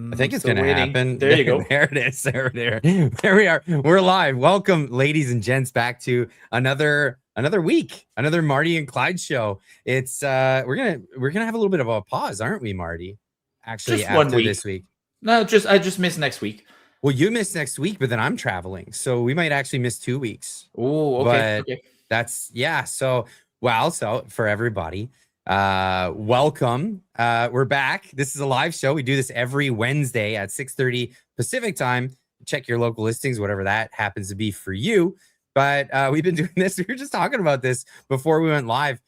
I think it's Still gonna waiting. happen. There you go. There it is. There we are. We're live. Welcome, ladies and gents, back to another week, another Marty and Clyde show. It's we're gonna have a little bit of a pause, aren't we, Marty? Actually, Just one after week. this week. No, I just missed next week. Well, you miss next week, but then I'm traveling, so we might actually miss 2 weeks. Oh, okay. But Okay. that's yeah. So so for everybody, welcome. We're back. This is a live show. We do this every Wednesday at 6:30 Pacific time. Check your local listings, whatever that happens to be for you. But we've been doing this. We were just talking about this before we went live.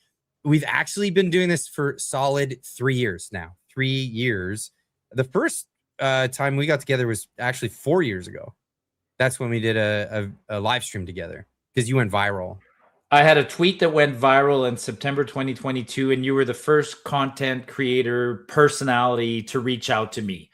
We've actually been doing this for solid 3 years now. 3 years. The first time we got together was actually 4 years ago. That's when we did a live stream together because you went viral. I had a tweet that went viral in September 2022, and you were the first content creator personality to reach out to me.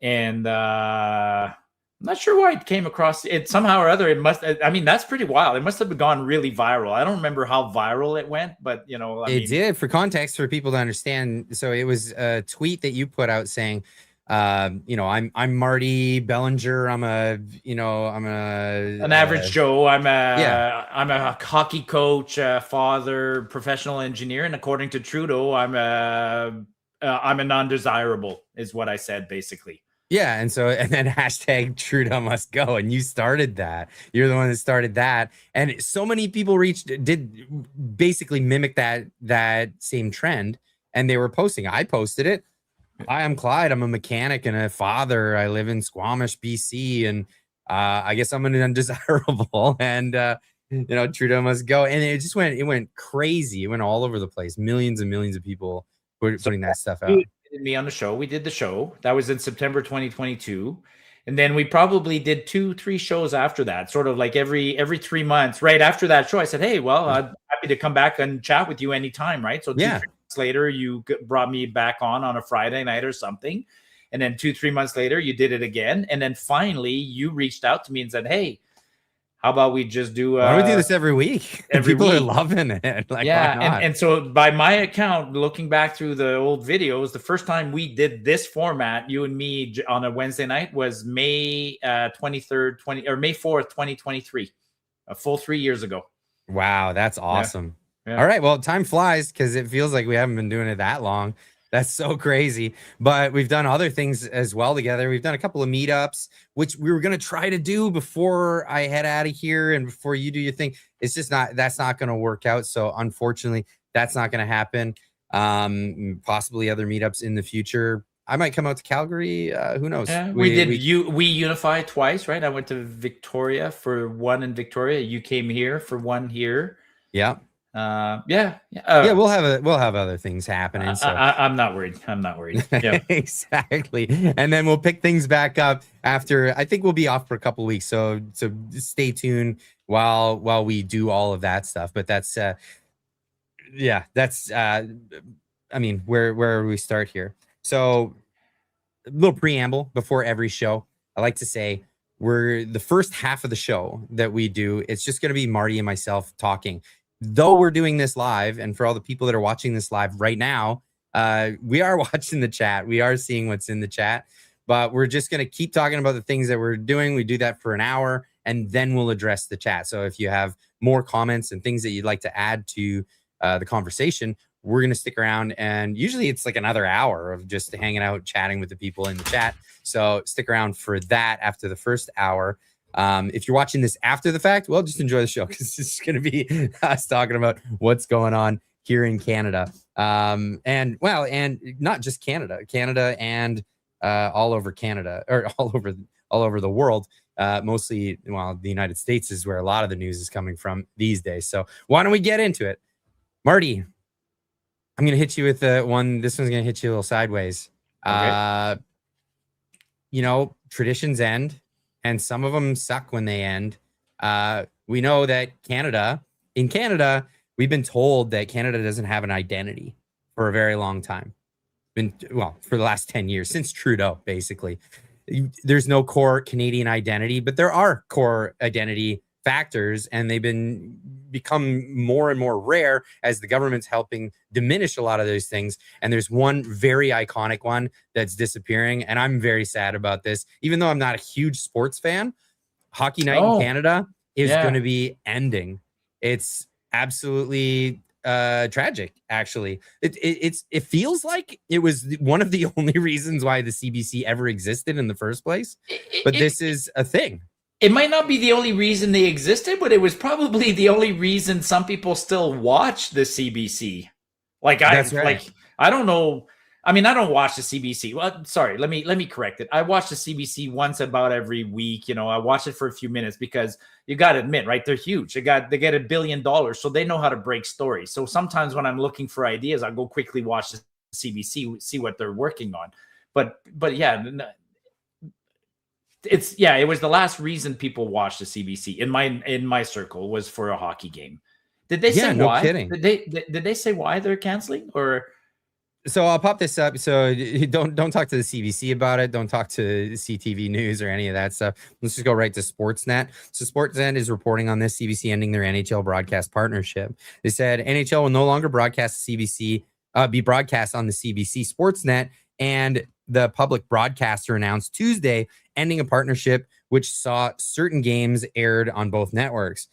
And I'm not sure why it came across it somehow or other. It must, I mean, that's pretty wild. It must have gone really viral. I don't remember how viral it went, but It did. For context, for people to understand. So it was a tweet that you put out saying, I'm Marty Bellinger. I'm an average Joe. I'm a hockey coach, father, professional engineer, and according to Trudeau, I'm a non-desirable, is what I said basically. Yeah, and then hashtag Trudeau must go, and you started that. You're the one that started that, and so many people did basically mimic that same trend, and they were posting. I posted it. Hi, I'm Clyde. I'm a mechanic and a father. I live in Squamish, BC, and I guess I'm an undesirable. And Trudeau must go. And it went crazy. It went all over the place. Millions and millions of people putting that stuff out. Me on the show. We did the show. That was in September 2022. And then we probably did 2-3 shows after that, sort of like every 3 months. Right after that show, I said, hey, well, I'm happy to come back and chat with you anytime, right? So 2-3 months later, you brought me back on a Friday night or something. And then 2-3 months later, you did it again. And then finally, you reached out to me and said, hey, how about we just do why don't we do this every week? People are loving it. Like, yeah, and so by my account, looking back through the old videos, the first time we did this format, you and me on a Wednesday night, was May 23rd, May 4th, 2023, a full 3 years ago. Wow, that's awesome. Yeah. All right, well, time flies because it feels like we haven't been doing it that long. That's so crazy. But we've done other things as well together. We've done a couple of meetups, which we were going to try to do before I head out of here and before you do your thing. It's just that's not going to work out. So unfortunately, that's not going to happen. Possibly other meetups in the future. I might come out to Calgary. Who knows? Yeah, we Unify twice, right? I went to Victoria for one in Victoria. You came here for one here. Yeah. Yeah, we'll have other things happening. So I'm not worried. Yeah. Exactly. And then we'll pick things back up after. I think we'll be off for a couple of weeks. So stay tuned while we do all of that stuff. But that's I mean, where we start here. So a little preamble before every show. I like to say we're the first half of the show that we do. It's just going to be Marty and myself talking. Though we're doing this live, and for all the people that are watching this live right now, we are watching the chat. We are seeing what's in the chat, but we're just going to keep talking about the things that we're doing. We do that for an hour, and then we'll address the chat. So if you have more comments and things that you'd like to add to the conversation, we're going to stick around. And usually it's like another hour of just hanging out, chatting with the people in the chat. So stick around for that after the first hour. If you're watching this after the fact, well, just enjoy the show because it's going to be us talking about what's going on here in Canada. And not just Canada and all over Canada, or all over the world. Mostly, the United States is where a lot of the news is coming from these days. So why don't we get into it? Marty, I'm going to hit you with one. This one's going to hit you a little sideways. Okay. Traditions end. And some of them suck when they end. We know that in Canada, we've been told that Canada doesn't have an identity for a very long time. For the last 10 years, since Trudeau, basically. There's no core Canadian identity, but there are core identity factors, and they've been become more and more rare as the government's helping diminish a lot of those things. And there's one very iconic one that's disappearing, and I'm very sad about this. Even though I'm not a huge sports fan, Hockey Night in Canada is going to be ending. It's absolutely tragic, actually. It feels like it was one of the only reasons why the CBC ever existed in the first place, but this is a thing. It might not be the only reason they existed, but it was probably the only reason some people still watch the CBC. That's right. I don't know. I mean, I don't watch the CBC. Well, sorry, let me correct it. I watch the CBC once about every week. You know, I watch it for a few minutes because you got to admit, right? They're huge. They get $1 billion, so they know how to break stories. So sometimes when I'm looking for ideas, I go quickly watch the CBC, see what they're working on. But yeah, it was the last reason people watched the CBC in my circle was for a hockey game. Did they say no why? Kidding. Did they say why they're canceling? Or so I'll pop this up. So don't talk to the CBC about it. Don't talk to CTV News or any of that stuff. Let's just go right to Sportsnet. So Sportsnet is reporting on this: CBC ending their NHL broadcast partnership. They said NHL will no longer broadcast CBC, be broadcast on the CBC Sportsnet, and the public broadcaster announced Tuesday ending a partnership which saw certain games aired on both networks.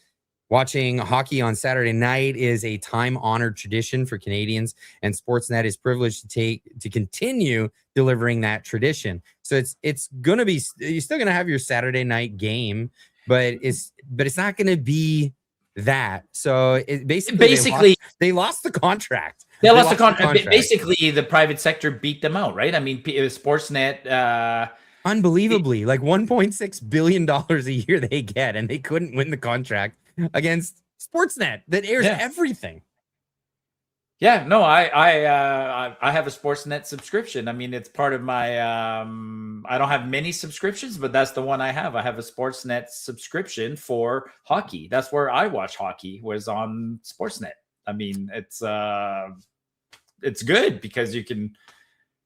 Watching hockey on Saturday night is a time-honored tradition for Canadians, and Sportsnet is privileged to continue delivering that tradition. So it's gonna be, you're still gonna have your Saturday night game, but it's not gonna be that. So it basically they lost the contract. They lost the contract. Basically, the private sector beat them out, right? I mean, Sportsnet. Unbelievably, like $1.6 billion a year they get, and they couldn't win the contract against Sportsnet that airs everything. Yeah, no, I have a Sportsnet subscription. I mean, it's part of my I don't have many subscriptions, but that's the one I have. I have a Sportsnet subscription for hockey. That's where I watch hockey, was on Sportsnet. I mean, it's good because you can,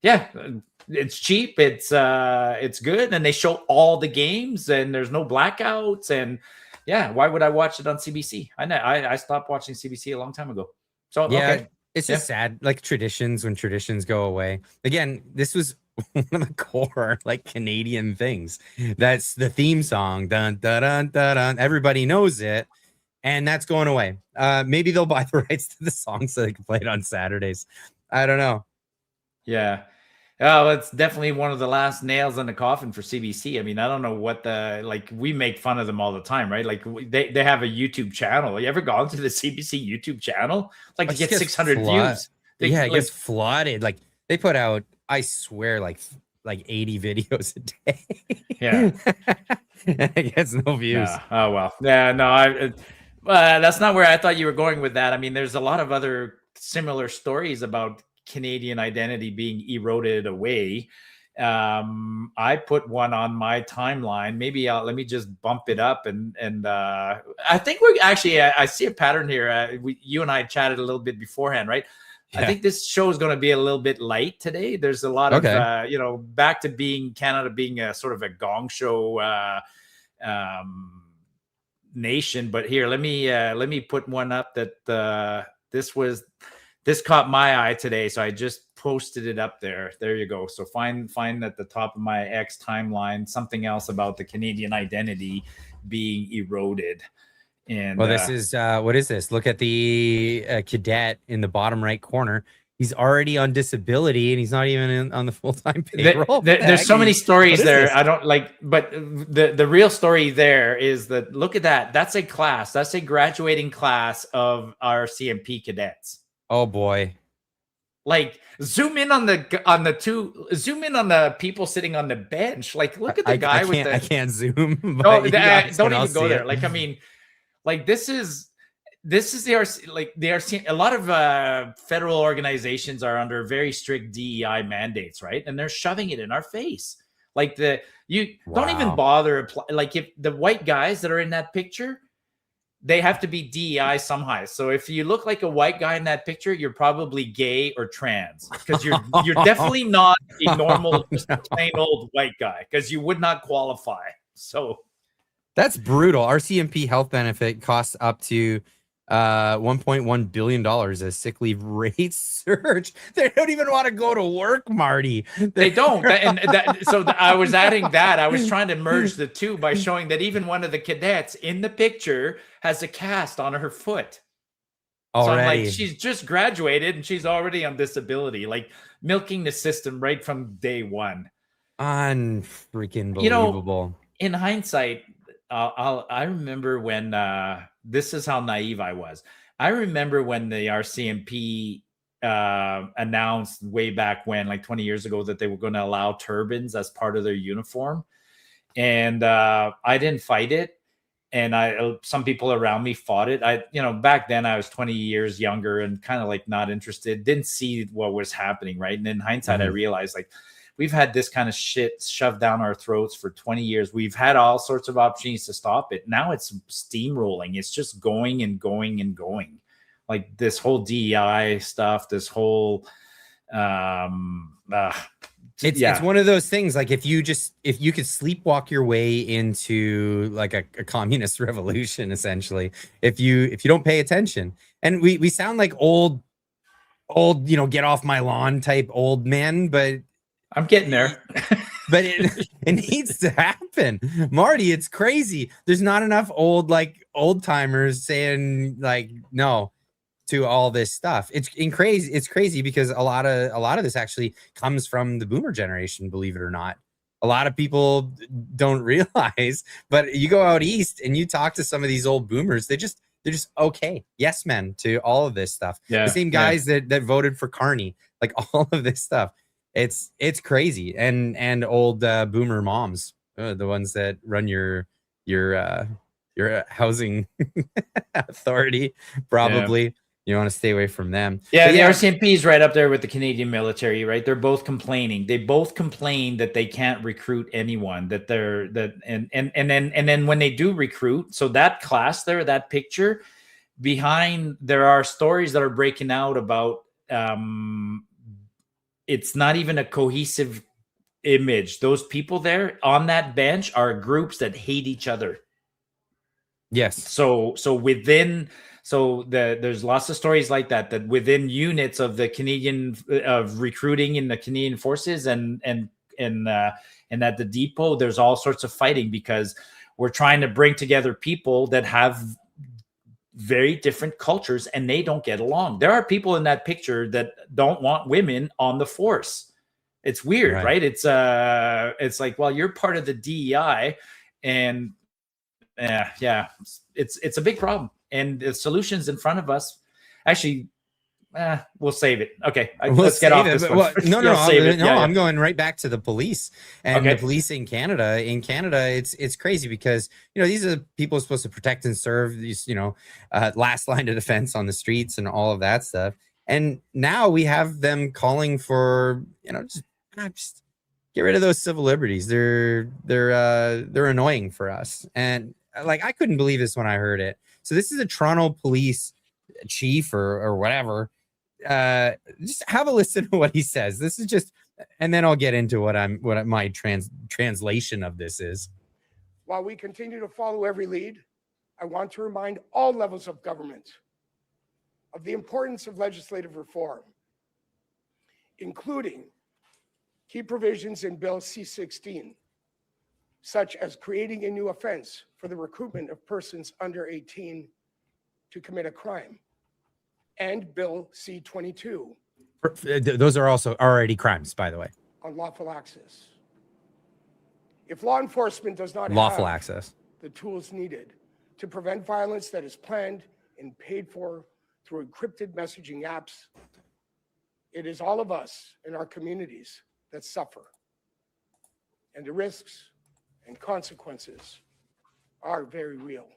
it's cheap, it's good, and they show all the games, and there's no blackouts, and why would I watch it on CBC? I stopped watching CBC a long time ago. So okay. It's just sad, like traditions, when traditions go away. Again, this was one of the core like Canadian things. That's the theme song. Dun, dun, dun, dun, dun. Everybody knows it. And that's going away. Maybe they'll buy the rights to the song so they can play it on Saturdays. I don't know. Yeah. Oh, it's definitely one of the last nails in the coffin for CBC. I mean, I don't know what we make fun of them all the time, right? Like they have a YouTube channel. You ever gone to the CBC YouTube channel? Like it gets 600 views. It gets flooded. Like they put out, I swear, like 80 videos a day. Yeah. It gets no views. Yeah. Oh, well. Yeah, no, that's not where I thought you were going with that. I mean, there's a lot of other similar stories about Canadian identity being eroded away. I put one on my timeline. Maybe let me just bump it up, and I think we're actually, I see a pattern here. You and I chatted a little bit beforehand, right? Yeah. I think this show is going to be a little bit light today. There's a lot of back to being Canada being a sort of a gong show nation. But here, let me put one up that this caught my eye today, so I just posted it up there. There you go. So find at the top of my X timeline something else about the Canadian identity being eroded. And this is what is this? Look at the cadet in the bottom right corner. He's already on disability, and he's not even on the full-time payroll. There's so many stories there. I don't like, but the real story there is that, look at that. That's a class. That's a graduating class of our CMP cadets. Oh boy. Like zoom in on the people sitting on the bench. Like look at the guy I can't zoom. No, don't even go there. Like, I mean, like this is the RC, a lot of federal organizations are under very strict DEI mandates, right? And they're shoving it in our face. Like don't even bother like if the white guys that are in that picture, they have to be DEI somehow. So if you look like a white guy in that picture, you're probably gay or trans, because you're definitely not a normal, just plain old white guy, because you would not qualify. So That's brutal. RCMP health benefit costs up to $1.1 billion as sick leave rates surge. They don't even want to go to work, Marty. They don't. I was adding that. I was trying to merge the two by showing that even one of the cadets in the picture has a cast on her foot. So I'm like, she's just graduated and she's already on disability, like milking the system right from day one. Unfreaking believable. In hindsight, I remember when this is how naive I was. I remember when the RCMP announced way back when, like 20 years ago, that they were going to allow turbans as part of their uniform, and I didn't fight it. And some people around me fought it. Back then I was 20 years younger and kind of like not interested, didn't see what was happening. Right. And in hindsight, I realized like we've had this kind of shit shoved down our throats for 20 years. We've had all sorts of opportunities to stop it. Now it's steamrolling. It's just going and going and going. Like this whole DEI stuff, this whole, it's one of those things. Like if you could sleepwalk your way into like a communist revolution, essentially, if you don't pay attention. And we sound like old, get off my lawn type old men, but I'm getting there. But it needs to happen, Marty. It's crazy. There's not enough old timers saying like no to all this stuff. It's crazy because a lot of this actually comes from the boomer generation, believe it or not. A lot of people don't realize, but you go out east and you talk to some of these old boomers, they're just okay, yes men to all of this stuff. The same guys that voted for Carney, like all of this stuff. It's crazy. And old boomer moms, the ones that run your housing authority, probably. You want to stay away from them. Yeah, the RCMP is right up there with the Canadian military, right? They're both complaining. They both complain that they can't recruit anyone. And then when they do recruit, so that class there, that picture behind, there are stories that are breaking out about. It's not even a cohesive image. Those people there on that bench are groups that hate each other. Yes. So there's lots of stories like that within units of the Canadian of recruiting in the Canadian forces and at the depot, there's all sorts of fighting because we're trying to bring together people that have very different cultures and they don't get along. There are people in that picture that don't want women on the force. It's weird, right? It's like, well, you're part of the DEI, and it's a big problem. And the solutions in front of us, actually, we'll save it. Okay, let's get off this one. Well, I'm going right back to the police and the police in Canada. In Canada, it's crazy because these are people supposed to protect and serve. These last line of defense on the streets and all of that stuff. And now we have them calling for just get rid of those civil liberties. They're annoying for us. And like I couldn't believe this when I heard it. So this is a Toronto police chief or whatever. Just have a listen to what he says. This is just, and then I'll get into what my translation of this is. While we continue to follow every lead, I want to remind all levels of government of the importance of legislative reform, including key provisions in Bill C-16, such as creating a new offense for the recruitment of persons under 18 to commit a crime, and Bill C-22. Those are also already crimes, by the way. Unlawful access. If law enforcement does not lawful have access, the tools needed to prevent violence that is planned and paid for through encrypted messaging apps, it is all of us in our communities that suffer. And the risks and consequences are very real.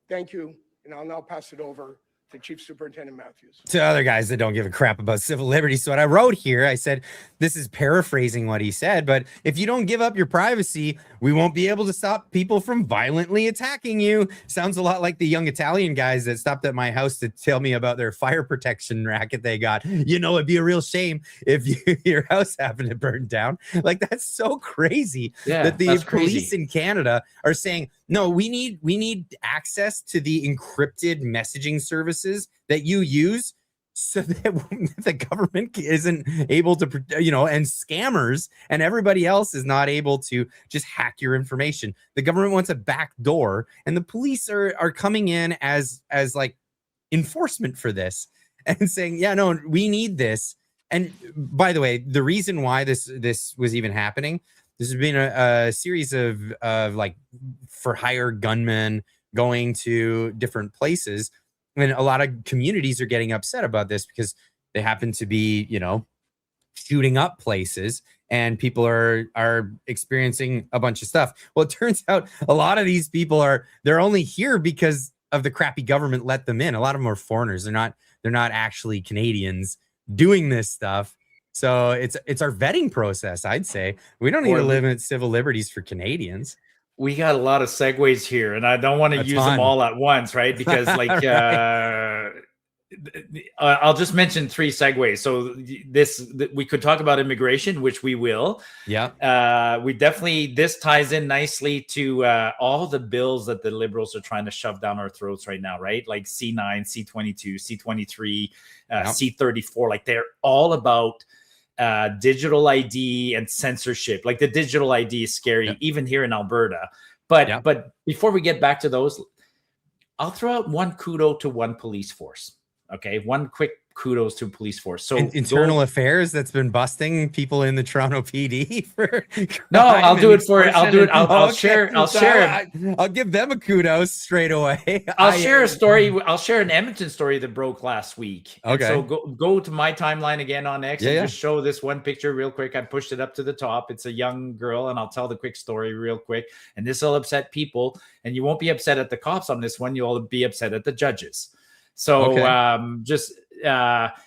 Thank you, and I'll now pass it over to Chief Superintendent Matthews. To other guys that don't give a crap about civil liberties. So what I wrote here, I said, this is paraphrasing what he said, but if you don't give up your privacy, we won't be able to stop people from violently attacking you. Sounds a lot like the young Italian guys that stopped at my house to tell me about their fire protection racket they got. It'd be a real shame if your house happened to burn down. Like, that's so crazy that the police in Canada are saying, No, we need access to the encrypted messaging services that you use so that the government isn't able to, and scammers and everybody else is not able to just hack your information. The government wants a back door, and the police are coming in as like enforcement for this and saying, yeah, no, we need this. And by the way, the reason why this was even happening, this has been a series of like for hire gunmen going to different places. And a lot of communities are getting upset about this because they happen to be, shooting up places, and people are experiencing a bunch of stuff. Well, it turns out a lot of these people they're only here because of the crappy government let them in. A lot of them are foreigners. They're not actually Canadians doing this stuff. So it's our vetting process, I'd say. We don't need to limit civil liberties for Canadians. We got a lot of segues here, and I don't want to use them all at once, right? Because right. I'll just mention 3 segues. So we could talk about immigration, which we will. Yeah. We definitely, this ties in nicely to all the bills that the Liberals are trying to shove down our throats right now, right? Like C9, C22, C23, C34. Like they're all about digital ID and censorship. Like the digital ID is scary, even here in Alberta. But before we get back to those, I'll throw out one kudo to one police force. Okay, one quick kudos to police force. So internal affairs that's been busting people in the Toronto PD for I'll do it for I'll share I'll give them a kudos straight away. I'll share a story. I'll share an Edmonton story that broke last week. Okay. And so go to my timeline again on X and just show this one picture real quick. I pushed it up to the top. It's a young girl, and I'll tell the quick story real quick. And this will upset people, and you won't be upset at the cops on this one. You'll be upset at the judges. So just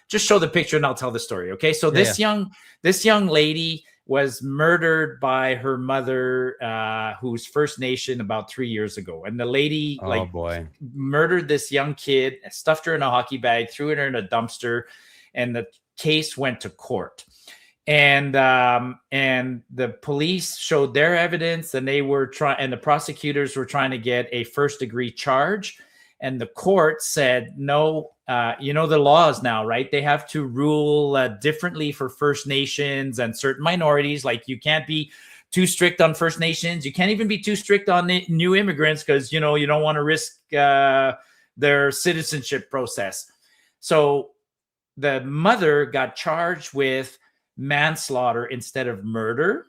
show the picture and I'll tell the story. Okay. So this young lady was murdered by her mother, who's First Nation, about 3 years ago. And the lady murdered this young kid, stuffed her in a hockey bag, threw her in a dumpster, and the case went to court. And the police showed their evidence, and the prosecutors were trying to get a first-degree charge. And the court said, no, the laws now, right? They have to rule differently for First Nations and certain minorities. Like you can't be too strict on First Nations. You can't even be too strict on new immigrants because, you don't want to risk their citizenship process. So the mother got charged with manslaughter instead of murder.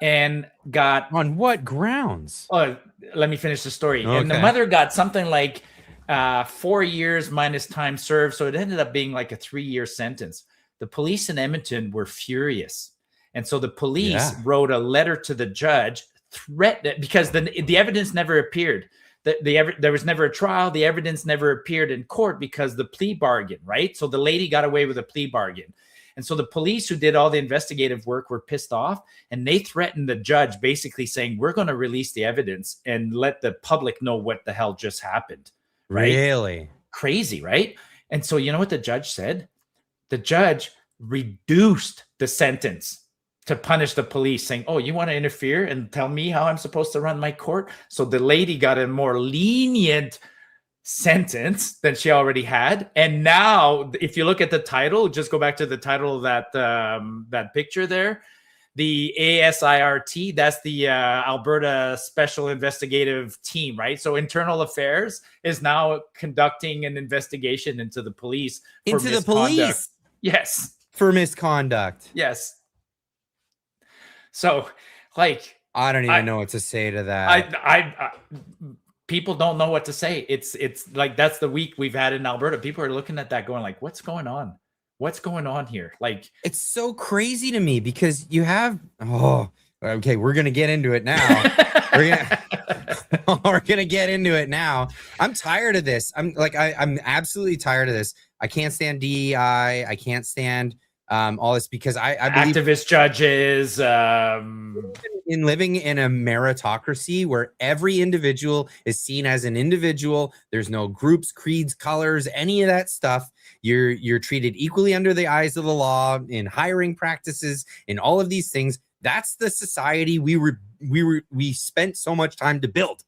And got on what grounds? Oh, let me finish the story. Okay. And the mother got something like 4 years minus time served. So it ended up being like a 3-year sentence. The police in Edmonton were furious. And so the police wrote a letter to the judge because the evidence never appeared. There was never a trial. The evidence never appeared in court because the plea bargain, right? So the lady got away with a plea bargain. And so the police who did all the investigative work were pissed off, and they threatened the judge, basically saying, we're going to release the evidence and let the public know what the hell just happened. Right? Really? Crazy, right? And so you know what the judge said? The judge reduced the sentence to punish the police, saying, oh, you want to interfere and tell me how I'm supposed to run my court? So the lady got a more lenient sentence than she already had. And now if you look at the title, just go back to the title of that picture there, the ASIRT, that's the Alberta Special Investigative Team, right? So Internal Affairs is now conducting an investigation into the police into the police. Yes, for misconduct. Yes. So like I don't even know what to say to that. I people don't know what to say. It's like that's the week we've had in Alberta. People are looking at that going like, what's going on? What's going on here? Like, it's so crazy to me because you have okay, we're gonna get into it now. we're gonna get into it now. I'm tired of this. I'm absolutely tired of this. I can't stand DEI. I can't stand all this because I believe activist judges in living in a meritocracy where every individual is seen as an individual. There's no groups, creeds, colors, any of that stuff. You're treated equally under the eyes of the law in hiring practices, in all of these things. That's the society we spent so much time to build.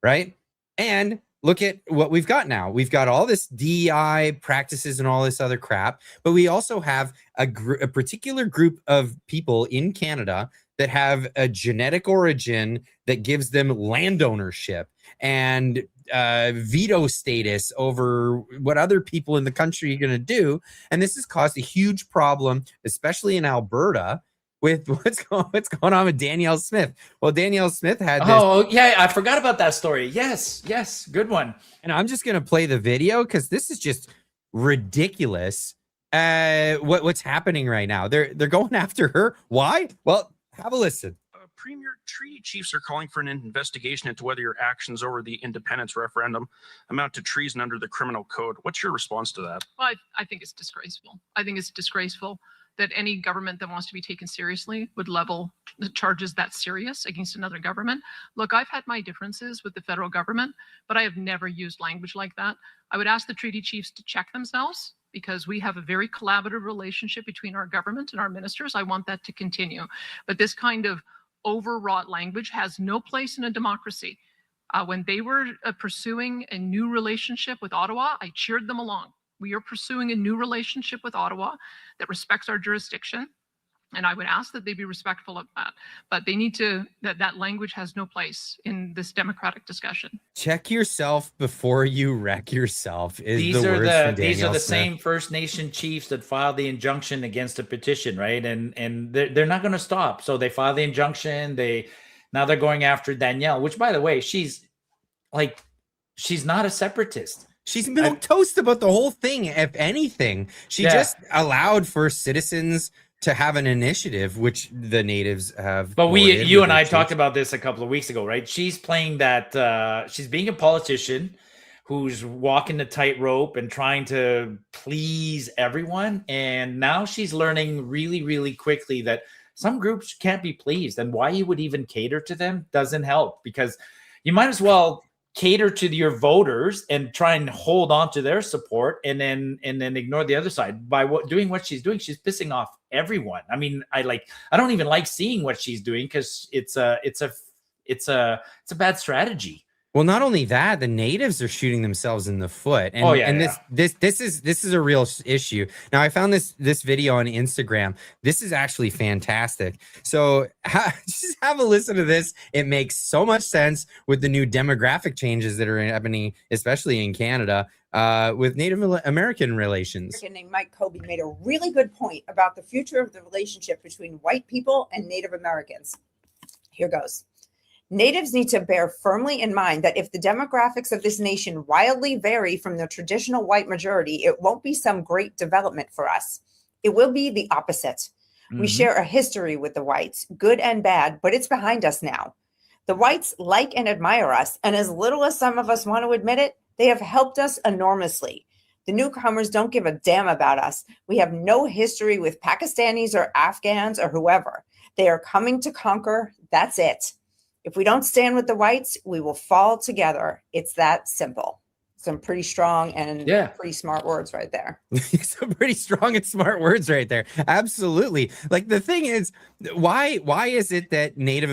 right? And look at what we've got now. We've got all this DEI practices and all this other crap, but we also have a particular group of people in Canada that have a genetic origin that gives them land ownership and veto status over what other people in the country are going to do. And this has caused a huge problem, especially in Alberta, with what's going on with Danielle Smith. Well, Danielle Smith had this. Oh, yeah, I forgot about that story. Yes, good one. And I'm just going to play the video because this is just ridiculous. What's happening right now? They're going after her. Why? Well, have a listen. Premier, treaty chiefs are calling for an investigation into whether your actions over the independence referendum amount to treason under the criminal code. What's your response to that? Well, I think it's disgraceful. I think it's disgraceful that any government that wants to be taken seriously would level the charges that serious against another government. Look, I've had my differences with the federal government, but I have never used language like that. I would ask the treaty chiefs to check themselves because we have a very collaborative relationship between our government and our ministers. I want that to continue. But this kind of overwrought language has no place in a democracy. When they were pursuing a new relationship with Ottawa, I cheered them along. We are pursuing a new relationship with Ottawa that respects our jurisdiction. And I would ask that they be respectful of that. But they need to, that language has no place in this democratic discussion. Check yourself before you wreck yourself. These are the same First Nation chiefs that filed the injunction against a petition, right? And they're not going to stop. So they filed the injunction. Now they're going after Danielle, which, by the way, she's not a separatist. She's milk toast about the whole thing. If anything, she just allowed for citizens to have an initiative, which the natives have. But you and I talked about this a couple of weeks ago, right? She's playing that. She's being a politician who's walking the tightrope and trying to please everyone. And now she's learning really, really quickly that some groups can't be pleased, and why you would even cater to them doesn't help, because you might as well cater to your voters and try and hold on to their support, and then ignore the other side. By doing what she's doing, she's pissing off everyone. I mean, I don't even like seeing what she's doing because it's a bad strategy. Well, not only that, the natives are shooting themselves in the foot. And this is a real issue. Now, I found this video on Instagram. This is actually fantastic. So just have a listen to this. It makes so much sense with the new demographic changes that are happening, especially in Canada, with Native American relations. Named Mike Kobe made a really good point about the future of the relationship between white people and Native Americans. Here goes. Natives need to bear firmly in mind that if the demographics of this nation wildly vary from the traditional white majority, it won't be some great development for us. It will be the opposite. Mm-hmm. We share a history with the whites, good and bad, but it's behind us now. The whites like and admire us, and as little as some of us want to admit it, they have helped us enormously. The newcomers don't give a damn about us. We have no history with Pakistanis or Afghans or whoever. They are coming to conquer. That's it. If we don't stand with the whites, we will fall together. It's that simple. Some pretty strong and pretty smart words right there. Some pretty strong and smart words right there. Absolutely. Like, the thing is, why is it that Native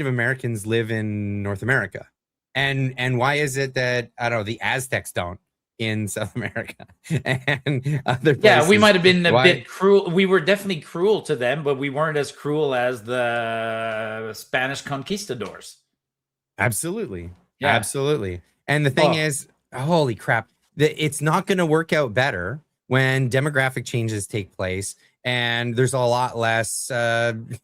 Americans live in North America? And why is it that, I don't know, the Aztecs don't in South America and other places? Yeah, we might have been a bit cruel. We were definitely cruel to them, but we weren't as cruel as the Spanish conquistadors. Absolutely. Yeah. Absolutely. And the thing is, holy crap, it's not going to work out better when demographic changes take place and there's a lot less, Canadians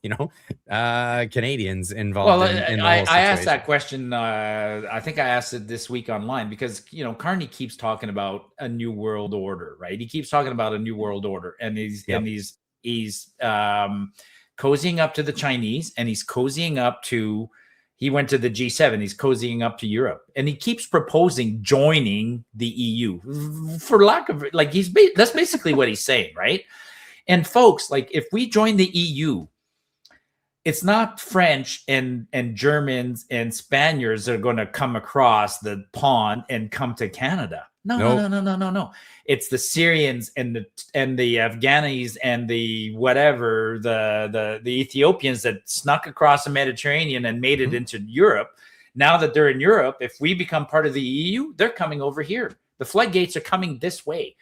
involved in the whole situation. I asked that question. I think I asked it this week online because, Carney keeps talking about a new world order, right? He keeps talking about a new world order, and he's cozying up to the Chinese, and he's cozying up to, he went to the G7, he's cozying up to Europe, and he keeps proposing joining the EU for lack of, that's basically what he's saying, right? And folks, if we join the EU, it's not French and Germans and Spaniards that are going to come across the pond and come to Canada. No. It's the Syrians and the Afghanis and the Ethiopians that snuck across the Mediterranean and made it into Europe. Now that they're in Europe, if we become part of the EU, they're coming over here. The floodgates are coming this way.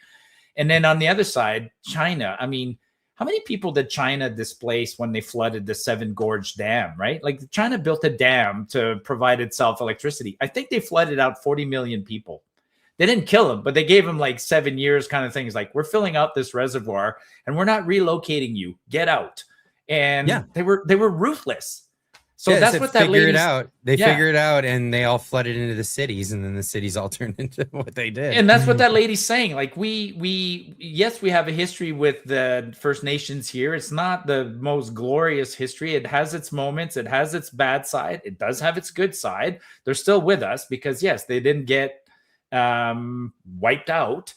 And then on the other side, China. I mean, how many people did China displace when they flooded the Seven Gorge Dam, right? Like China built a dam to provide itself electricity. I think they flooded out 40 million people. They didn't kill them, but they gave them like 7 years kind of things. Like, we're filling out this reservoir and we're not relocating you. Get out. And they were ruthless. So that's what that figure it out. They Yeah. figure it out, and they all flooded into the cities, and then the cities all turned into what they did. And that's what that lady's saying. Like, yes, we have a history with the First Nations here. It's not the most glorious history. It has its moments. It has its bad side. It does have its good side. They're still with us because, yes, they didn't get wiped out.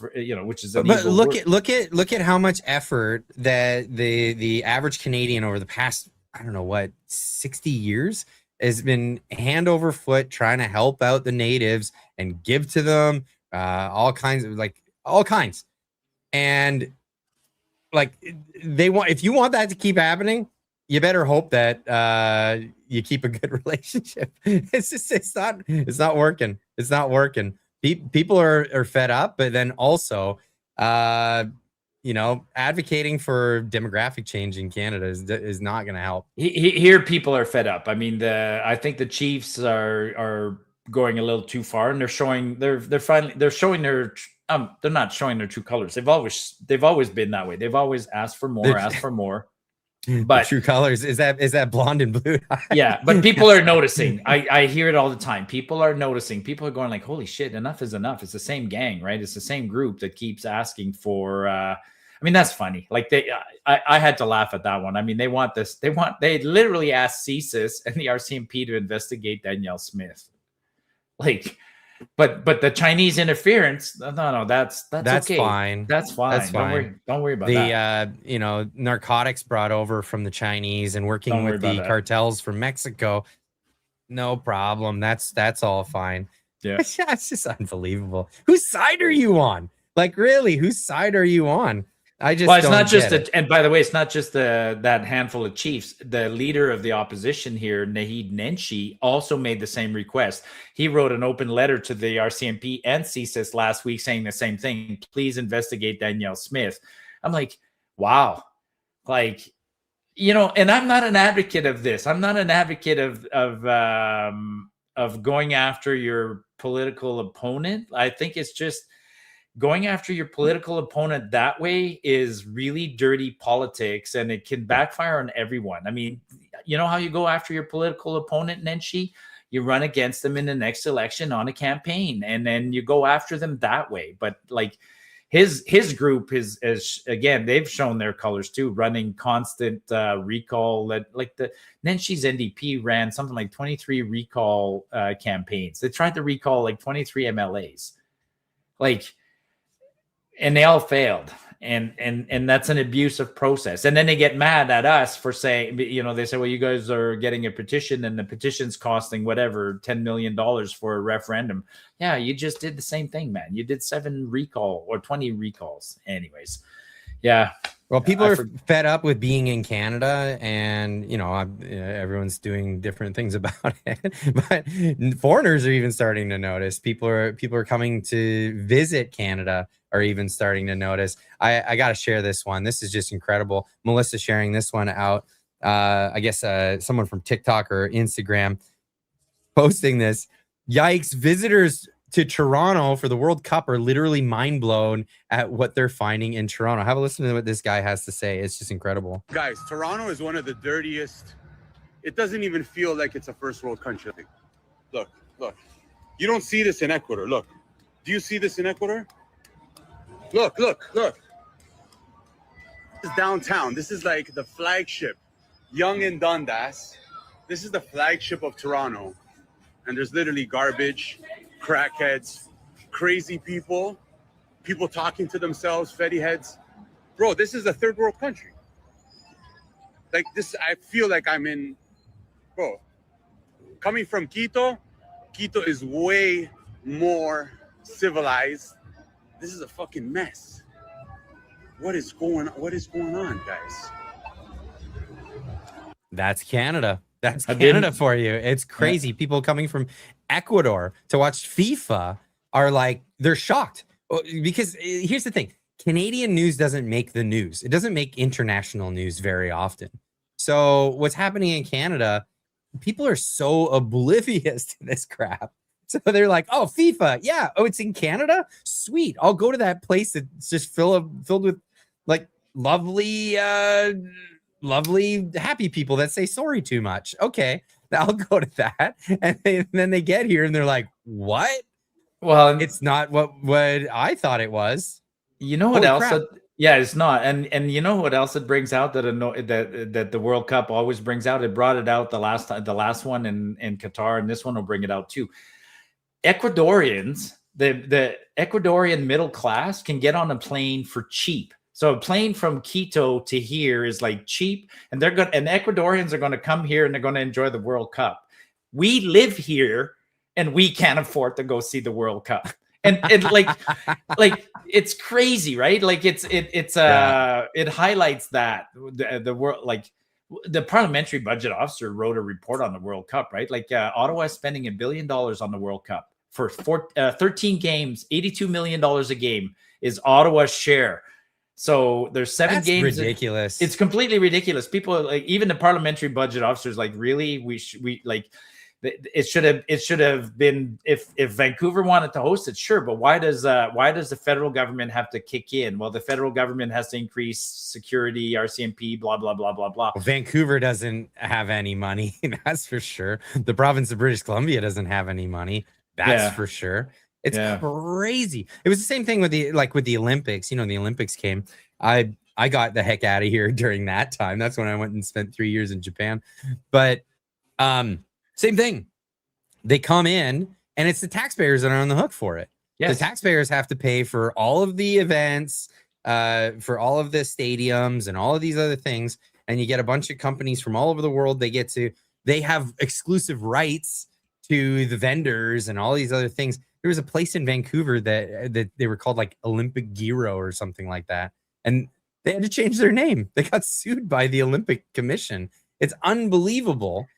Which is but look at how much effort that the average Canadian over the past, I don't know what, 60 years has been hand over foot trying to help out the natives and give to them all kinds. And like, if you want that to keep happening, you better hope that you keep a good relationship. It's not working. It's not working. People are fed up, but then also advocating for demographic change in Canada is not going to help. Here, people are fed up. I mean, I think the Chiefs are going a little too far, and they're showing their they're not showing their true colors. They've always been that way. They've always asked for more. But true colors is that blonde and blue. Yeah, but people are noticing. I hear it all the time. People are noticing. People are going like, "Holy shit, enough is enough." It's the same gang, right? It's the same group that keeps asking for. I mean, that's funny. Like I had to laugh at that one. I mean, they literally asked CSIS and the RCMP to investigate Danielle Smith. Like, but the Chinese interference, no, that's okay. Fine. That's fine. That's fine. Don't worry about that. Narcotics brought over from the Chinese and working with the cartels from Mexico, no problem. That's all fine. Yeah, it's just unbelievable. Whose side are you on? Like, really, whose side are you on? It's not just and by the way, it's not just that handful of chiefs. The leader of the opposition here, Naheed Nenshi, also made the same request. He wrote an open letter to the RCMP and CSIS last week saying the same thing. Please investigate Danielle Smith. I'm like, wow. Like, and I'm not an advocate of this. I'm not an advocate of going after your political opponent. I think it's just going after your political opponent that way is really dirty politics, and it can backfire on everyone. I mean, you know how you go after your political opponent, Nenshi? You run against them in the next election on a campaign, and then you go after them that way. But like his group is again, they've shown their colors too, running constant recall. Like the Nenshi's NDP ran something like 23 recall campaigns. They tried to recall like 23 MLAs. Like, and they all failed, and that's an abusive process. And then they get mad at us for saying, they say, well, you guys are getting a petition, and the petition's costing whatever $10 million for a referendum. Yeah, you just did the same thing, man. You did 7 recall or 20 recalls, anyways. Yeah. Well, people are fed up with being in Canada, and everyone's doing different things about it. But foreigners are even starting to notice. People are coming to visit Canada, are even starting to notice. I got to share this one. This is just incredible. Melissa sharing this one out. I guess someone from TikTok or Instagram posting this. Yikes! Visitors to Toronto for the World Cup are literally mind blown at what they're finding in Toronto. Have a listen to what this guy has to say. It's just incredible. Guys, Toronto is one of the dirtiest. It doesn't even feel like it's a first world country. Look. You don't see this in Ecuador. Look. Do you see this in Ecuador? Look. This is downtown. This is like the flagship. Yonge and Dundas. This is the flagship of Toronto. And there's literally garbage, crackheads, crazy people talking to themselves, fetty heads. Bro, this is a third world country. Like this, I feel like I'm in, bro, coming from Quito is way more civilized. This is a fucking mess. What is going on, guys? That's Canada. That's I've Canada been- for you. It's crazy. People coming from Ecuador to watch FIFA are like, they're shocked. Because here's the thing. Canadian news doesn't make the news. It doesn't make international news very often. So what's happening in Canada, people are so oblivious to this crap. So they're like, oh, FIFA. Yeah. Oh, it's in Canada? Sweet. I'll go to that place that's just filled with like lovely, happy people that say sorry too much. Okay. I'll go to that. And then they get here and they're like, what? Well, It's not what I thought it was. you know what Holy else? crap. Yeah, it's not. And you know what else it brings out that that the World Cup always brings out? It brought it out the last one in Qatar, and this one will bring it out too. Ecuadorians, the Ecuadorian middle class can get on a plane for cheap. So a plane from Quito to here is like cheap, and Ecuadorians are going to come here and they're going to enjoy the World Cup. We live here and we can't afford to go see the World Cup. And like it's crazy, right? Like it highlights that the world, like the parliamentary budget officer wrote a report on the World Cup, right? Like Ottawa is spending $1 billion on the World Cup for 13 games, $82 million a game is Ottawa's share. So there's 7 games. Ridiculous. It's completely ridiculous. People, like, even the parliamentary budget officers, like, really, we like, it should have been, if Vancouver wanted to host it, sure, but why does the federal government have to kick in? Well, the federal government has to increase security, RCMP, blah blah blah blah blah. Well, Vancouver doesn't have any money, that's for sure. The province of British Columbia doesn't have any money, that's for sure. It's crazy. It was the same thing with the Olympics. You know, the Olympics came. I got the heck out of here during that time. That's when I went and spent 3 years in Japan. But same thing. They come in and it's the taxpayers that are on the hook for it. Yes. The taxpayers have to pay for all of the events, for all of the stadiums and all of these other things. And you get a bunch of companies from all over the world. They have exclusive rights to the vendors and all these other things. There was a place in Vancouver that they were called like Olympic Gyro or something like that. And they had to change their name. They got sued by the Olympic Commission. It's unbelievable.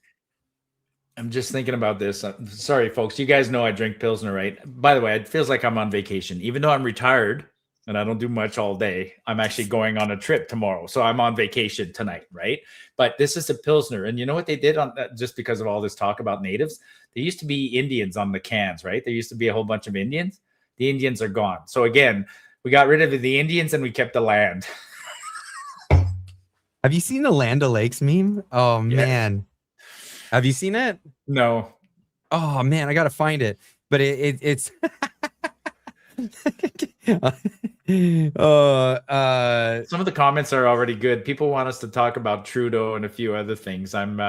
I'm just thinking about this. Sorry, folks. You guys know I drink Pilsner, right? By the way, it feels like I'm on vacation. Even though I'm retired and I don't do much all day, I'm actually going on a trip tomorrow. So I'm on vacation tonight, right? But this is a Pilsner. And you know what they did on that, just because of all this talk about natives? There used to be Indians on the cans, right? There used to be a whole bunch of Indians. The Indians are gone. So again, we got rid of the Indians and we kept the land. Have you seen the Land O'Lakes meme? Oh, man. Have you seen it? No. Oh, man, I got to find it. But it's... Some of the comments are already good. People want us to talk about Trudeau and a few other things. And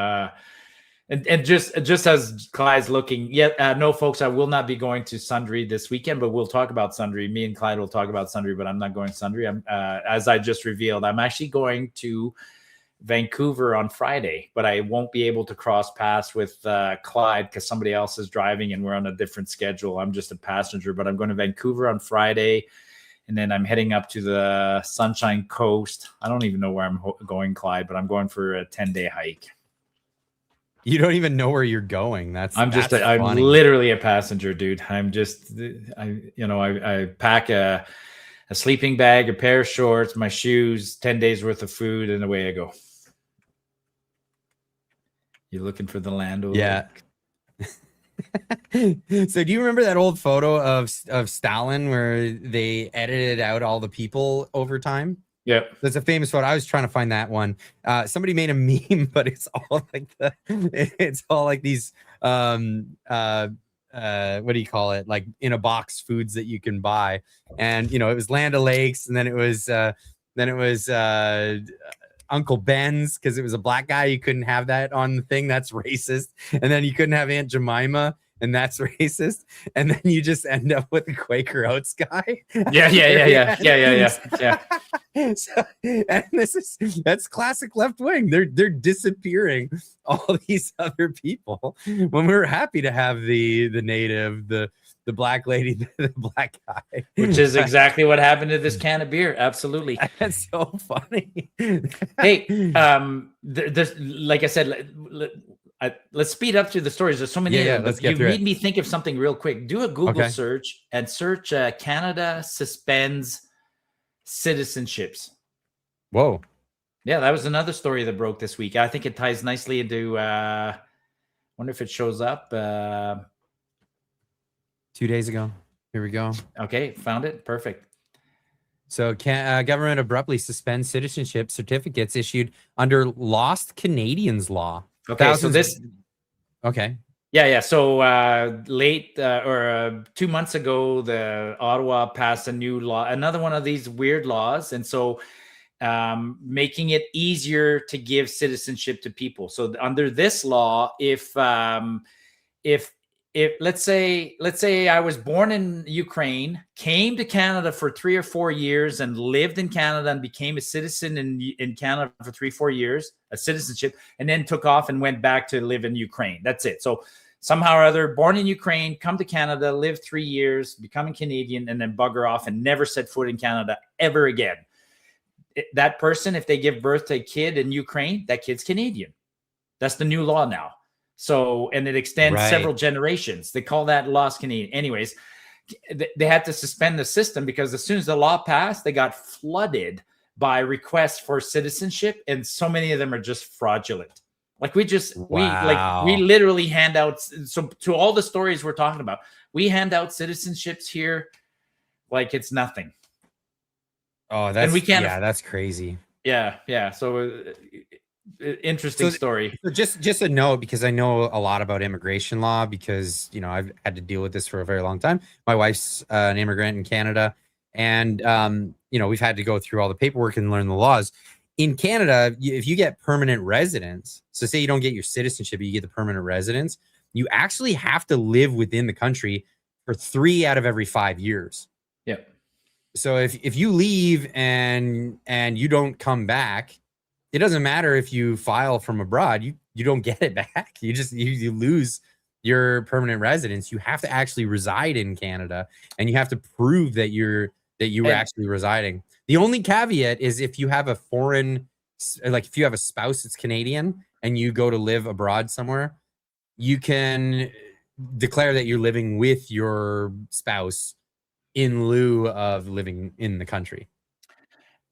just as Clyde's looking, no, folks, I will not be going to Sundry this weekend, but we'll talk about Sundry. Me and Clyde will talk about Sundry, but I'm not going Sundry. As I just revealed, I'm actually going to Vancouver on Friday, but I won't be able to cross paths with Clyde because somebody else is driving and we're on a different schedule. I'm just a passenger, but I'm going to Vancouver on Friday, and then I'm heading up to the Sunshine Coast. I don't even know where I'm going, Clyde, but I'm going for a 10-day hike. You don't even know where you're going. I'm literally a passenger, dude. I pack a sleeping bag, a pair of shorts, my shoes, 10 days worth of food, and away I go. You're looking for the Land O'Lakes? Yeah. So do you remember that old photo of Stalin where they edited out all the people over time? Yep. That's a famous photo. I was trying to find that one. Somebody made a meme, but it's all like these what do you call it? Like in a box foods that you can buy. And it was Land O'Lakes, and then it was Uncle Ben's because it was a black guy. You couldn't have that on the thing. That's racist. And then you couldn't have Aunt Jemima, and that's racist. And then you just end up with the Quaker Oats guy. Yeah. So, and that's classic left wing. They're disappearing all these other people when we were happy to have the native, the black lady, the black guy, which is exactly what happened to this can of beer. Absolutely. That's so funny. Hey, there's, like I said, let's speed up through the stories. There's so many. Yeah, of them, let's but get you through made it. me think of something real quick. Do a Google Okay. search and search Canada suspends citizenships. Whoa. Yeah, that was another story that broke this week. I think it ties nicely into. Wonder if it shows up. 2 days ago. Here we go. Okay, found it. Perfect. So, government abruptly suspends citizenship certificates issued under Lost Canadians law. Okay, so this. Okay. Yeah. So late 2 months ago, the Ottawa passed a new law, another one of these weird laws, and so making it easier to give citizenship to people. So under this law, if let's say I was born in Ukraine, came to Canada for 3 or 4 years and lived in Canada and became a citizen in Canada for 3-4 years, a citizenship, and then took off and went back to live in Ukraine. That's it. So somehow or other, born in Ukraine, come to Canada, live 3 years, becoming Canadian, and then bugger off and never set foot in Canada ever again. That person, if they give birth to a kid in Ukraine, that kid's Canadian. That's the new law now. So, and it extends several generations. They call that lost Canadian. Anyways, they had to suspend the system because as soon as the law passed, they got flooded by requests for citizenship, and so many of them are just fraudulent. Like we literally hand out. So to all the stories we're talking about, we hand out citizenships here like it's nothing. Oh, that's crazy. Yeah. So interesting story. So just a note, because I know a lot about immigration law, because I've had to deal with this for a very long time. My wife's an immigrant in Canada, and we've had to go through all the paperwork and learn the laws. In Canada, if you get permanent residence, so say you don't get your citizenship, but you get the permanent residence, you actually have to live within the country for 3 out of every 5 years. Yep. So if you leave and you don't come back, it doesn't matter if you file from abroad, you don't get it back. You lose your permanent residence. You have to actually reside in Canada, and you have to prove that you were actually residing. The only caveat is if you have a foreign, like if you have a spouse that's Canadian and you go to live abroad somewhere, you can declare that you're living with your spouse in lieu of living in the country.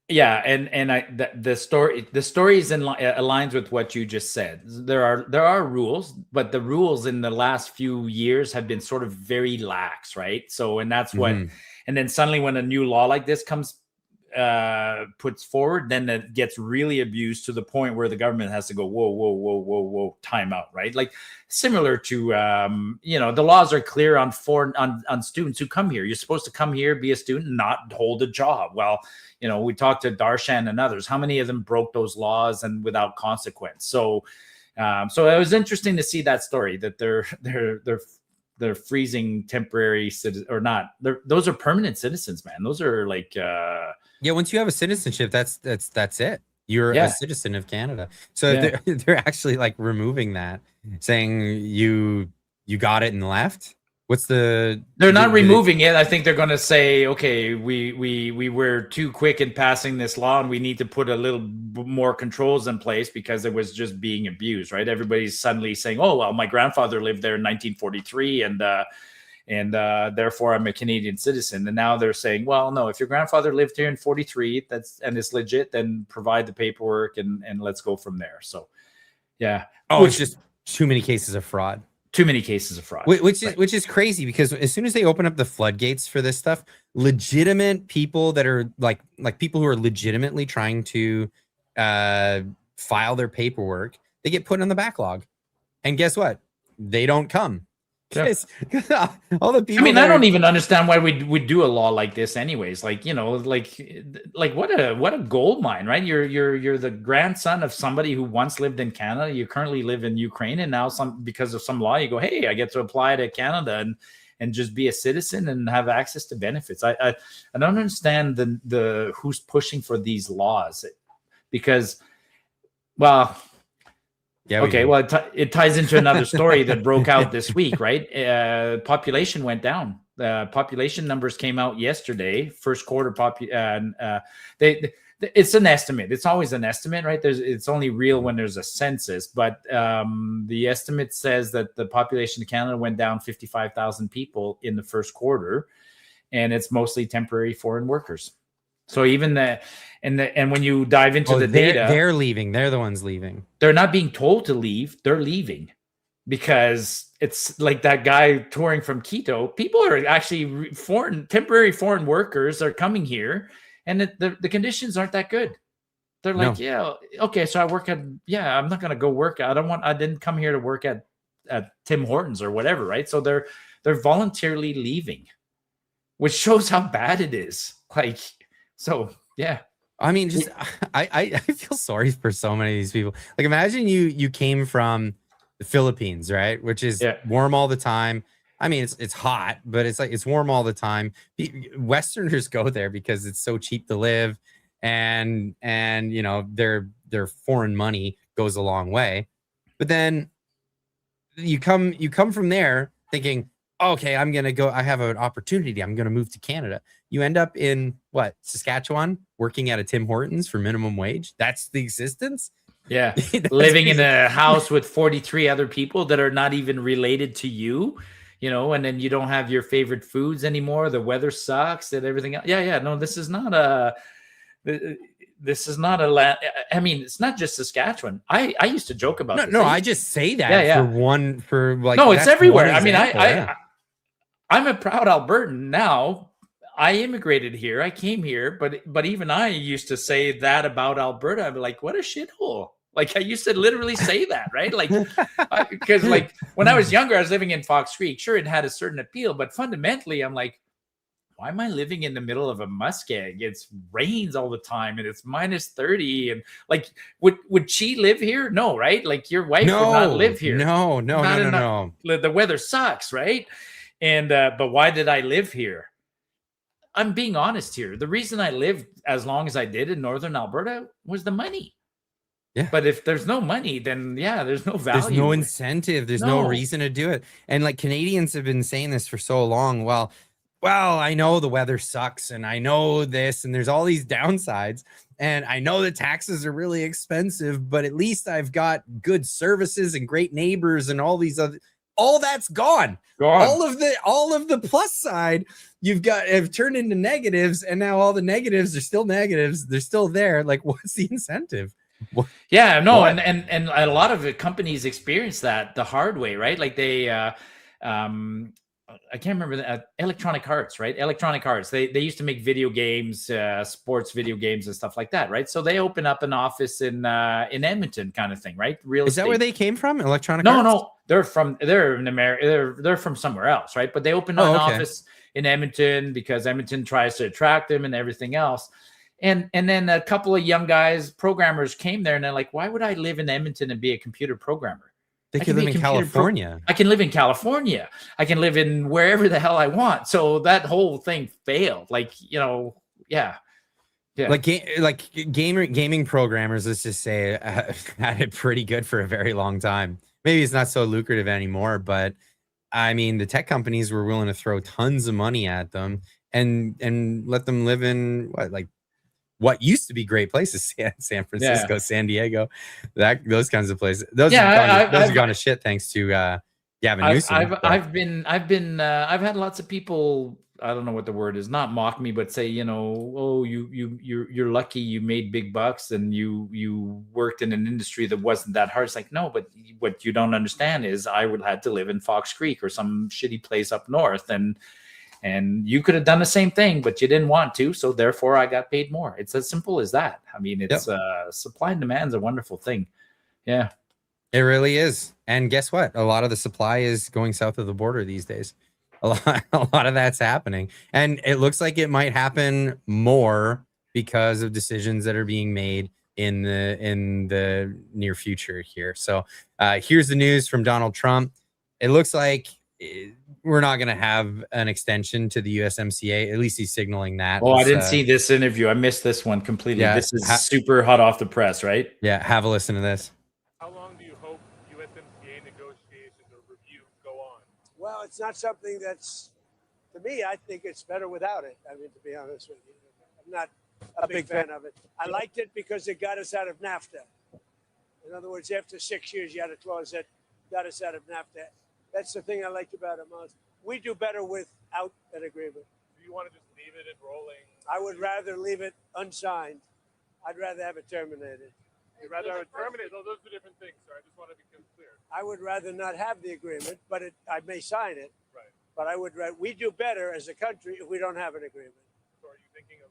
Yeah, and the story aligns with what you just said. There are rules, but the rules in the last few years have been sort of very lax, right? So, and that's what, and then suddenly when a new law like this puts forward, then it gets really abused to the point where the government has to go, whoa, time out, right? Like similar to the laws are clear on students who come here. You're supposed to come here, be a student, not hold a job. Well, we talked to Darshan and others. How many of them broke those laws and without consequence? So it was interesting to see that story, that they're freezing temporary citizens, or not. Those are permanent citizens, man. Those are like once you have a citizenship, that's it. You're a citizen of Canada. So they're actually like removing that, saying you got it and left. They're not removing it. I think they're going to say, okay, we were too quick in passing this law, and we need to put a little more controls in place because it was just being abused, right? Everybody's suddenly saying, oh, well, my grandfather lived there in 1943, and therefore I'm a Canadian citizen. And now they're saying, well, no, if your grandfather lived here in 43, and it's legit, then provide the paperwork and let's go from there. So, yeah. Oh, it's just too many cases of fraud. Too many cases of fraud, which is crazy, because as soon as they open up the floodgates for this stuff, legitimate people that are like people who are legitimately trying to file their paperwork, they get put on the backlog, and guess what? They don't come. All the people. I mean, I don't even understand why we would do a law like this, anyways. Like, like what a gold mine, right? You're the grandson of somebody who once lived in Canada. You currently live in Ukraine, and now because of some law, you go, hey, I get to apply to Canada and just be a citizen and have access to benefits. I don't understand the who's pushing for these laws, because, well. Yeah, okay, well, it ties into another story that broke out this week, right? Population went down. Population numbers came out yesterday. First quarter it's an estimate. It's always an estimate, right? It's only real when there's a census, but the estimate says that the population of Canada went down 55,000 people in the first quarter, and it's mostly temporary foreign workers. So even and when you dive into the data, they're leaving. They're the ones leaving. They're not being told to leave. They're leaving because it's like that guy touring from Quito. People are actually temporary foreign workers are coming here, and the conditions aren't that good. They're like, yeah, okay, so I work at, I'm not going to go work. I didn't come here to work at Tim Hortons or whatever, right? So they're voluntarily leaving, which shows how bad it is. Like, so yeah. I mean, just I feel sorry for so many of these people. Like, imagine you came from the Philippines, right? Which is warm all the time. I mean, it's hot, but it's warm all the time. Westerners go there because it's so cheap to live, and you know their foreign money goes a long way. But then you come from there thinking, okay, I'm gonna go. I have an opportunity. I'm gonna move to Canada. You end up in Saskatchewan, working at a Tim Hortons for minimum wage. That's the existence. Yeah, living in a house with 43 other people that are not even related to you, you know, and then you don't have your favorite foods anymore. The weather sucks and everything else. Yeah, no, this is not a land. I mean, it's not just Saskatchewan. I used to joke about this. I just say that for like. No, it's everywhere. I mean, I'm a proud Albertan now. I immigrated here. I came here, but even I used to say that about Alberta. I'm like, what a shithole. Like, I used to literally say that, right? Like, because like when I was younger, I was living in Fox Creek. Sure, it had a certain appeal, but fundamentally, I'm like, why am I living in the middle of a muskeg? It rains all the time and it's minus 30. And like, would she live here? No, right? Like, your wife would not live here. No. The weather sucks, right? And but why did I live here? I'm being honest here. The reason I lived as long as I did in northern Alberta was the money. Yeah. But if there's no money, then there's no value. There's no incentive. There's no reason to do it. And like, Canadians have been saying this for so long. Well, I know the weather sucks, and I know this, and there's all these downsides, and I know the taxes are really expensive, but at least I've got good services and great neighbors and all these other. All that's gone. All of the plus side have turned into negatives, and now all the negatives are still negatives. They're still there. Like, what's the incentive? Yeah, no, and a lot of companies experience that the hard way, right? Like they I can't remember Electronic Arts, right? Electronic Arts. They used to make video games, sports video games and stuff like that, right? So they open up an office in Edmonton, kind of thing, right? Real estate. Is that where they came from? Electronic Arts? No, they're in America. They're from somewhere else, right? But they opened an office in Edmonton because Edmonton tries to attract them and everything else. And then a couple of young guys, programmers, came there and they're like, why would I live in Edmonton and be a computer programmer? They could live in California. I can live in California. I can live in wherever the hell I want. So that whole thing failed. Like, yeah. Like gaming programmers, let's just say, had it pretty good for a very long time. Maybe it's not so lucrative anymore, but I mean, the tech companies were willing to throw tons of money at them and let them live in what used to be great places, San Francisco, San Diego, those kinds of places. Those have gone to shit thanks to Gavin Newsom. I've had lots of people, I don't know what the word is, not mock me, but say, you're lucky you made big bucks and you worked in an industry that wasn't that hard. It's like, no, but what you don't understand is I would have to live in Fox Creek or some shitty place up north, and you could have done the same thing, but you didn't want to. So therefore I got paid more. It's as simple as that. I mean, it's supply and demand is a wonderful thing. Yeah, it really is. And guess what? A lot of the supply is going south of the border these days. A lot of that's happening. And it looks like it might happen more because of decisions that are being made in the near future here. So here's the news from Donald Trump. It looks like we're not going to have an extension to the USMCA. At least he's signaling that. Oh, I didn't see this interview. I missed this one completely. Yeah, this is super hot off the press, right? Yeah, have a listen to this. How long do you hope USMCA negotiations or review go on? Well, it's not something that's, to me, I think it's better without it. I mean, to be honest with you, I'm not a big fan of it. I liked it because it got us out of NAFTA. In other words, after 6 years, you had a clause that got us out of NAFTA. That's the thing I liked about it most. We do better without an agreement. Do you want to just leave it enrolling? I would rather leave it unsigned. I'd rather have it terminated. You'd rather have it terminated? Those are different things, sir. I just want to be clear. I would rather not have the agreement, but I may sign it. Right. But we do better as a country if we don't have an agreement. So are you thinking of?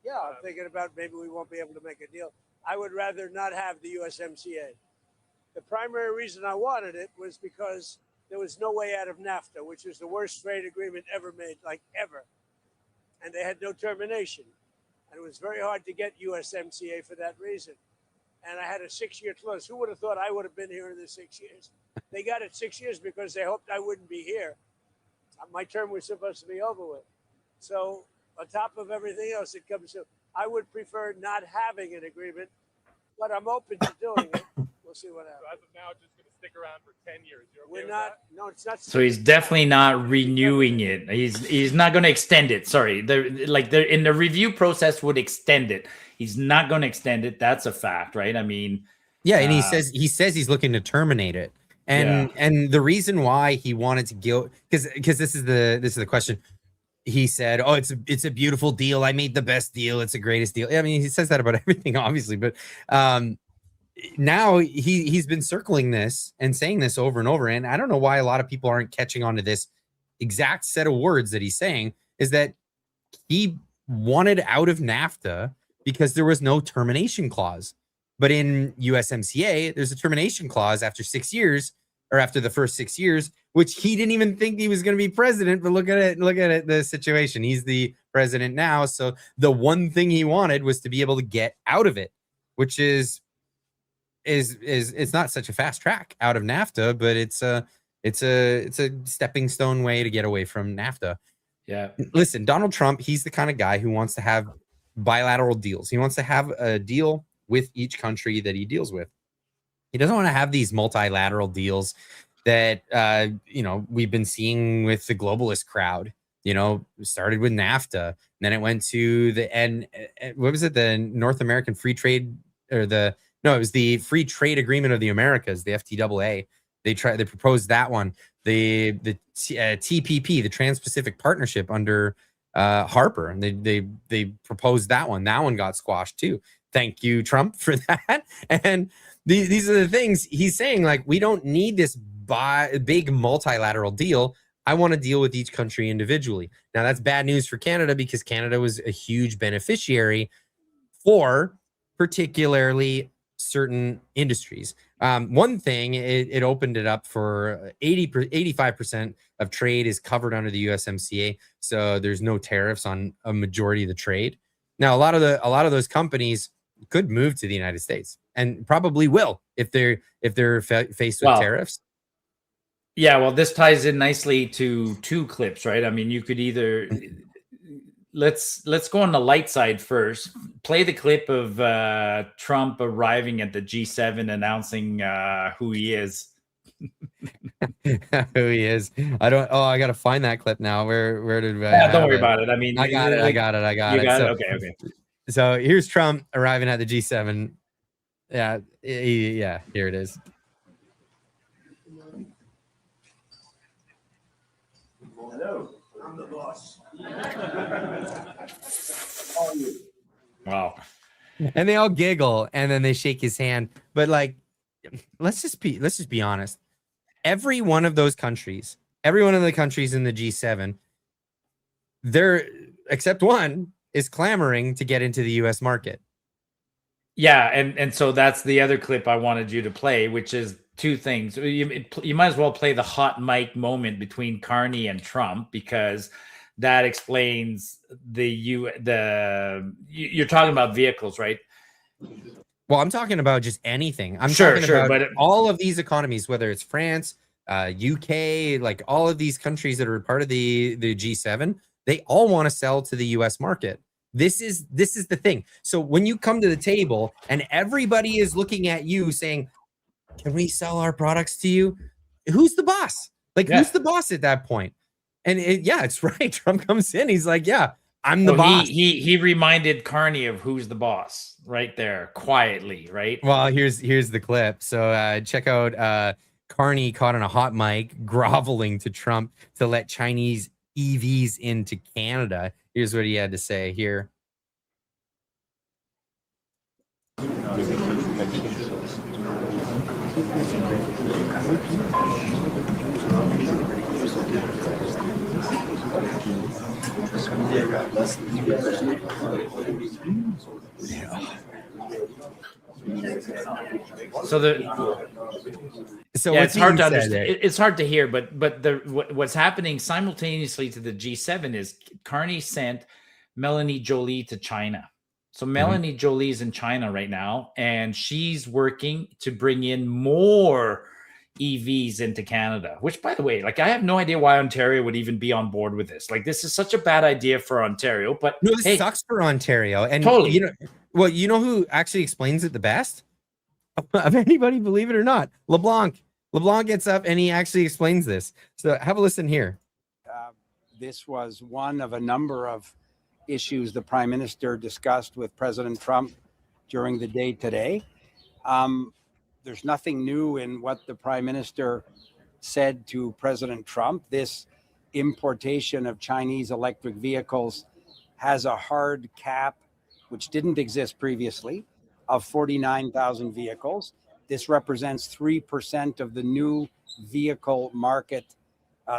Yeah, I'm thinking about maybe we won't be able to make a deal. I would rather not have the USMCA. The primary reason I wanted it was because there was no way out of NAFTA, which was the worst trade agreement ever made, like ever. And they had no termination. And it was very hard to get USMCA for that reason. And I had a 6-year clause. Who would have thought I would have been here in the 6 years? They got it 6 years because they hoped I wouldn't be here. My term was supposed to be over with. So on top of everything else that comes to, I would prefer not having an agreement, but I'm open to doing it. We'll see what happens. So as of now, just going to stick around for 10 years. You're okay We're with not. that? No, it's not. So he's definitely not renewing it. He's not going to extend it. Sorry, they're in the review process would extend it. He's not going to extend it. That's a fact, right? I mean, yeah, and he says he's looking to terminate it, and the reason why he wanted to go because this is the question. He said, "Oh, it's a beautiful deal. I made the best deal. It's the greatest deal." I mean, he says that about everything, obviously, but now he's been circling this and saying this over and over. And I don't know why a lot of people aren't catching on to this exact set of words that he's saying is that he wanted out of NAFTA because there was no termination clause. But in USMCA, there's a termination clause after 6 years or after the first 6 years, which he didn't even think he was going to be president. But look at it, the situation. He's the president now. So the one thing he wanted was to be able to get out of it, which is it's not such a fast track out of NAFTA, but it's a stepping stone way to get away from NAFTA. Yeah. Listen, Donald Trump, he's the kind of guy who wants to have bilateral deals. He wants to have a deal with each country that he deals with. He doesn't want to have these multilateral deals that we've been seeing with the globalist crowd. Started with NAFTA, then it went to what was it? The North American Free Trade it was the Free Trade Agreement of the Americas, the FTAA. They proposed that one. The TPP, the Trans-Pacific Partnership under Harper, and they proposed that one. That one got squashed too. Thank you, Trump, for that. And these are the things he's saying. Like, we don't need this big multilateral deal. I want to deal with each country individually. Now, that's bad news for Canada because Canada was a huge beneficiary for particularly certain industries. One thing, it opened it up for 85% of trade is covered under the USMCA. So there's no tariffs on a majority of the trade. Now, a lot of those companies could move to the United States and probably will if they're faced with tariffs. Yeah, well, this ties in nicely to two clips, right? I mean, you could either let's go on the light side first. Play the clip of Trump arriving at the G7 announcing who he is. Who he is. I got to find that clip now. Where did don't worry about it. I mean, I got it. You got it. Okay. So here's Trump arriving at the G7. Yeah, here it is. Hello, I'm the boss. Wow. And they all giggle and then they shake his hand. But let's just be honest. Every one of the countries in the G7, except one, is clamoring to get into the US market. Yeah, and so that's the other clip I wanted you to play, which is two things. You might as well play the hot mic moment between Carney and Trump, because that explains you're talking about vehicles, right? Well, I'm talking about just anything. I'm talking about but all of these economies, whether it's France, UK, like all of these countries that are part of the G7, they all want to sell to the US market. This is the thing. So when you come to the table and everybody is looking at you saying, can we sell our products to you? Who's the boss? Who's the boss at that point? And it's right. Trump comes in. He's like, yeah, I'm the So boss. he reminded Carney of who's the boss right there, quietly, right? Well, here's the clip. So check out Carney caught on a hot mic groveling to Trump to let Chinese EVs into Canada. Here's what he had to say here. So What's it's hard to being said understand. there? It's hard to hear, but what's happening simultaneously to the G7 is Carney sent Melanie Jolie to China. So Melanie Jolie is in China right now, and she's working to bring in more EVs into Canada. Which, by the way, like I have no idea why Ontario would even be on board with this. Like this is such a bad idea for Ontario. But No, this hey, sucks for Ontario. And totally. you know who actually explains it the best? Of anybody, believe it or not, LeBlanc. LeBlanc gets up and he actually explains this. So have a listen here. This was one of a number of issues the Prime Minister discussed with President Trump during the day today. There's nothing new in what the Prime Minister said to President Trump. This importation of Chinese electric vehicles has a hard cap, which didn't exist previously, of 49,000 vehicles. This represents 3% of the new vehicle market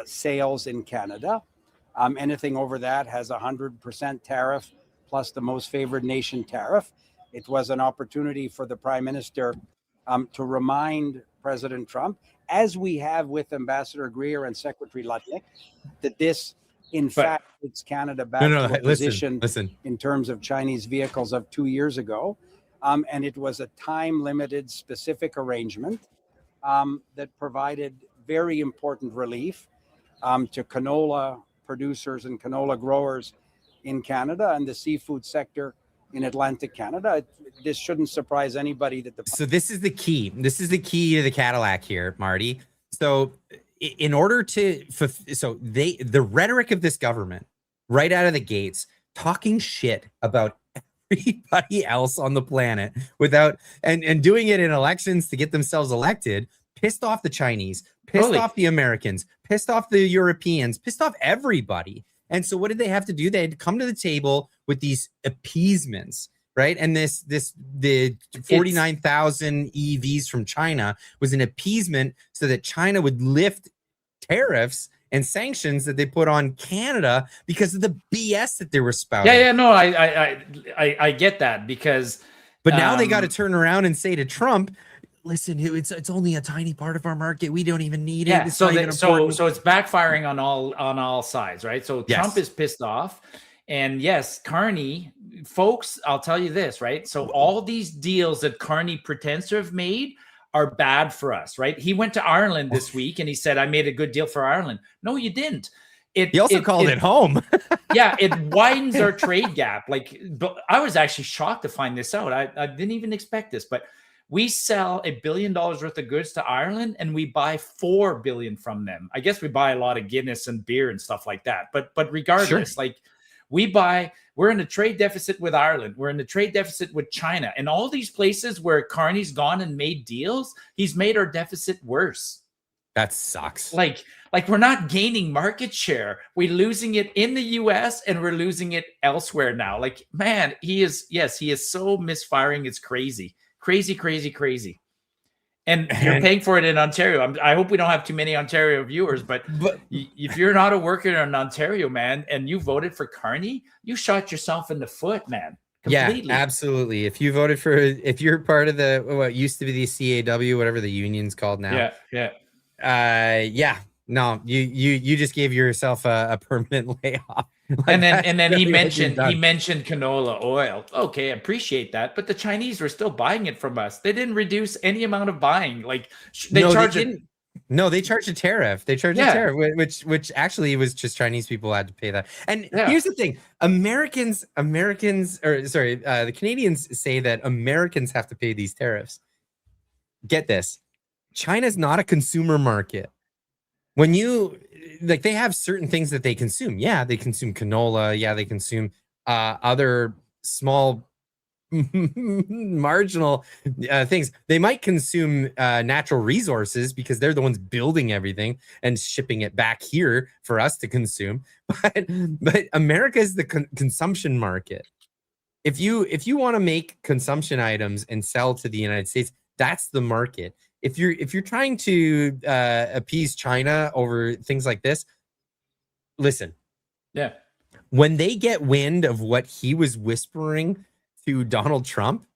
sales in Canada. Anything over that has a 100% tariff plus the most favored nation tariff. It was an opportunity for the Prime Minister to remind President Trump, as we have with Ambassador Greer and Secretary Lutnick, that this, in fact, puts Canada back to a position in terms of Chinese vehicles of 2 years ago. And it was a time-limited, specific arrangement that provided very important relief to canola producers and canola growers in Canada and the seafood sector in Atlantic Canada. This shouldn't surprise anybody that So this is the key. This is the key to the Cadillac here, Marty. So in order to, the rhetoric of this government right out of the gates, talking shit about everybody else on the planet without, and doing it in elections to get themselves elected, pissed off the Chinese, pissed off the Americans, pissed off the Europeans, pissed off everybody. And so what did they have to do? They had to come to the table with these appeasements, right? And the 49,000 EVs from China was an appeasement so that China would lift tariffs and sanctions that they put on Canada because of the BS that they were spouting. Yeah, no, I get that because. But now they got to turn around and say to Trump, listen, it's only a tiny part of our market. We don't even need it. Yeah, it's so so it's backfiring on all sides, right? So Trump is pissed off, and yes, Carney, folks, I'll tell you this, right? So all these deals that Carney pretends to have made are bad for us, right? He went to Ireland this week and he said, "I made a good deal for Ireland." No, you didn't. He also called it home. Yeah, it widens our trade gap. Like, I was actually shocked to find this out. I didn't even expect this, but we sell $1 billion worth of goods to Ireland and we buy $4 billion from them. I guess we buy a lot of Guinness and beer and stuff like that. But regardless, like we're in a trade deficit with Ireland. We're in a trade deficit with China. And all these places where Carney's gone and made deals, he's made our deficit worse. That sucks. Like we're not gaining market share. We're losing it in the US and we're losing it elsewhere now. Like, man, he is so misfiring. It's crazy. Crazy. And you're paying for it in Ontario. I hope we don't have too many Ontario viewers, but if you're not a worker in Ontario, man, and you voted for Carney, you shot yourself in the foot, man. Completely. Yeah, absolutely. If you voted if you're part of what used to be the CAW, whatever the union's called now. Yeah. No, you just gave yourself a permanent layoff. And then he mentioned canola oil. Okay, I appreciate that, but the Chinese were still buying it from us. They didn't reduce any amount of buying. Like they charged a tariff. They charged a tariff, which actually was just Chinese people had to pay that. And here's the thing: the Canadians say that Americans have to pay these tariffs. Get this: China's not a consumer market. when you like, they have certain things that they consume. Yeah, they consume canola. Yeah, they consume other small marginal things. They might consume natural resources because they're the ones building everything and shipping it back here for us to consume. But America is the consumption market. If you want to make consumption items and sell to the United States, that's the market. If you're trying to appease China over things like this, listen. Yeah. When they get wind of what he was whispering to Donald Trump,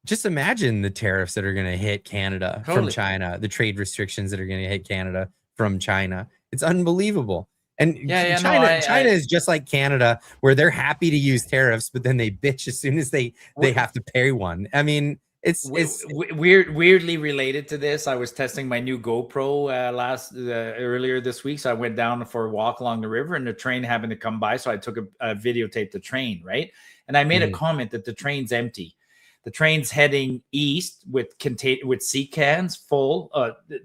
just imagine the tariffs that are going to hit Canada from China, the trade restrictions that are going to hit Canada from China. It's unbelievable. And China is just like Canada, where they're happy to use tariffs, but then they bitch as soon as they have to pay one. I mean, it's weirdly related to this. I was testing my new GoPro earlier this week, so I went down for a walk along the river, and the train happened to come by, so I took a videotape the train, right? And I made a comment that the train's empty. The train's heading east with sea cans full,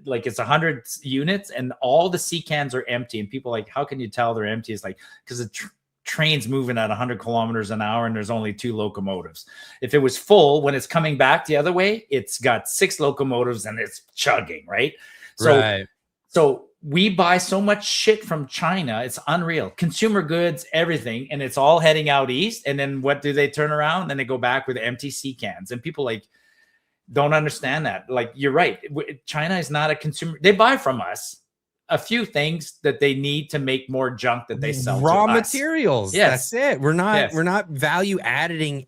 like it's 100 units, and all the sea cans are empty. And people are like, how can you tell they're empty? It's like, because the train's moving at 100 kilometers an hour and there's only 2 locomotives. If it was full, when it's coming back the other way, it's got 6 locomotives and it's chugging, right? So we buy so much shit from China. It's unreal. Consumer goods, everything. And it's all heading out east. And then what do they turn around? Then they go back with empty sea cans. And people like don't understand that. Like, you're right. China is not a consumer. They buy from us a few things that they need to make more junk that they sell. Raw to materials. Us. Yes. That's it. We're not value adding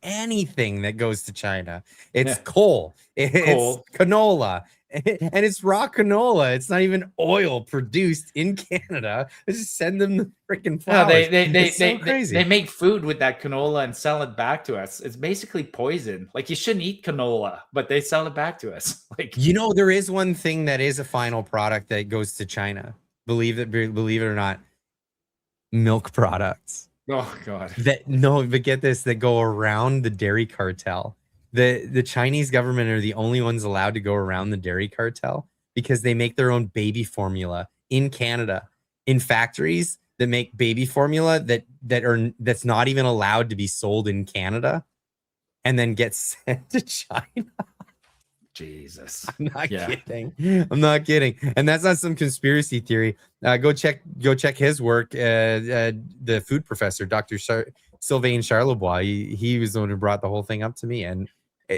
anything that goes to China. It's coal. It's canola. And it's raw canola. It's not even oil produced in Canada. They just send them the freaking flowers. No, they make food with that canola and sell it back to us. It's basically poison. Like, you shouldn't eat canola, but they sell it back to us. Like, there is one thing that is a final product that goes to China. Believe it or not, milk products. Oh God. But get this, that go around the dairy cartel. The Chinese government are the only ones allowed to go around the dairy cartel because they make their own baby formula in Canada, in factories that make baby formula that's not even allowed to be sold in Canada, and then gets sent to China. Jesus. I'm not kidding. And that's not some conspiracy theory. Go check his work. The food professor, Dr. Sylvain Charlebois, he was the one who brought the whole thing up to me. And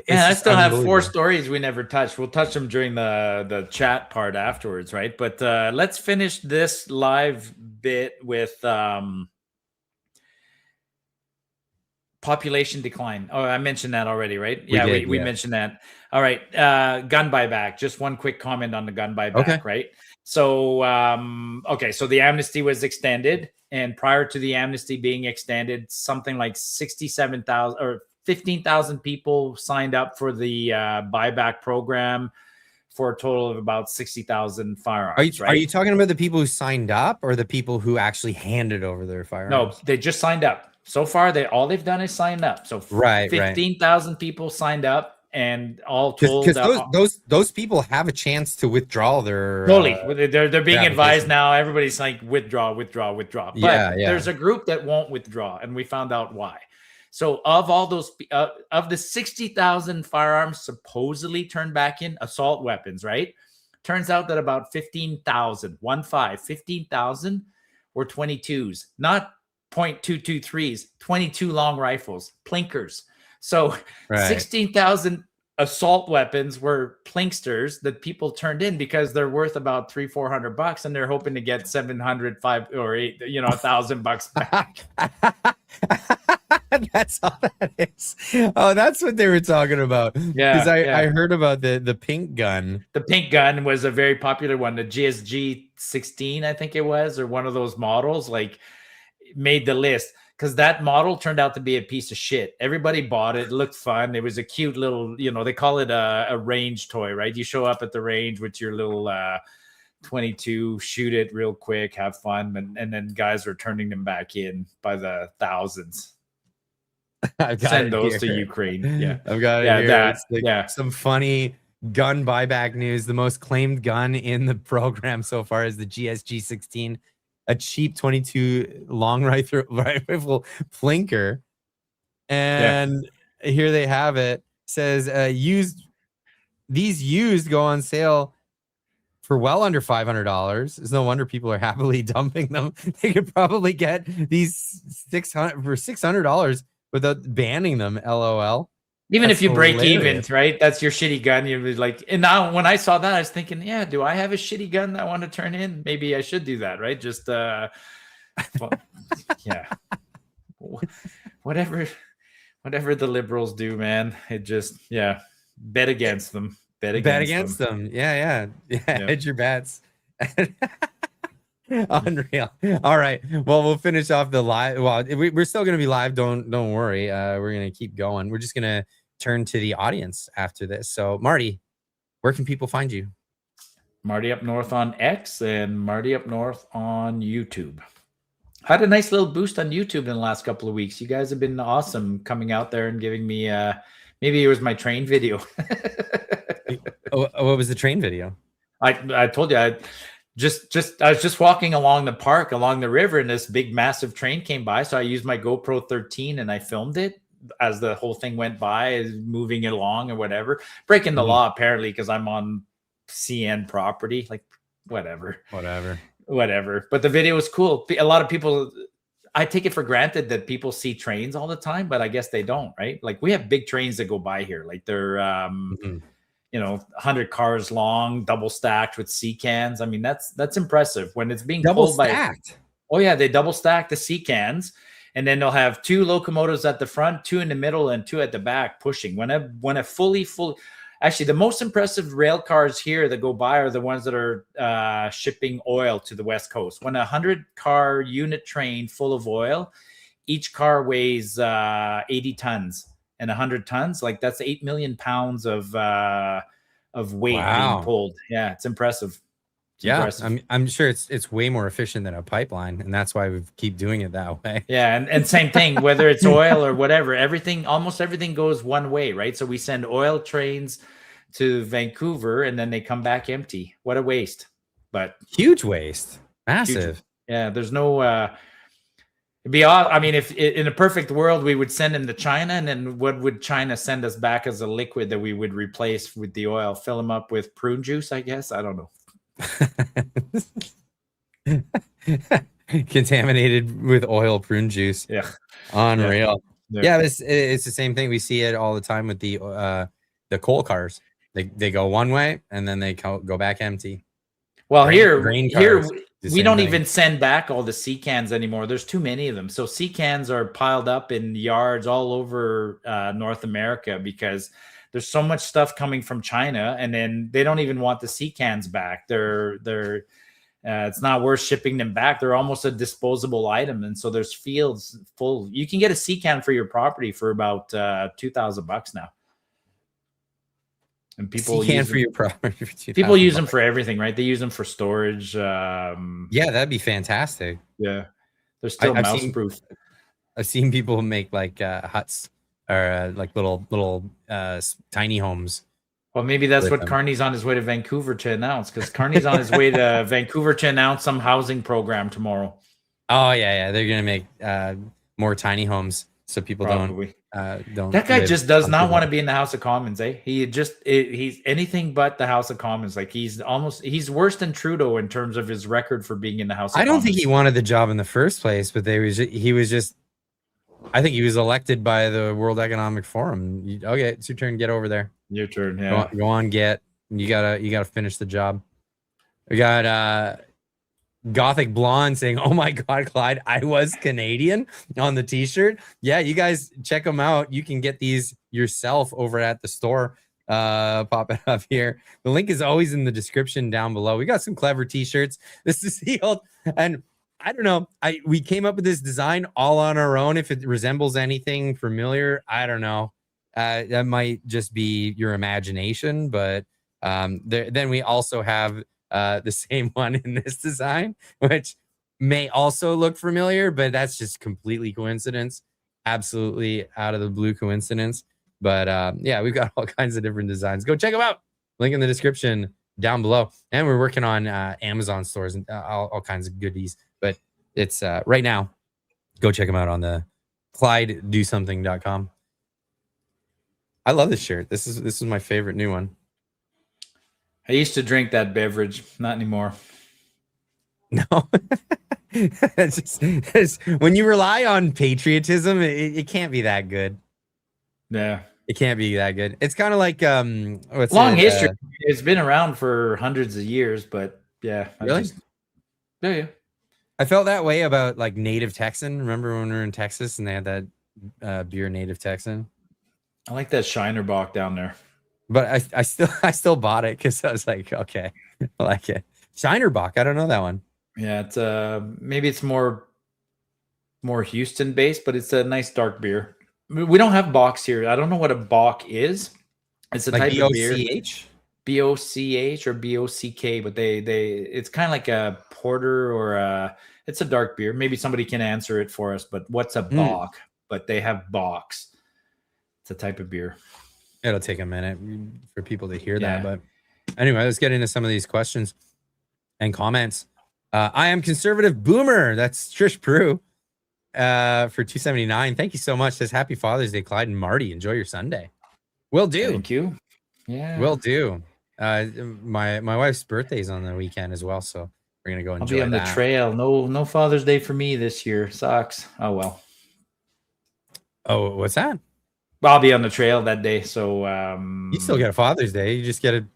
I still have 4 stories we never touched. We'll touch them during the chat part afterwards, right? But let's finish this live bit with population decline. Oh, I mentioned that already, right? We mentioned that. All right. Gun buyback. Just one quick comment on the gun buyback, right? So, so the amnesty was extended, and prior to the amnesty being extended, something like 67,000 or 15,000 people signed up for the buyback program for a total of about 60,000 firearms. Are you talking about the people who signed up or the people who actually handed over their firearms? No, they just signed up. So far, all they've done is signed up. So 15,000 people signed up, and all told, because those people have a chance to withdraw their they're being advised now. Everybody's like withdraw. But there's a group that won't withdraw, and we found out why. So of all those, of the 60,000 firearms supposedly turned back in, assault weapons, right? Turns out that about 15,000 were 22s, not .223s, 22 long rifles, plinkers. So 16,000 assault weapons were plinksters that people turned in because they're worth about $300-400, and they're hoping to get $700, $500 or $1,000 back. That's all that is. Oh, that's what they were talking about. Yeah, because I heard about the pink gun. The pink gun was a very popular one. The GSG 16, I think it was, or one of those models, like, made the list because that model turned out to be a piece of shit. Everybody bought it. It looked fun. It was a cute little, they call it a range toy, right? You show up at the range with your little 22, shoot it real quick, have fun, and then guys are turning them back in by the thousands. I've got Send those to Ukraine. Yeah, I've got it here. It's like some funny gun buyback news. The most claimed gun in the program so far is the GSG-16, a cheap 22 long rifle flinker. And here they have it. Says these used go on sale for well under $500. It's no wonder people are happily dumping them. They could probably get these $600 without banning them. LOL. Even That's if you break hilarious. even, right? That's your shitty gun. You'd be like, and now when I saw that, I was thinking, yeah, do I have a shitty gun that I want to turn in? Maybe I should do that, right? Just, well, yeah, whatever the liberals do, man. It just, bet against them. Bet against them. Yeah. Hedge your bets. Unreal. All right. Well, we'll finish off the live. Well, we're still going to be live. Don't worry. We're going to keep going. We're just going to turn to the audience after this. So, Marty, where can people find you? Marty Up North on X and Marty Up North on YouTube. Had a nice little boost on YouTube in the last couple of weeks. You guys have been awesome coming out there and giving me maybe it was my train video. What was the train video? I told you I was just walking along the park, along the river, and this big massive train came by. So I used my GoPro 13 and I filmed it as the whole thing went by, moving it along or whatever, breaking the law apparently because I'm on CN property, like whatever. But the video was cool. A lot of people, I take it for granted that people see trains all the time, but I guess they don't, right? Like we have big trains that go by here, like they're 100 cars long, double stacked with sea cans. I mean, that's impressive when it's being Double pulled stacked. Oh yeah, they double stack the sea cans, and then they'll have 2 locomotives at the front, 2 in the middle, and 2 at the back pushing. When a fully actually the most impressive rail cars here that go by are the ones that are shipping oil to the West Coast. When 100-car unit train full of oil, each car weighs 80 tons, and 100 tons, like that's 8 million pounds of weight being pulled. Yeah, it's impressive. I'm sure it's way more efficient than a pipeline, and that's why we keep doing it that way. Yeah, and same thing, whether it's oil or whatever, almost everything goes one way, right? So we send oil trains to Vancouver, and then they come back empty. What a waste! But huge waste, massive. Huge. Yeah, there's no. It'd be odd. I mean, if in a perfect world we would send them to China, and then what would China send us back as a liquid that we would replace with the oil? Fill them up with prune juice, I guess. I don't know. Contaminated with oil prune juice. Yeah, unreal. Yeah, it's the same thing. We see it all the time with the coal cars. They go one way and then they go back empty. Well, here we don't even send back all the sea cans anymore. There's too many of them. So sea cans are piled up in yards all over North America because there's so much stuff coming from China, and then they don't even want the sea cans back. They're it's not worth shipping them back. They're almost a disposable item, and so there's fields full. You can get a sea can for your property for about $2,000 now. And people use for your property. People use them for everything, right? They use them for storage. Yeah, that'd be fantastic. Yeah, they're still mouse proof. I've seen people make like huts or like little tiny homes. Well, maybe that's what Carney's on his way to Vancouver to announce, because Carney's on his way to Vancouver to announce some housing program tomorrow. Oh yeah, they're gonna make more tiny homes so people don't. That guy just does not want to be in the House of Commons, eh? He's anything but the House of Commons. Like he's worse than Trudeau in terms of his record for being in the House of Commons. I don't think he wanted the job in the first place, but he was just. I think he was elected by the World Economic Forum. Okay, it's your turn. Get over there. Your turn. Yeah. Go on. You gotta finish the job. We got Gothic Blonde saying, "Oh my God, Clyde, I was Canadian" on the T-shirt. Yeah, you guys check them out. You can get these yourself over at the store. Pop it up here. The link is always in the description down below. We got some clever T-shirts. This is sealed, and I don't know. We came up with this design all on our own. If it resembles anything familiar, I don't know. That might just be your imagination, but then we also have the same one in this design, which may also look familiar, but that's just completely coincidence. Absolutely out of the blue coincidence. But yeah, we've got all kinds of different designs. Go check them out. Link in the description down below. And we're working on Amazon stores and all kinds of goodies. But it's right now. Go check them out on the ClydeDoSomething.com. I love this shirt. This is my favorite new one. I used to drink that beverage, not anymore. No, it's when you rely on patriotism, it can't be that good. Yeah, it can't be that good. It's kind of like what's long it, history. It's been around for hundreds of years, but yeah, really, yeah. I felt that way about like Native Texan. Remember when we were in Texas and they had that beer Native Texan? I like that Shiner Bock down there. But I still bought it because I was like, okay, I like it. Shiner Bock. I don't know that one. Yeah, it's maybe it's more Houston based, but it's a nice dark beer. We don't have Bocks here. I don't know what a Bock is. It's a Like type of beer. B-O-C-H? B-O-C-H or B-O-C-K, but they it's kind of like a porter or it's a dark beer. Maybe somebody can answer it for us, but what's a Bock? But they have Bocks. It's a type of beer. It'll take a minute for people to hear that. But anyway, let's get into some of these questions and comments. I am conservative boomer. That's Trish Prue for 279. Thank you so much. Says happy Father's Day, Clyde and Marty. Enjoy your Sunday. Will do. Thank you. Yeah. Will do. My wife's birthday's on the weekend as well, so we're gonna go enjoy I'll be on the trail. No Father's Day for me this year. Sucks. Oh well. Oh, what's that? Well, I'll be on the trail that day, so you still get a Father's Day. You just get a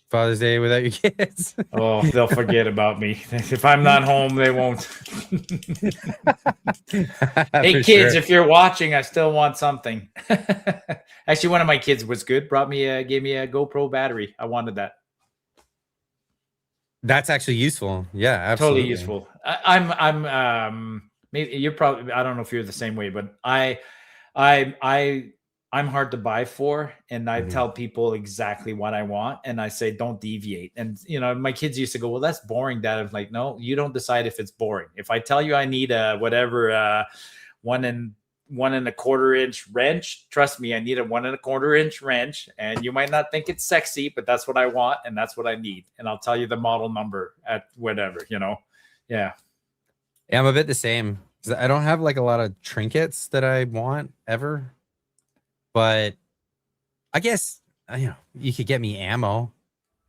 Father's Day without your kids. Oh, they'll forget about me. If I'm not home, they won't. Hey, kids, if you're watching, I still want something. Actually, one of my kids was good. Gave me a GoPro battery. I wanted that. That's actually useful. Yeah, absolutely. Totally useful. Maybe you're probably, I don't know if you're the same way, but I'm hard to buy for, and I tell people exactly what I want, and I say don't deviate. And my kids used to go, "Well, that's boring, Dad." I'm like, "No, you don't decide if it's boring. If I tell you I need a whatever 1 1/4 inch wrench, trust me, I need a 1 1/4 inch wrench, and you might not think it's sexy, but that's what I want, and that's what I need, and I'll tell you the model number at whatever, Yeah, I'm a bit the same. I don't have like a lot of trinkets that I want ever. But I guess you could get me ammo.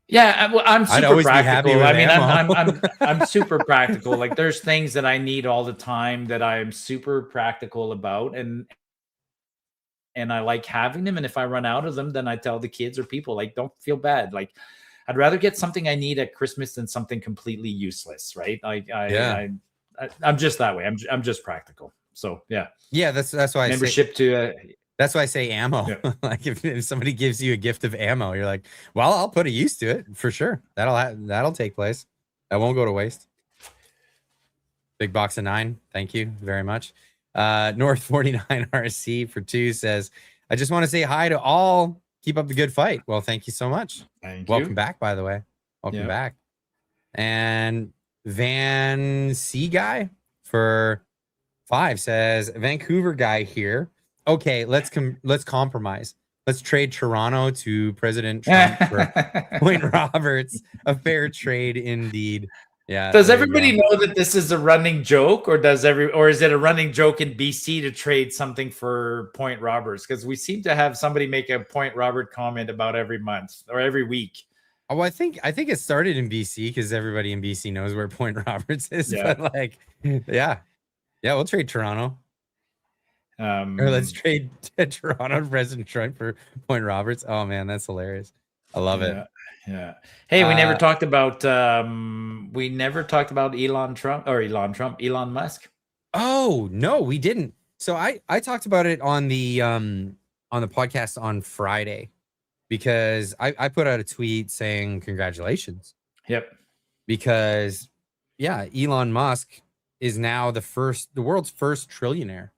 Yeah, I'm super practical. I mean, ammo. I'm super practical. Like there's things that I need all the time that I'm super practical about, and I like having them. And if I run out of them, then I tell the kids or people, like, don't feel bad. Like I'd rather get something I need at Christmas than something completely useless, right? I'm just that way. I'm just practical. So yeah. That's why membership that's why I say ammo. Yeah. Like if somebody gives you a gift of ammo, you're like, well, I'll put a use to it for sure. That'll take place. That won't go to waste. Big box of 9. Thank you very much. North 49 RC for 2 says, I just want to say hi to all. Keep up the good fight. Well, thank you so much. Welcome back, by the way. Welcome back. And Van C guy for 5 says, Vancouver guy here. Okay, let's compromise. Let's trade Toronto to President Trump for Point Roberts. A fair trade indeed. Yeah. Does everybody know that this is a running joke, or is it a running joke in BC to trade something for Point Roberts? Because we seem to have somebody make a Point Robert comment about every month or every week. Oh, I think it started in BC because everybody in BC knows where Point Roberts is. Yeah. But we'll trade Toronto. Or let's trade Toronto President Trump for Point Roberts. Oh man, that's hilarious. I love it. Yeah. Hey, we never talked about Elon Musk. Oh no, we didn't. So I talked about it on the podcast on Friday because I put out a tweet saying congratulations. Yep. Because Elon Musk is now the world's first trillionaire.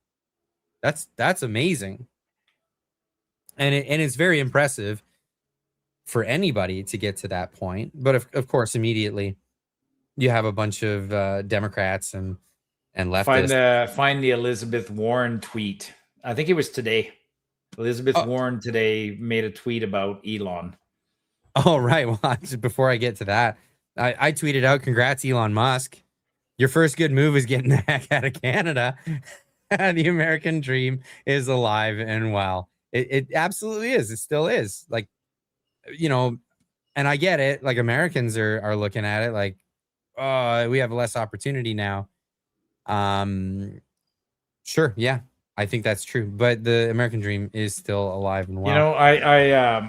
That's amazing. And it's very impressive for anybody to get to that point. But of course, immediately you have a bunch of Democrats and leftists. Find the Elizabeth Warren tweet. I think it was today. Elizabeth Warren today made a tweet about Elon. Oh, right. Well, just before I get to that, I tweeted out, congrats, Elon Musk. Your first good move is getting the heck out of Canada. The American dream is alive and well. It absolutely is. It still is. Like, you know, and I get it. Like, Americans are looking at it like, oh, we have less opportunity now. Sure, yeah, I think that's true. But the American dream is still alive and well. You know,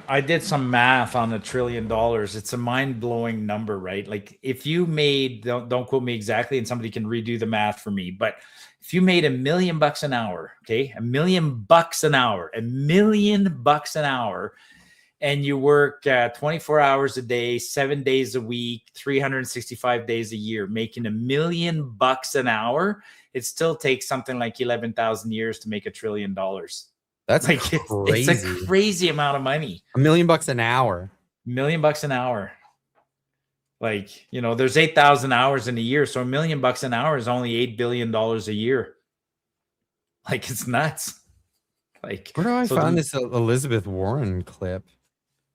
I did some math on $1 trillion. It's a mind-blowing number, right? Like if you made, don't quote me exactly, and somebody can redo the math for me, but if you made $1 million an hour, okay, $1 million an hour, $1 million an hour, and you work 24 hours a day, 7 days a week, 365 days a year, making $1 million an hour, it still takes something like 11,000 years to make $1 trillion. That's like crazy. it's a crazy amount of money. $1 million an hour. $1 million an hour. Like, you know, there's 8,000 hours in a year. So $1 million an hour is only $8 billion a year. Like, it's nuts. Like, Where do I find this Elizabeth Warren clip?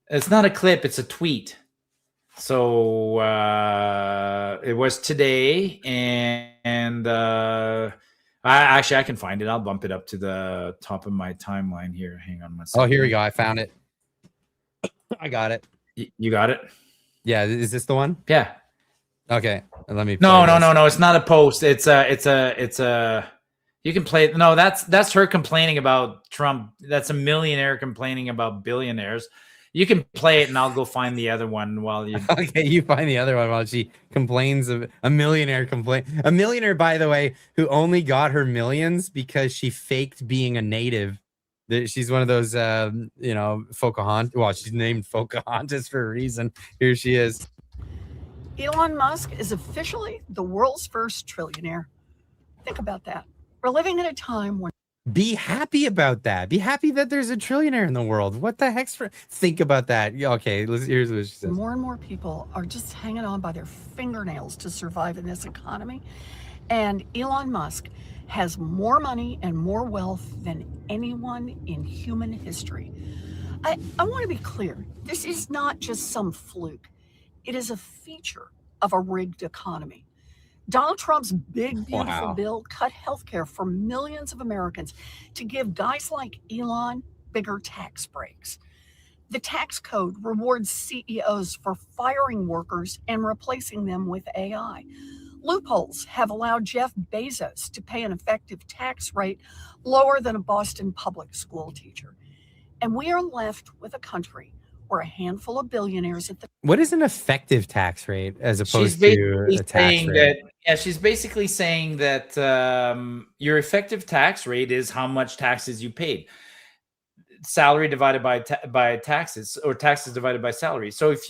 It's not a clip, it's a tweet. So it was today, and I can find it. I'll bump it up to the top of my timeline here. Hang on one second. Oh, here we go. I found it. I got it. You got it? Yeah. Is this the one? Yeah. Okay. Let me. No. It's not a post. It's a. You can play it. No, that's her complaining about Trump. That's a millionaire complaining about billionaires. You can play it, and I'll go find the other one while you. Okay, you find the other one while she complains of a millionaire A millionaire, by the way, who only got her millions because she faked being a native. She's one of those, Pocahontas. Well, she's named Pocahontas for a reason. Here she is. Elon Musk is officially the world's first trillionaire. Think about that. We're living in a time when. Be happy about that. Be happy that there's a trillionaire in the world. What the heck's for? Think about that. Okay, here's what she says. More and more people are just hanging on by their fingernails to survive in this economy. And Elon Musk has more money and more wealth than anyone in human history. I want to be clear. This is not just some fluke. It is a feature of a rigged economy. Donald Trump's big, beautiful bill cut healthcare for millions of Americans to give guys like Elon bigger tax breaks. The tax code rewards CEOs for firing workers and replacing them with AI. Loopholes have allowed Jeff Bezos to pay an effective tax rate lower than a Boston public school teacher. And we are left with a country where a handful of billionaires at the. What is an effective tax rate as opposed to a tax rate? She's basically saying that your effective tax rate is how much taxes you paid. Salary divided by taxes, or taxes divided by salary. So if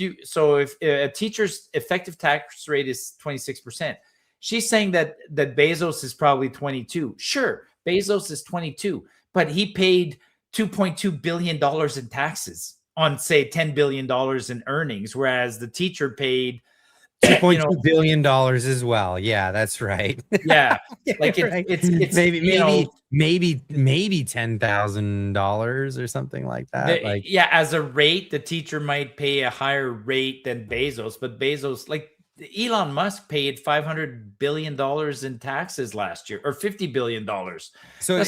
a teacher's effective tax rate is 26%, she's saying that Bezos is probably 22. Sure, Bezos is 22, but he paid $2.2 billion in taxes on, say, $10 billion in earnings, whereas the teacher paid $2.2 billion as well. Yeah, that's right. Yeah, like right. it's maybe $10,000 or something like that. As a rate, the teacher might pay a higher rate than Bezos, but Bezos, like Elon Musk, paid $500 billion in taxes last year, or $50 billion. So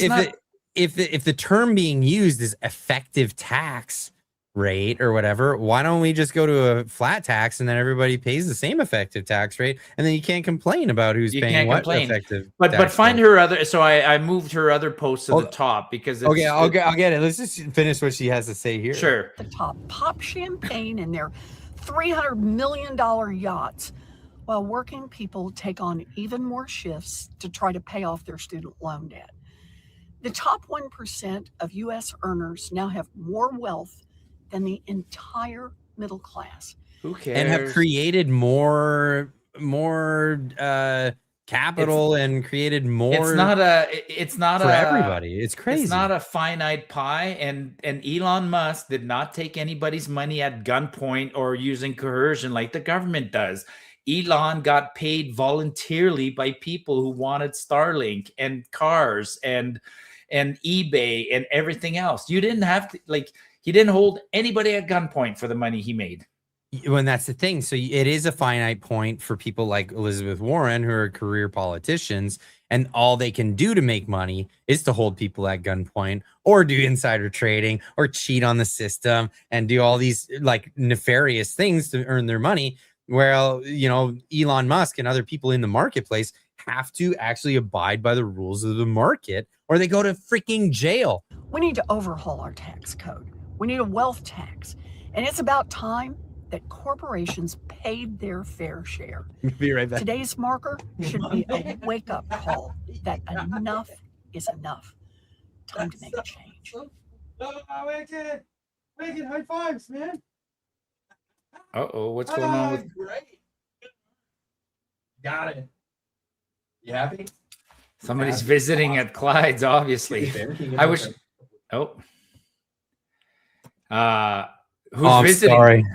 if the term being used is effective tax rate or whatever, why don't we just go to a flat tax and then everybody pays the same effective tax rate, and then you can't complain about who's paying what effective. But find her other. So I moved her other post to the top because it's, I'll get it. Let's just finish what she has to say here. Sure. The top pop champagne in their $300 million yachts, while working people take on even more shifts to try to pay off their student loan debt. The top 1% of U.S. earners now have more wealth than the entire middle class. Who cares? And have created more capital and created more. It's not for everybody. It's crazy. It's not a finite pie. And Elon Musk did not take anybody's money at gunpoint or using coercion like the government does. Elon got paid voluntarily by people who wanted Starlink and cars and eBay and everything else. You didn't have to, like, he didn't hold anybody at gunpoint for the money he made. when that's the thing. So it is a finite point for people like Elizabeth Warren, who are career politicians, and all they can do to make money is to hold people at gunpoint or do insider trading or cheat on the system and do all these like nefarious things to earn their money. Well, Elon Musk and other people in the marketplace have to actually abide by the rules of the market or they go to freaking jail. We need to overhaul our tax code. We need a wealth tax. And it's about time that corporations paid their fair share. Be right back. Today's marker should be a wake-up call that enough is enough. Time to make a change. Wicked high fives, man. Uh-oh, what's going on with... Great. Got it. You happy? Somebody's visiting at Clyde's, obviously. I wish... Oh. Who's I'm visiting? sorry.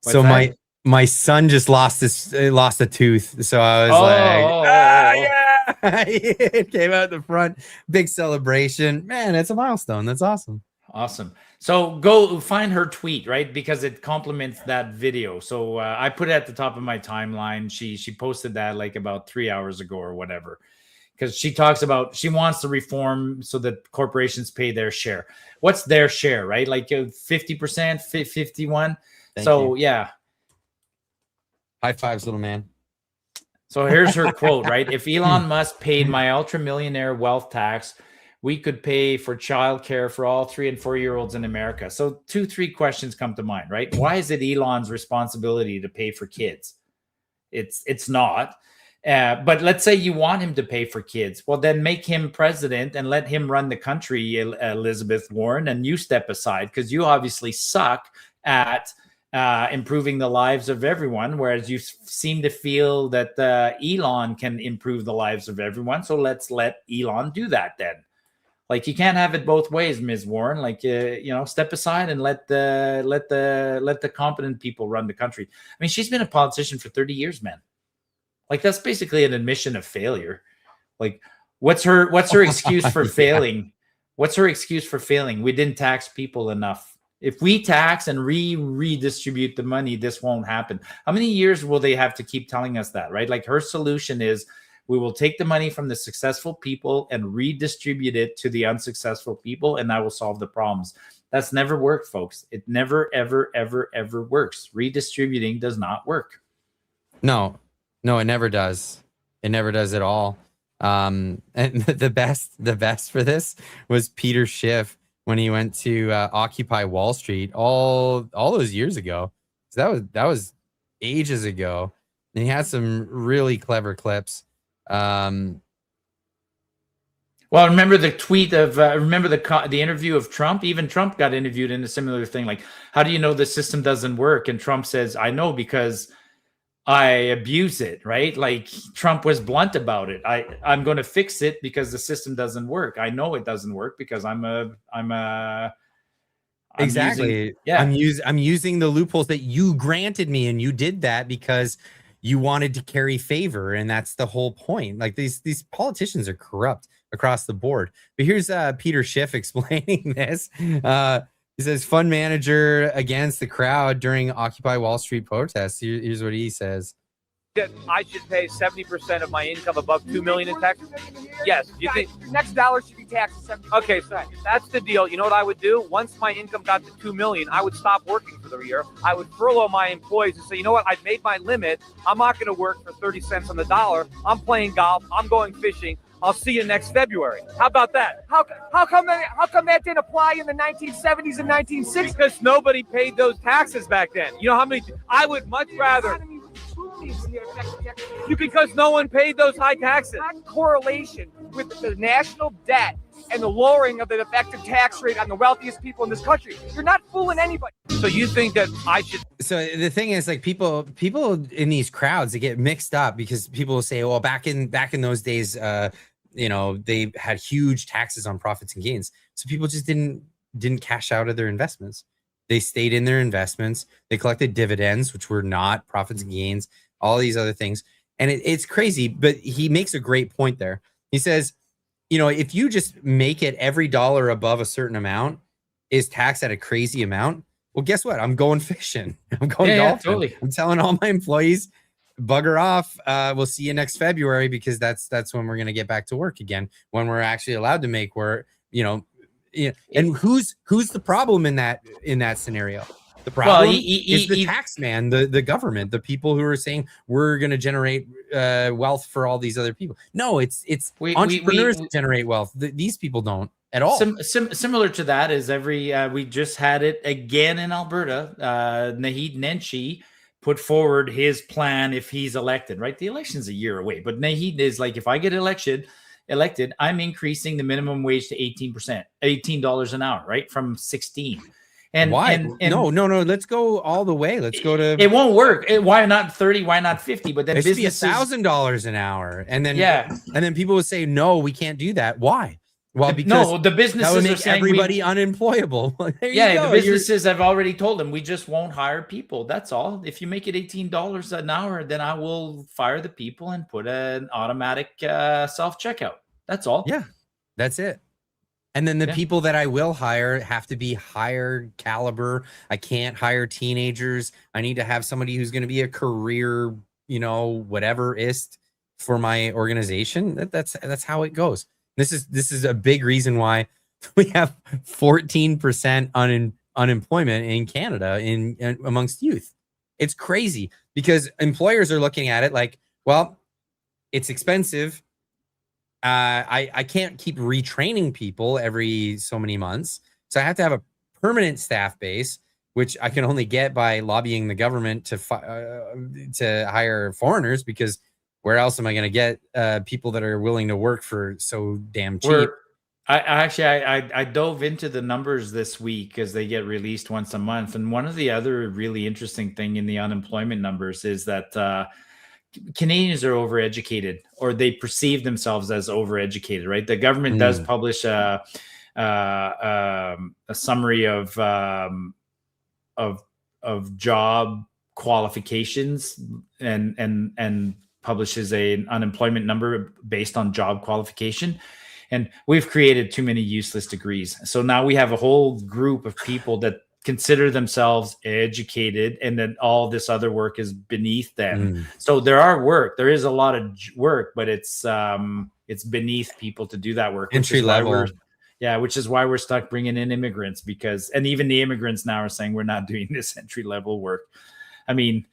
What's So that? my son just lost a tooth. So I was yeah. It came out the front. Big celebration. Man, it's a milestone. That's awesome. Awesome. So go find her tweet, right? Because it complements that video. So I put it at the top of my timeline. She posted that like about 3 hours ago or whatever. Because she talks about she wants to reform so that corporations pay their share. What's their share, right? Like 50%, 51. Thank So you. yeah. High fives, little man. So here's her quote, right? If Elon Musk paid my ultra millionaire wealth tax, we could pay for childcare for all 3 and 4 year olds in America. So 3 questions come to mind, right? Why is it Elon's responsibility to pay for kids? It's not. But let's say you want him to pay for kids. Well, then make him president and let him run the country, Elizabeth Warren, and you step aside because you obviously suck at improving the lives of everyone, whereas you seem to feel that Elon can improve the lives of everyone. So let's let Elon do that then. Like you can't have it both ways, Ms. Warren. Like step aside and let the competent people run the country. I mean, she's been a politician for 30 years, man. Like that's basically an admission of failure. Like what's her excuse for failing? What's her excuse for failing? We didn't tax people enough. If we tax and redistribute the money, this won't happen. How many years will they have to keep telling us that, right? Like her solution is we will take the money from the successful people and redistribute it to the unsuccessful people, and that will solve the problems. That's never worked, folks. It never, ever, ever, ever works. Redistributing does not work. No, it never does. It never does at all. And the best for this was Peter Schiff when he went to Occupy Wall Street all those years ago. So that was ages ago. And he had some really clever clips. Well, remember the tweet of remember the interview of Trump. Even Trump got interviewed in a similar thing. Like, how do you know the system doesn't work? And Trump says, "I know because I abuse it." Right? Like Trump was blunt about it. I'm going to fix it because the system doesn't work. I know it doesn't work because I'm exactly. I'm using the loopholes that you granted me, and you did that because you wanted to carry favor, and that's the whole point. Like these politicians are corrupt across the board. But here's Peter Schiff explaining this. He says, fund manager against the crowd during Occupy Wall Street protests. Here's what he says. That I should pay 70% of my income above $2 million in tax? Yes. You think your next dollar should be taxed 70%? Okay, so that's the deal. You know what I would do? Once my income got to $2 million, I would stop working for the year. I would furlough my employees and say, you know what? I've made my limit. I'm not going to work for 30 cents on the dollar. I'm playing golf. I'm going fishing. I'll see you next February. How about that? How come that didn't apply in the 1970s and 1960s? Because nobody paid those taxes back then. You know how many? I would much rather. Because no one paid those high taxes. Correlation with the national debt and the lowering of the effective tax rate on the wealthiest people in this country. You're not fooling anybody. So you think that I should? So the thing is, like people in these crowds, they get mixed up because people will say, well, back in those days, they had huge taxes on profits and gains. So people just didn't cash out of their investments. They stayed in their investments. They collected dividends, which were not profits and gains, all these other things. And it's crazy, but he makes a great point there. He says, if you just make it every dollar above a certain amount is taxed at a crazy amount, Well, guess what? I'm going fishing. I'm going Yeah, golfing. totally. I'm telling all my employees, bugger off. We'll see you next February, because that's when we're gonna get back to work again, when we're actually allowed to make work. And who's the problem in that scenario? The problem is the tax man, the government, the people who are saying we're going to generate wealth for all these other people. No, it's entrepreneurs that generate wealth. These people don't at all. Similar to that is we just had it again in Alberta. Naheed Nenshi put forward his plan if he's elected, right? The election's a year away, but Naheed is like, if I get elected, I'm increasing the minimum wage to 18%, $18 an hour, right? From 16. And why? And no. Let's go all the way. Let's go to. It won't work. Why not 30? Why not 50? But then it should be businesses $1,000 an hour, and then and then people would say, no, we can't do that. Why? Well, because the businesses that would make are saying everybody unemployable. The businesses have already told them we just won't hire people. That's all. If you make it $18 an hour, then I will fire the people and put an automatic self-checkout. That's all. Yeah, that's it. And then the people that I will hire have to be higher caliber. I can't hire teenagers. I need to have somebody who's going to be a career, whateverist for my organization. That's how it goes. This is a big reason why we have 14% unemployment in Canada in amongst youth. It's crazy, because employers are looking at it like, well, it's expensive. I can't keep retraining people every so many months. So I have to have a permanent staff base, which I can only get by lobbying the government to hire foreigners, because where else am I going to get people that are willing to work for so damn cheap? I dove into the numbers this week because they get released once a month. And one of the other really interesting thing in the unemployment numbers is that Canadians are overeducated, or they perceive themselves as overeducated, right? The government does publish a summary of job qualifications and publishes an unemployment number based on job qualification. And we've created too many useless degrees. So now we have a whole group of people that consider themselves educated, and then all this other work is beneath them. So there is a lot of work, but it's beneath people to do that work. Entry level. Which is why we're stuck bringing in immigrants, and even the immigrants now are saying we're not doing this entry level work. I mean,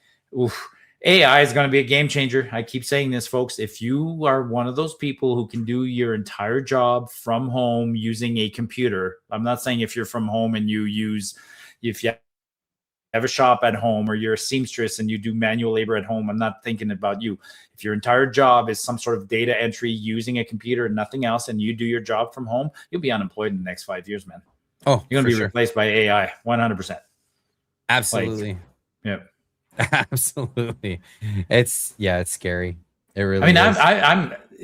AI is going to be a game changer. I keep saying this, folks. If you are one of those people who can do your entire job from home using a computer, I'm not saying if you're from home and if you have a shop at home, or you're a seamstress and you do manual labor at home, I'm not thinking about you. If your entire job is some sort of data entry using a computer and nothing else, and you do your job from home, you'll be unemployed in the next 5 years, man. Oh, you're going to be replaced by AI 100%. Absolutely. Absolutely. It's scary. It really is.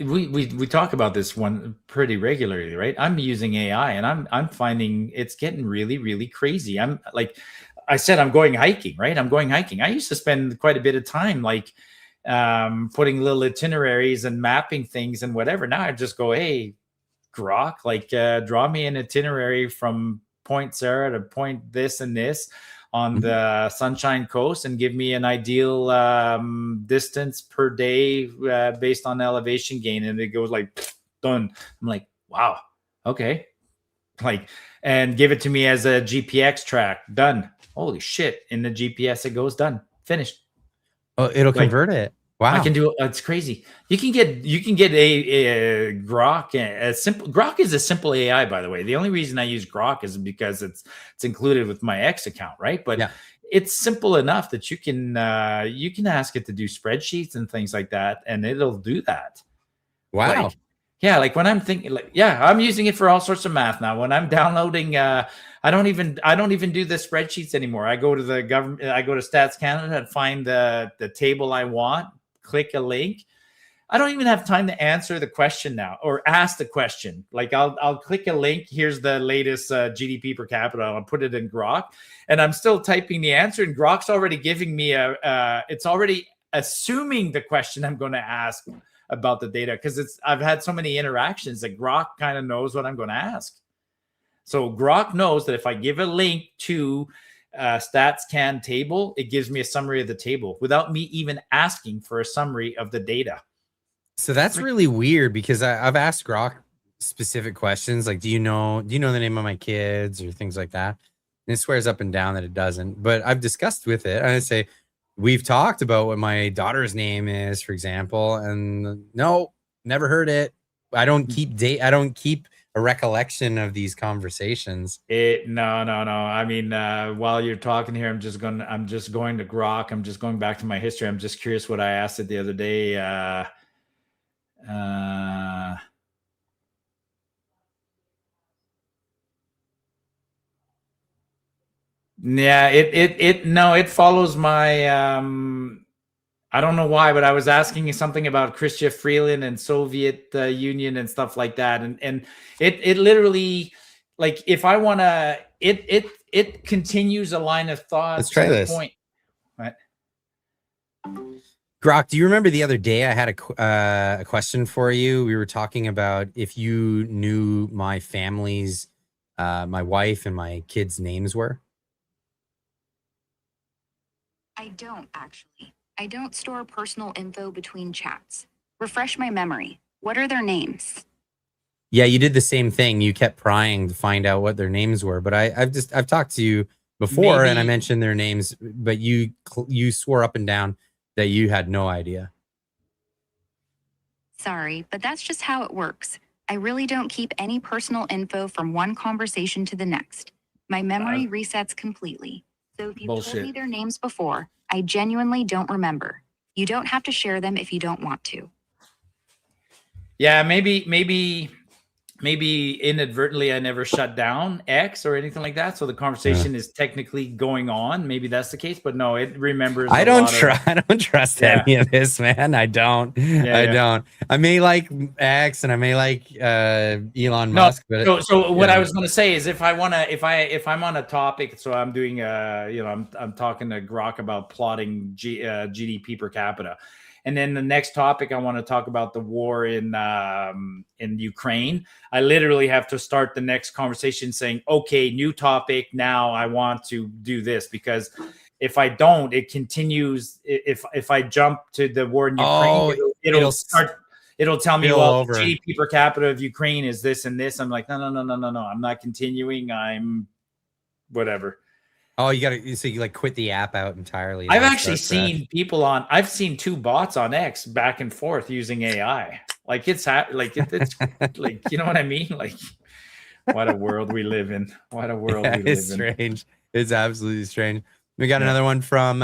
We talk about this one pretty regularly, right? I'm using AI, and I'm finding it's getting really, really crazy. I'm like I said, I'm going hiking, right? I'm going hiking. I used to spend quite a bit of time putting little itineraries and mapping things and whatever. Now I just go, hey, Grok, draw me an itinerary from Point Sarah to point this and this on the Sunshine Coast, and give me an ideal distance per day based on elevation gain. And it goes done. I'm like, wow, okay. And give it to me as a GPX track, done. Holy shit. In the GPS, it goes done, finished. Oh, it'll convert it. Wow. I can do it. It's crazy. You can get a Grok. Grok is a simple AI, by the way. The only reason I use Grok is because it's included with my X account, right? But it's simple enough that you can ask it to do spreadsheets and things like that, and it'll do that. Wow. When I'm thinking, I'm using it for all sorts of math now. When I'm downloading, I don't even do the spreadsheets anymore. I go to the government. I go to Stats Canada and find the table I want. Click a link. I don't even have time to answer the question now or ask the question. I'll click a link. Here's the latest GDP per capita. I'll put it in Grok, and I'm still typing the answer. And Grok's already giving me it's already assuming the question I'm going to ask about the data, because I've had so many interactions that Grok kind of knows what I'm going to ask. So Grok knows that if I give a link to StatsCan table, it gives me a summary of the table without me even asking for a summary of the data. So that's really weird because I've asked Grok specific questions like, do you know the name of my kids or things like that? And it swears up and down that it doesn't. But I've discussed with it. I say, we've talked about what my daughter's name is, for example, and no, never heard it. I don't keep a recollection of these conversations. No. I mean, while you're talking here, I'm just going to Grok. I'm just going back to my history. I'm just curious what I asked it the other day. Yeah, it follows my I don't know why, but I was asking you something about Chrystia Freeland and Soviet Union and stuff like that, and it literally, like, if I want to, it continues a line of thought. Let's try this. Point. Right. Grok, do you remember the other day I had a question for you? We were talking about if you knew my family's, my wife and my kids' names were. I don't, actually. I don't store personal info between chats. Refresh my memory. What are their names? Yeah, you did the same thing. You kept prying to find out what their names were. But I've talked to you before, and I mentioned their names, but you swore up and down that you had no idea. Sorry, but that's just how it works. I really don't keep any personal info from one conversation to the next. My memory resets completely. So if you've told me their names before, I genuinely don't remember. You don't have to share them if you don't want to. Yeah, maybe inadvertently I never shut down X or anything like that. So the conversation is technically going on. Maybe that's the case, but no, it remembers. I don't trust any of this, man. I don't. I may like X and I may like Elon Musk, but what I was going to say is if I'm on a topic, so I'm doing I'm talking to Grok about plotting GDP per capita. And then the next topic, I want to talk about the war in Ukraine. I literally have to start the next conversation saying, okay, new topic. Now I want to do this, because if I don't, it continues. If I jump to the war in Ukraine, it'll tell me, well, the GDP per capita of Ukraine is this and this. I'm like, no. I'm not continuing. I'm whatever. Oh, you like quit the app out entirely. I've actually seen I've seen two bots on X back and forth using AI. Like it's like, you know what I mean? Like, what a world we live in. What a world we live in. It's strange. It's absolutely strange. We got another one from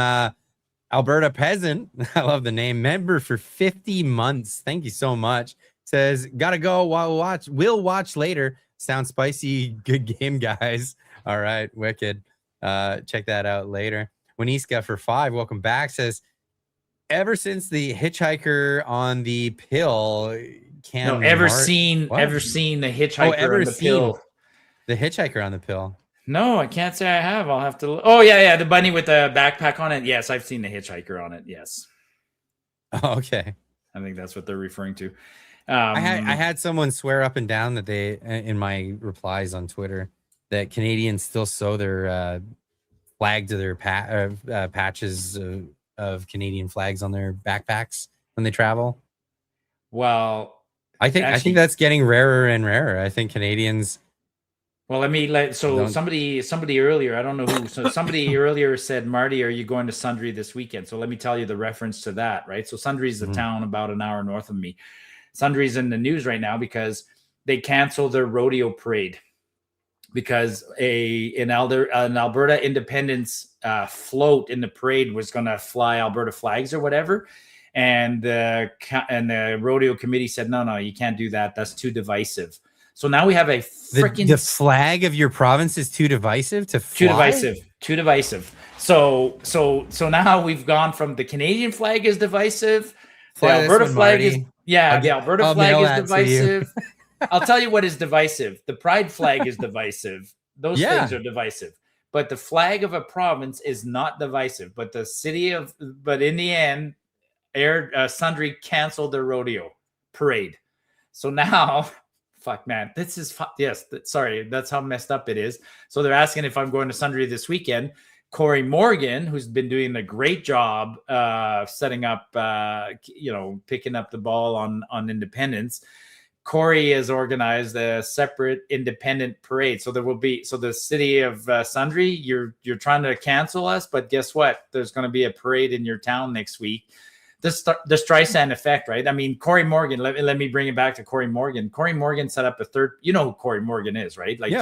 Alberta Peasant. I love the name. Member for 50 months. Thank you so much. Says, gotta go. We'll watch later. Sounds spicy. Good game, guys. All right. Wicked. Check that out later. Winiska for 5, welcome back, says, ever since the hitchhiker on the pill ever seen the hitchhiker on the pill? The hitchhiker on the pill. No, I can't say I have. I'll have to. Oh yeah, the bunny with the backpack on it. Yes, I've seen the hitchhiker on it. Yes. Oh, okay. I think that's what they're referring to. I had someone swear up and down that they, in my replies on Twitter, that Canadians still sew their flag to their patches of Canadian flags on their backpacks when they travel. Well, I think that's getting rarer and rarer. I think Canadians. Well, somebody earlier, I don't know who. So somebody earlier said, Marty, are you going to Sundre this weekend? So let me tell you the reference to that, right? So Sundre is the town about an hour north of me. Sundre's in the news right now because they canceled their rodeo parade. Because an Alberta independence float in the parade was going to fly Alberta flags or whatever, and the rodeo committee said no, you can't do that. That's too divisive. So now we have a freaking the flag of your province is too divisive to fly? Too divisive. So now we've gone from the Canadian flag is divisive. The Alberta flag is the Alberta flag is divisive. I'll tell you what is divisive. The pride flag is divisive. Those things are divisive. But the flag of a province is not divisive. But in the end, Sundre canceled their rodeo parade. So now, fuck, man, sorry, that's how messed up it is. So they're asking if I'm going to Sundre this weekend. Corey Morgan, who's been doing a great job setting up, picking up the ball on independence. Corey has organized a separate independent parade. So there will be, so the city of Sundre, you're trying to cancel us, but guess what? There's going to be a parade in your town next week. The Streisand effect, right? I mean, Corey Morgan, let me bring it back to Corey Morgan. Corey Morgan set up a third, you know who Corey Morgan is, right? Like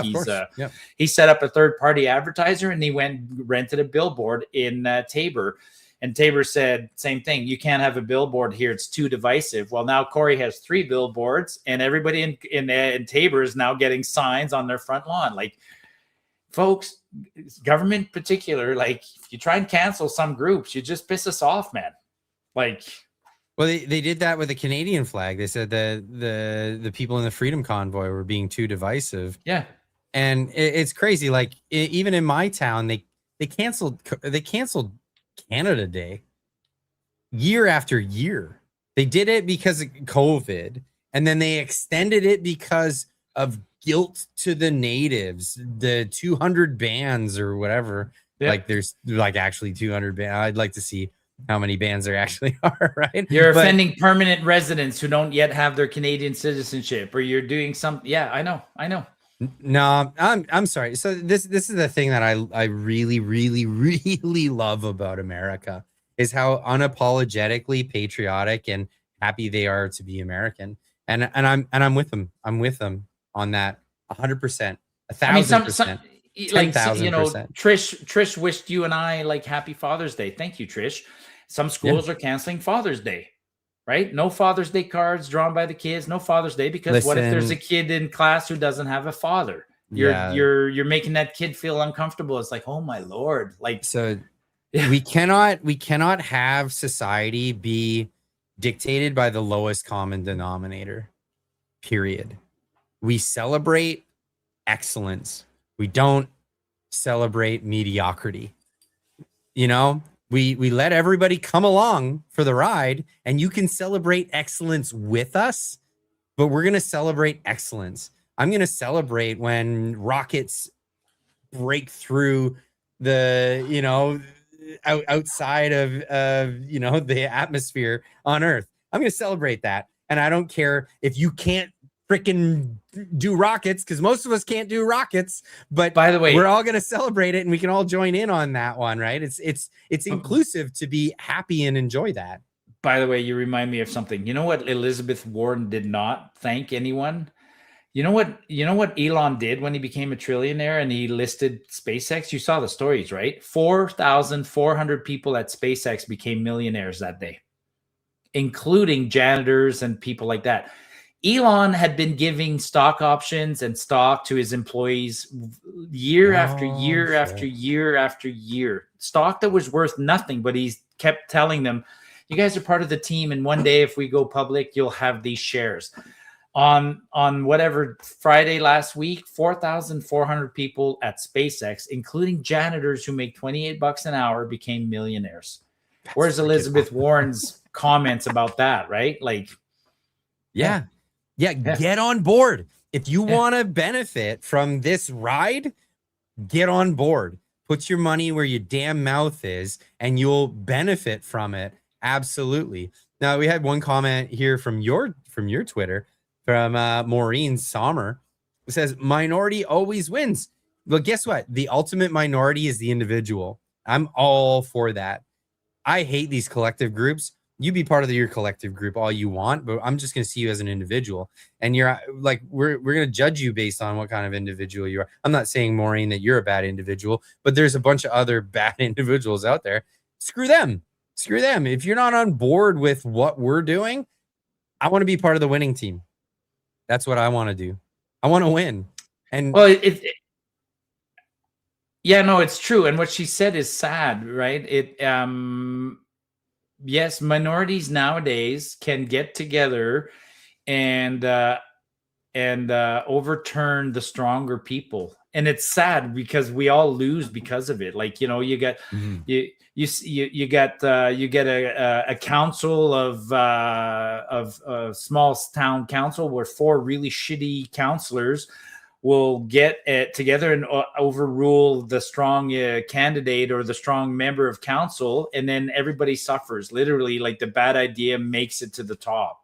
he set up a third party advertiser and he rented a billboard in Tabor. And Tabor said, same thing. You can't have a billboard here. It's too divisive. Well, now Corey has 3 billboards and everybody in Tabor is now getting signs on their front lawn. Like, folks, government in particular, like if you try and cancel some groups, you just piss us off, man. Like, well, they did that with the Canadian flag. They said that the people in the Freedom Convoy were being too divisive. Yeah. And it's crazy. Like even in my town, they canceled Canada Day year after year. They did it because of COVID, and then they extended it because of guilt to the natives, the 200 bands or whatever. Yeah. Like there's like actually 200 bands. I'd like to see how many bands there actually are, right? You're offending permanent residents who don't yet have their Canadian citizenship, or you're doing some. Yeah, I know. No, I'm sorry. So this is the thing that I really, really, really love about America is how unapologetically patriotic and happy they are to be American. And I'm with them. I'm with them on that 100%, 1,000%. Like, Trish wished you and I like happy Father's Day. Thank you, Trish. Some schools are canceling Father's Day, right? No Father's Day cards drawn by the kids. No Father's Day because what if there's a kid in class who doesn't have a father? You're making that kid feel uncomfortable. It's like, oh my Lord, like so. We cannot have society be dictated by the lowest common denominator. Period. We celebrate excellence. We don't celebrate mediocrity. You know, we let everybody come along for the ride, and you can celebrate excellence with us, but we're going to celebrate excellence. I'm going to celebrate when rockets break through the, outside of the atmosphere on Earth. I'm going to celebrate that. And I don't care if you can't freaking do rockets, because most of us can't do rockets, but by the way, we're all going to celebrate it and we can all join in on that one, right? It's inclusive to be happy and enjoy that. By the way, you remind me of something. You know what Elizabeth Warren did not thank anyone? You know what Elon did when he became a trillionaire and he listed SpaceX? You saw the stories, right? 4,400 people at SpaceX became millionaires that day, including janitors and people like that. Elon had been giving stock options and stock to his employees year after year after year after year. Stock that was worth nothing, but he kept telling them, you guys are part of the team, and one day if we go public, you'll have these shares. On whatever Friday last week, 4,400 people at SpaceX, including janitors who make $28 an hour, became millionaires. Where's Elizabeth Warren's comments about that, right? Like, yeah, get on board. If you want to benefit from this ride, get on board. Put your money where your damn mouth is, and you'll benefit from it. Absolutely. Now, we had one comment here from your Twitter, from Maureen Sommer, who says, minority always wins. Well, guess what? The ultimate minority is the individual. I'm all for that. I hate these collective groups. You be part of your collective group all you want, but I'm just going to see you as an individual. And you're like, we're going to judge you based on what kind of individual you are. I'm not saying, Maureen, that you're a bad individual, but there's a bunch of other bad individuals out there. Screw them. Screw them. If you're not on board with what we're doing, I want to be part of the winning team. That's what I want to do. I want to win. And well, it's true. And what she said is sad, right? Yes, minorities nowadays can get together and overturn the stronger people. And it's sad because we all lose because of it. Like, you get you get a council of small town council with 4 really shitty councilors will get together and overrule the strong candidate or the strong member of council, and then everybody suffers. Literally, like the bad idea makes it to the top.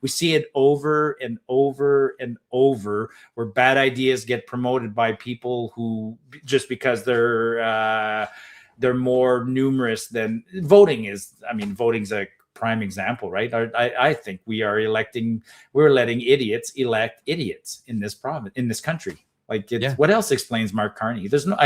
We see it over and over and over, where bad ideas get promoted by people who, just because they're more numerous than voting is. I mean, voting's a prime example, right? I think we're letting idiots elect idiots in this province, in this country. Like, what else explains Mark Carney? There's no,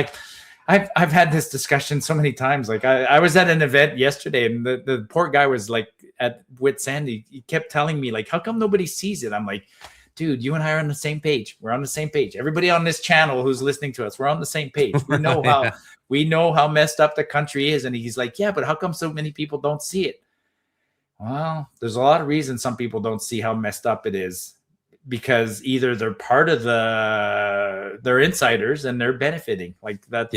I've had this discussion so many times. Like, I was at an event yesterday, and the poor guy was like at wit's end. He kept telling me, like, how come nobody sees it? I'm like, dude, you and I are on the same page. We're on the same page. Everybody on this channel who's listening to us, we're on the same page. We know how we know how messed up the country is. And he's like, yeah, but how come so many people don't see it? Well, there's a lot of reasons some people don't see how messed up it is, because either they're part of they're insiders and they're benefiting. Like that's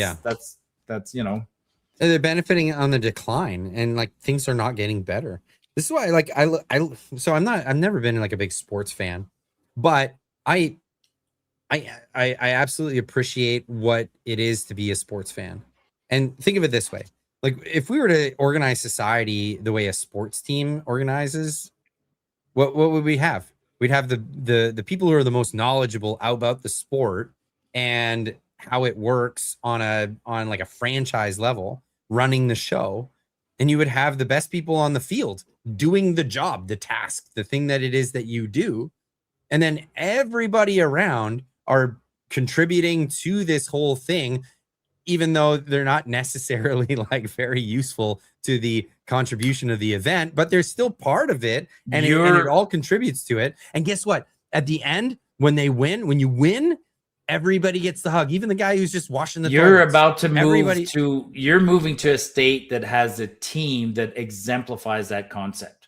they're benefiting on the decline, and like things are not getting better. This is why, like, I've never been like a big sports fan, but I absolutely appreciate what it is to be a sports fan. And think of it this way. Like, if we were to organize society the way a sports team organizes, what would we have? We'd have the people who are the most knowledgeable about the sport and how it works on like a franchise level running the show. And you would have the best people on the field doing the job, the task, the thing that it is that you do. And then everybody around are contributing to this whole thing, even though they're not necessarily like very useful to the contribution of the event, but they're still part of it, and it all contributes to it. And guess what? At the end, when you win, everybody gets the hug, even the guy who's just washing the You're toilets. about to move you're moving to a state that has a team that exemplifies that concept.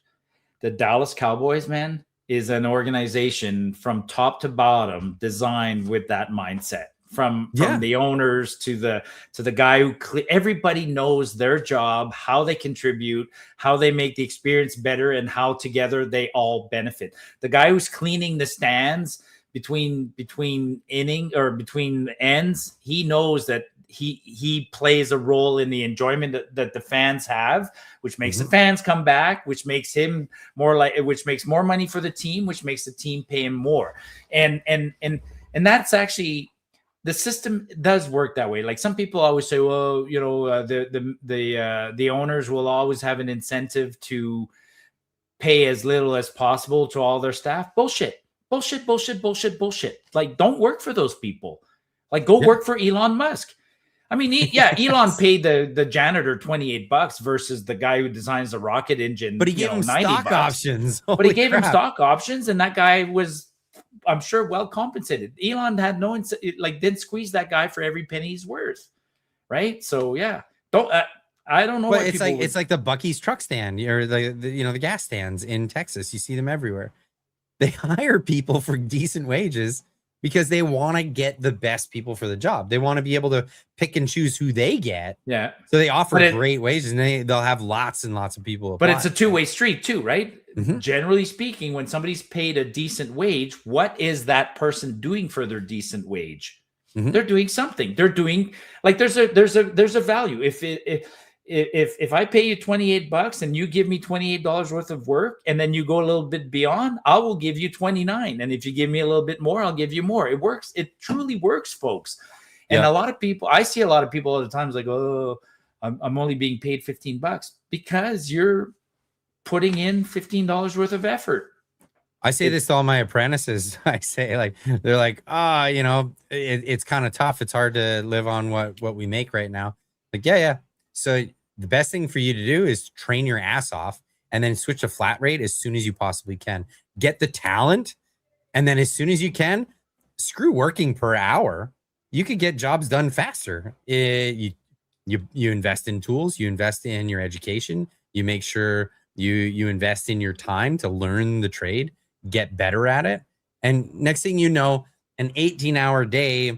The Dallas Cowboys, man, is an organization from top to bottom designed with that mindset. From the owners to the guy who everybody knows their job, how they contribute, how they make the experience better, and how together they all benefit. The guy who's cleaning the stands between ends, he knows that he plays a role in the enjoyment that the fans have, which makes the fans come back, which makes him which makes more money for the team, which makes the team pay him more. And that's actually, the system does work that way. Like, some people always say, well, the owners will always have an incentive to pay as little as possible to all their staff. Bullshit. Like, don't work for those people. Like, go work for Elon Musk. I mean, Elon paid the janitor $28 versus the guy who designs the rocket engine. But he gave him stock options. But he gave him stock options, and that guy was, I'm sure, well compensated. Elon had didn't squeeze that guy for every penny he's worth, right? So I don't know. But it's like the Buc-ee's truck stand, or the gas stands in Texas. You see them everywhere. They hire people for decent wages because they want to get the best people for the job. They want to be able to pick and choose who they get. Yeah. So they offer great wages, and they'll have lots and lots of people apply. But it's a two-way street too, right? Generally speaking, when somebody's paid a decent wage, what is that person doing for their decent wage? They're doing something. They're doing, like, there's a value. If I pay you $28 and you give me $28 worth of work, and then you go a little bit beyond, I will give you $29. And if you give me a little bit more, I'll give you more. It works. It truly works, folks. And a lot of people, I see a lot of people all the time like, oh, I'm only being paid $15 because you're putting in $15 worth of effort. I say this to all my apprentices. I say, like, they're like, it's kind of tough. It's hard to live on what we make right now. Like, yeah. So the best thing for you to do is train your ass off, and then switch to flat rate as soon as you possibly can. Get the talent, and then as soon as you can, screw working per hour. You could get jobs done faster. You invest in tools. You invest in your education. You make sure you invest in your time to learn the trade, get better at it. And next thing you know, an 8-hour day,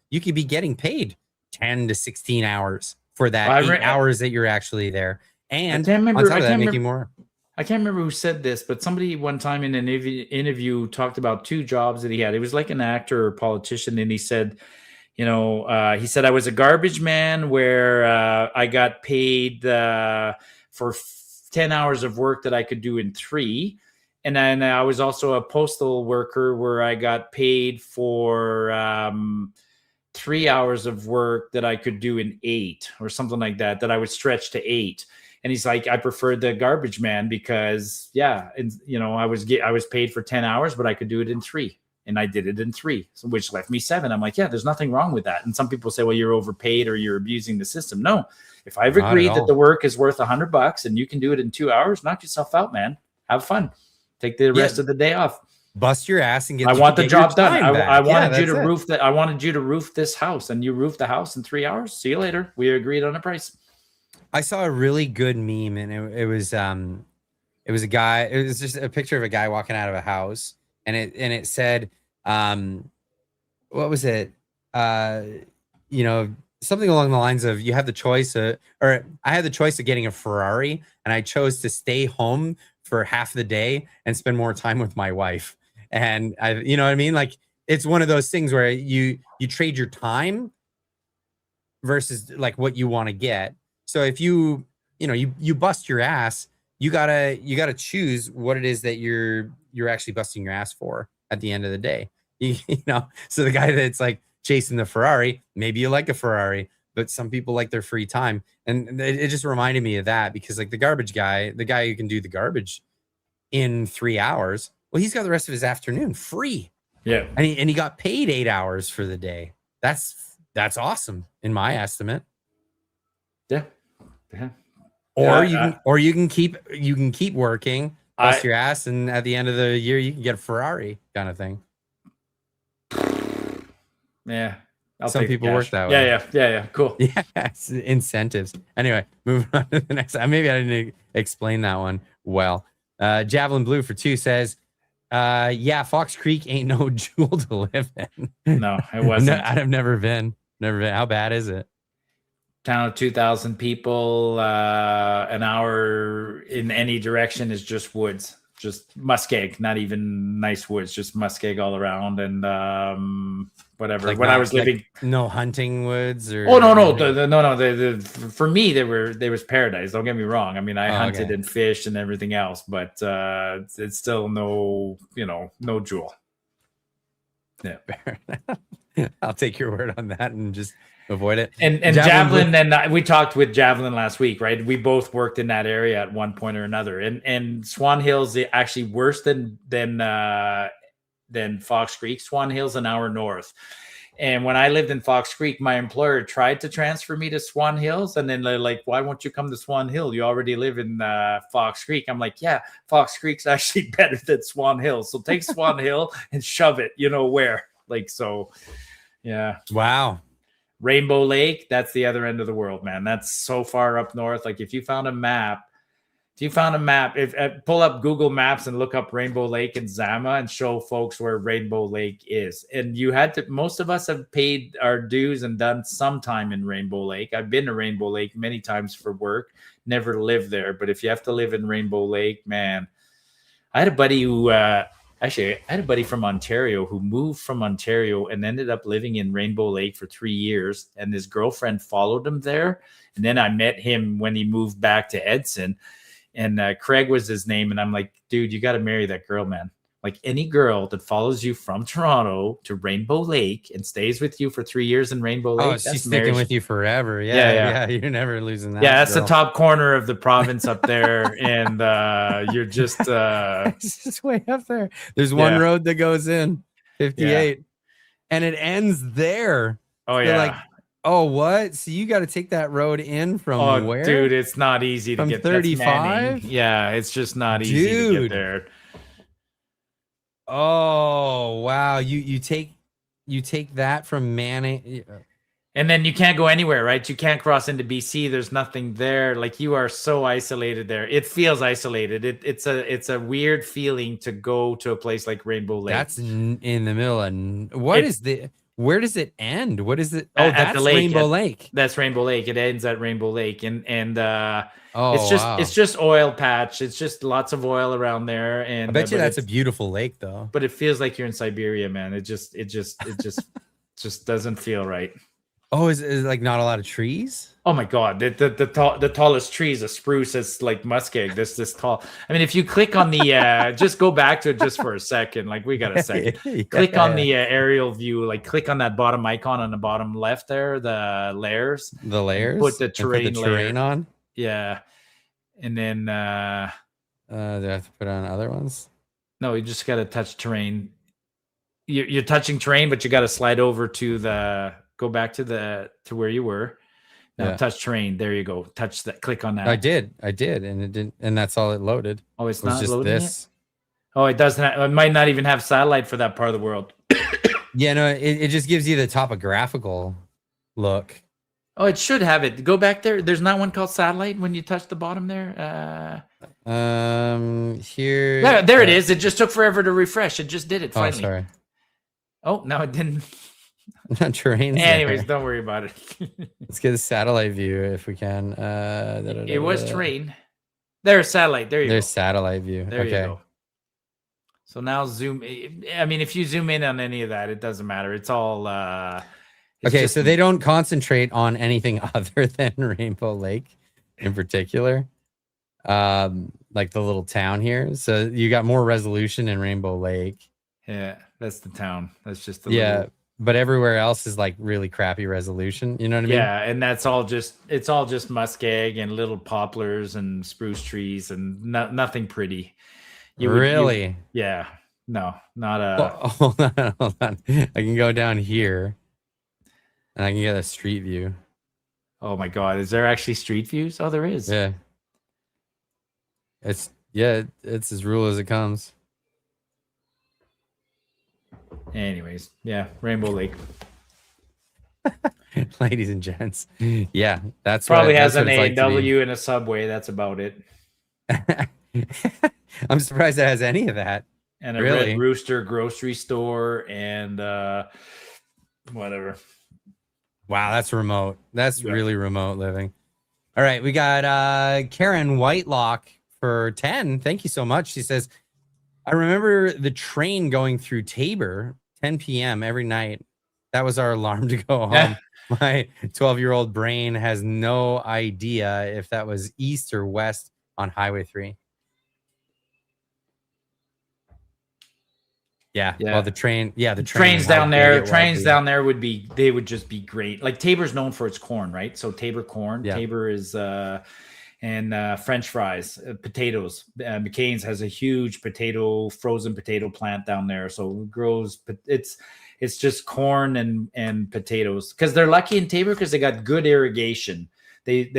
you could be getting paid 10 to 16 hours for that 8 hours that you're actually there. And on top of that, making more. I can't remember who said this, but somebody one time in an interview talked about 2 jobs that he had. It was like an actor or politician, and he said, he said, I was a garbage man where I got paid for 10 hours of work that I could do in 3. And then I was also a postal worker where I got paid for 3 hours of work that I could do in 8 or something like that, that I would stretch to 8. And he's like, I preferred the garbage man because, I was paid for 10 hours, but I could do it in 3. And I did it in 3, which left me 7. I'm like, yeah, there's nothing wrong with that. And some people say, well, you're overpaid or you're abusing the system. No, if I've agreed that the work is worth $100 and you can do it in 2 hours, knock yourself out, man. Have fun. Take the rest of the day off. Bust your ass and get. I want the job done. I wanted you to it. roof that. I wanted you to roof this house, and you roofed the house in 3 hours. See you later. We agreed on a price. I saw a really good meme, and it was a guy. It was just a picture of a guy walking out of a house, and it said, what was it? Something along the lines of, you have the choice or I had the choice of getting a Ferrari, and I chose to stay home for half the day and spend more time with my wife. And you know what I mean? Like, it's one of those things where you trade your time versus like what you want to get. So if you bust your ass, you gotta choose what it is that you're actually busting your ass for at the end of the day. So the guy that's like chasing the Ferrari, maybe you like a Ferrari, but some people like their free time. And it just reminded me of that, because like the garbage guy, the guy who can do the garbage in 3 hours, well, he's got the rest of his afternoon free. Yeah. And he got paid 8 hours for the day. That's awesome in my estimate. Yeah. Yeah. Or you can keep working, bust your ass, and at the end of the year you can get a Ferrari kind of thing. Yeah. Some people work that way. Yeah. Cool. Yeah, incentives. Anyway, moving on to the next. Maybe I didn't explain that one well. Javelin Blue for 2 says, Fox Creek ain't no jewel to live in. No, it wasn't. I've never been. How bad is it? Town of 2,000 people, an hour in any direction is just woods, just muskeg, not even nice woods, just muskeg all around. And whatever. Like when I was living, no hunting woods or no. For me, there was paradise. Don't get me wrong. I mean, I hunted and fished and everything else, but it's still no jewel. Yeah, I'll take your word on that and just avoid it. And Javelin, and we talked with Javelin last week, right? We both worked in that area at one point or another. And Swan Hill's actually worse than Fox Creek. Swan Hill's an hour north. And when I lived in Fox Creek, my employer tried to transfer me to Swan Hills. And then they're like, why won't you come to Swan Hill? You already live in Fox Creek. I'm like, yeah, Fox Creek's actually better than Swan Hill. So take Swan Hill and shove it, where. Like, so, yeah. Wow. Rainbow Lake, that's the other end of the world, man. That's so far up north. Like, if you found a map, pull up Google Maps and look up Rainbow Lake and Zama and show folks where Rainbow Lake is. And most of us have paid our dues and done some time in Rainbow Lake. I've been to Rainbow Lake many times for work, never lived there. But if you have to live in Rainbow Lake, man, I had a buddy who, from Ontario who moved from Ontario and ended up living in Rainbow Lake for 3 years. And his girlfriend followed him there. And then I met him when he moved back to Edson. And Craig was his name. And I'm like, dude, you got to marry that girl, man. Like, any girl that follows you from Toronto to Rainbow Lake and stays with you for 3 years in Rainbow Lake. Oh, she's sticking with you forever. Yeah. You're never losing that. Yeah, that's the top corner of the province up there. And you're just... it's just way up there. There's one road that goes in, 58. And it ends there. Oh, yeah. Like, oh, what? So you got to take that road in from where? Dude, it's not easy to get 35. Yeah, it's just not easy to get there. Oh, wow. You take that from Manning, and then you can't go anywhere, right? You can't cross into BC. There's nothing there. Like, you are so isolated there. It feels isolated. It's a weird feeling to go to a place like Rainbow Lake. That's in the middle. And Where does it end? What is it? At That's the lake, Rainbow Lake. That's Rainbow Lake. It ends at Rainbow Lake, and Oh, wow. it's just oil patch. It's just lots of oil around there, and I bet you but that's a it's- beautiful lake, though. But it feels like you're in Siberia, man. It just just doesn't feel right. Oh, is it like not a lot of trees? Oh my god, the tallest tree is a spruce that's like muskeg. This tall. I mean, if you click on the just go back to it just for a second. Like we got a second. Yeah. Click on the aerial view. Like click on that bottom icon on the bottom left there, the layers. The layers. Put the And terrain, terrain layer. on. Yeah, and then Do I have to put on other ones? no, you just got to touch terrain. You're touching terrain, but you got to slide over to go back to where you were. Now Yeah. touch terrain. There you go. Touch that. Click on that. I did, and it didn't, and that's all it loaded. Oh, it's It was not just loading this. it? Oh, it doesn't. It might not even have satellite for that part of the world. Yeah, no, it just gives you the topographical look. Oh, it should have it. Go back there. There's not one called satellite when you touch the bottom there. Here. There it is. It just took forever to refresh. It just did it Oh, finally. sorry. Oh, no, it didn't. Terrain's Anyways, there. don't worry about it. Let's get a satellite view if we can. It was terrain. There's satellite. There you There's go. satellite view. There Okay. you go. So now zoom. I mean, if you zoom in on any of that, it doesn't matter. It's all. It's Okay, just- so they don't concentrate on anything other than Rainbow Lake in particular. Like the little town here. So you got more resolution in Rainbow Lake. Yeah, that's the town. That's just the Yeah, little- but everywhere else is like really crappy resolution. You know what I mean? Yeah, and it's all just muskeg and little poplars and spruce trees and nothing pretty. Really? Yeah. No, not a. Well, hold on. I can go down here and I can get a street view. Oh my god, is there actually street views? Oh, there is. Yeah. It's as real as it comes. Anyways, yeah, Rainbow Lake Ladies and gents. Yeah, that's probably what, has that's an what A it's like to be. W and a subway. That's about it. I'm surprised it has any of that. And a Really? Red Rooster grocery store and whatever. Wow, that's remote. That's Yeah. really remote living. All right, we got Karen Whitelock for 10. Thank you so much. She says, I remember the train going through Tabor 10 p.m. every night. That was our alarm to go home. My 12-year-old brain has no idea if that was east or west on Highway 3. Yeah. Well, the train. Yeah, the trains how down big there. it will Trains be. down there would just be great. Like Tabor's known for its corn, right? So Tabor corn. Yeah. Tabor is and French fries, potatoes. McCain's has a huge frozen potato plant down there. So it grows. It's just corn and potatoes because they're lucky in Tabor because they got good irrigation. They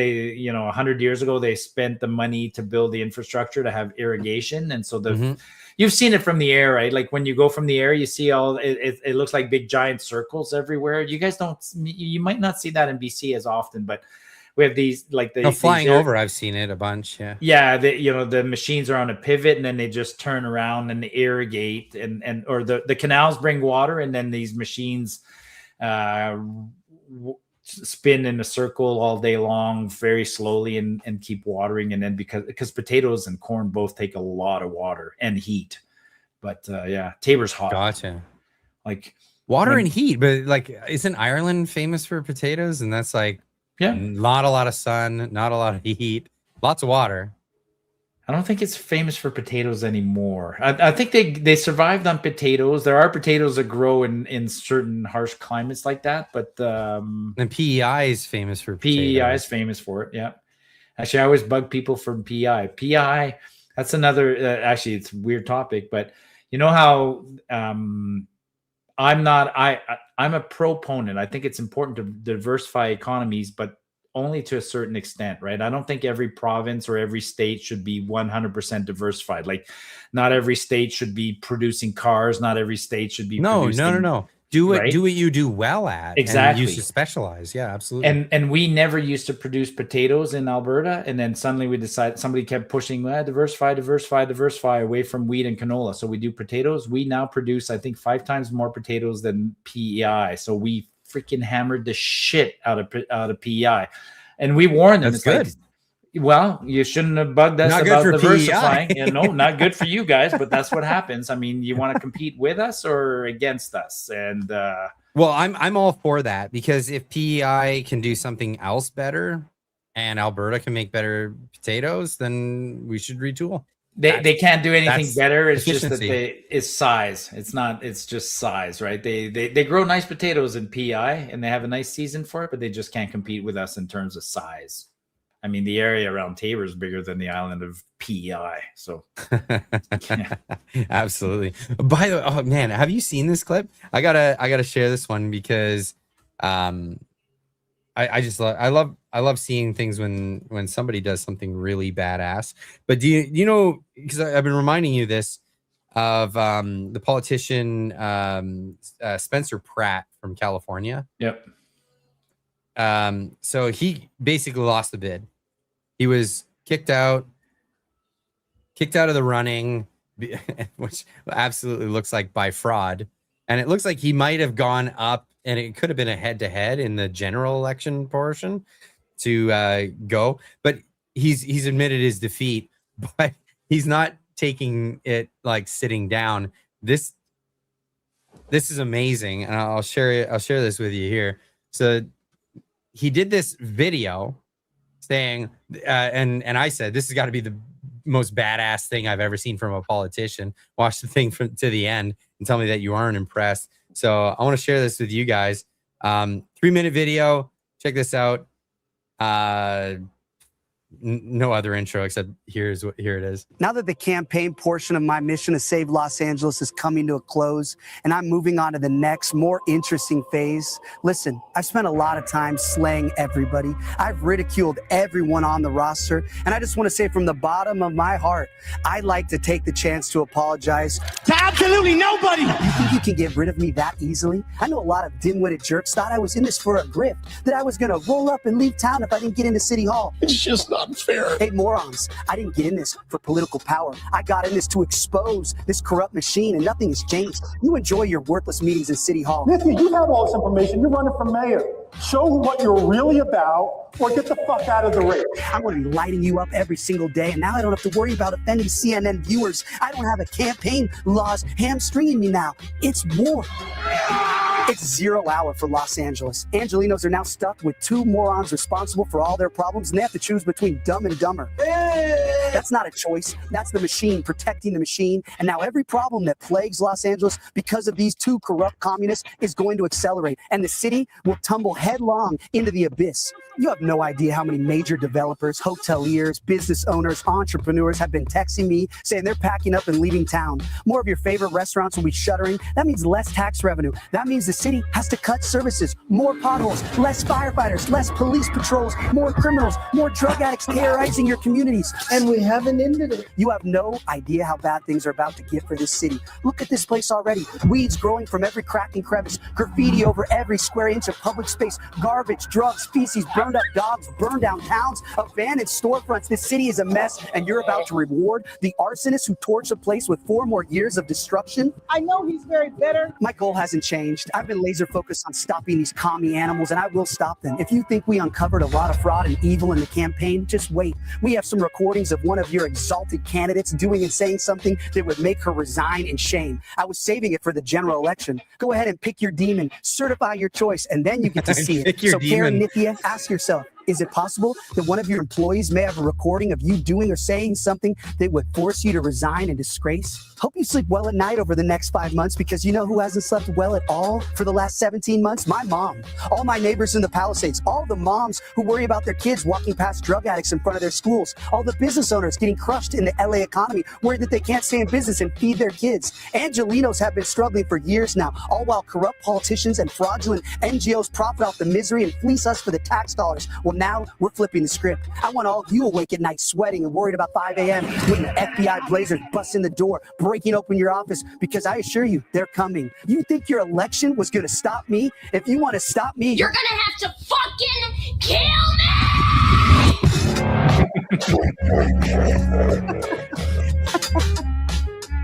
100 years ago they spent the money to build the infrastructure to have irrigation, and so you've seen it from the air, right? Like when you go from the air, you see it looks like big giant circles everywhere. You guys you might not see that in BC as often, but we have these like flying over. I've seen it a bunch. Yeah. Yeah, the machines are on a pivot and then they just turn around and they irrigate or the canals bring water and then these machines spin in a circle all day long very slowly and keep watering, and then because potatoes and corn both take a lot of water and heat. But yeah, Tabor's hot. Gotcha. Like water and heat, but like isn't Ireland famous for potatoes? And that's like not a lot of sun, not a lot of heat, lots of water. I don't think it's famous for potatoes anymore. I think they survived on potatoes. There are potatoes that grow in certain harsh climates like that, but and PEI is famous for potatoes. PEI is famous for it. Yeah, actually, I always bug people for PEI. PEI, that's another. Actually, it's a weird topic, but you know how I'm a proponent. I think it's important to diversify economies, but only to a certain extent, right? I don't think every province or every state should be 100% diversified. Like not every state should be producing cars. Not every state should be No. Do it. Right? Do what you do well at. Exactly. And use to specialize. Yeah, absolutely. And we never used to produce potatoes in Alberta, and then suddenly we decided, somebody kept pushing diversify away from wheat and canola. So we do potatoes. We now produce, I think, 5 times more potatoes than PEI. So we freaking hammered the shit out of PEI, and we warned them. That's It's good. like, well, you shouldn't have bugged us Not good about for diversifying. PEI. No, not good for you guys, but that's what happens. I mean, you want to compete with us or against us? And well, I'm all for that, because if PEI can do something else better and Alberta can make better potatoes, then we should retool. they can't do anything that's better. It's just that efficiency. it's size. It's just size, right? They grow nice potatoes in PEI and they have a nice season for it, but they just can't compete with us in terms of size. I mean, the area around Tabor is bigger than the island of PEI. So, yeah. Absolutely. By the way, oh man, have you seen this clip? I gotta share this one because I love seeing things when somebody does something really badass. But do you know, because I've been reminding you this of the politician Spencer Pratt from California. Yep. So he basically lost the bid. He was kicked out of the running, which absolutely looks like by fraud. And it looks like he might have gone up, and it could have been a head-to-head in the general election portion to go. But he's admitted his defeat, but he's not taking it like sitting down. This is amazing, and I'll share this with you here. So he did this video saying, and I said, this has got to be the most badass thing I've ever seen from a politician. Watch the thing to the end and tell me that you aren't impressed. So I want to share this with you guys. 3-minute video. Check this out. No other intro except here it is. Now that the campaign portion of my mission to save Los Angeles is coming to a close and I'm moving on to the next, more interesting phase, listen, I've spent a lot of time slaying everybody. I've ridiculed everyone on the roster, and I just want to say from the bottom of my heart, I'd like to take the chance to apologize to absolutely nobody. You think you can get rid of me that easily? I know a lot of dim-witted jerks thought I was in this for a grift, that I was going to roll up and leave town if I didn't get into City Hall. It's just not fair. Hey, morons, I didn't get in this for political power. I got in this to expose this corrupt machine, and nothing has changed. You enjoy your worthless meetings in City Hall. Nithya, you have all this information. You're running for mayor. Show what you're really about, or get the fuck out of the race. I'm going to be lighting you up every single day, and now I don't have to worry about offending CNN viewers. I don't have a campaign laws hamstringing me now. It's war. It's 0 hour for Los Angeles. Angelinos are now stuck with 2 morons responsible for all their problems, and they have to choose between dumb and dumber. That's not a choice. That's the machine protecting the machine. And now every problem that plagues Los Angeles because of these 2 corrupt communists is going to accelerate, and the city will tumble headlong into the abyss. You have no idea how many major developers, hoteliers, business owners, entrepreneurs have been texting me saying they're packing up and leaving town. More of your favorite restaurants will be shuttering. That means less tax revenue. That means the city has to cut services, more potholes, less firefighters, less police patrols, more criminals, more drug addicts terrorizing your communities. And we haven't ended it. You have no idea how bad things are about to get for this city. Look at this place already. Weeds growing from every crack and crevice, graffiti over every square inch of public space, garbage, drugs, feces, burned up dogs, burned down towns, abandoned storefronts. This city is a mess, and you're about to reward the arsonists who torched the place with 4 more years of destruction. I know he's very bitter. My goal hasn't changed. I've been laser focused on stopping these commie animals, and I will stop them. If you think we uncovered a lot of fraud and evil in the campaign, just wait. We have some recordings of one of your exalted candidates doing and saying something that would make her resign in shame. I was saving it for the general election. Go ahead and pick your demon, certify your choice, and then you get to see it. So Karen, Nithya, ask yourself, is it possible that one of your employees may have a recording of you doing or saying something that would force you to resign in disgrace? Hope you sleep well at night over the next 5 months, because you know who hasn't slept well at all for the last 17 months? My mom. All my neighbors in the Palisades, all the moms who worry about their kids walking past drug addicts in front of their schools, all the business owners getting crushed in the LA economy, worried that they can't stay in business and feed their kids. Angelinos have been struggling for years now, all while corrupt politicians and fraudulent NGOs profit off the misery and fleece us for the tax dollars. Well, now we're flipping the script. I want all of you awake at night sweating and worried about 5 a.m. when the FBI blazers bust in the door, breaking open your office, because I assure you, they're coming. You think your election was going to stop me? If you want to stop me, you're going to have to fucking kill me!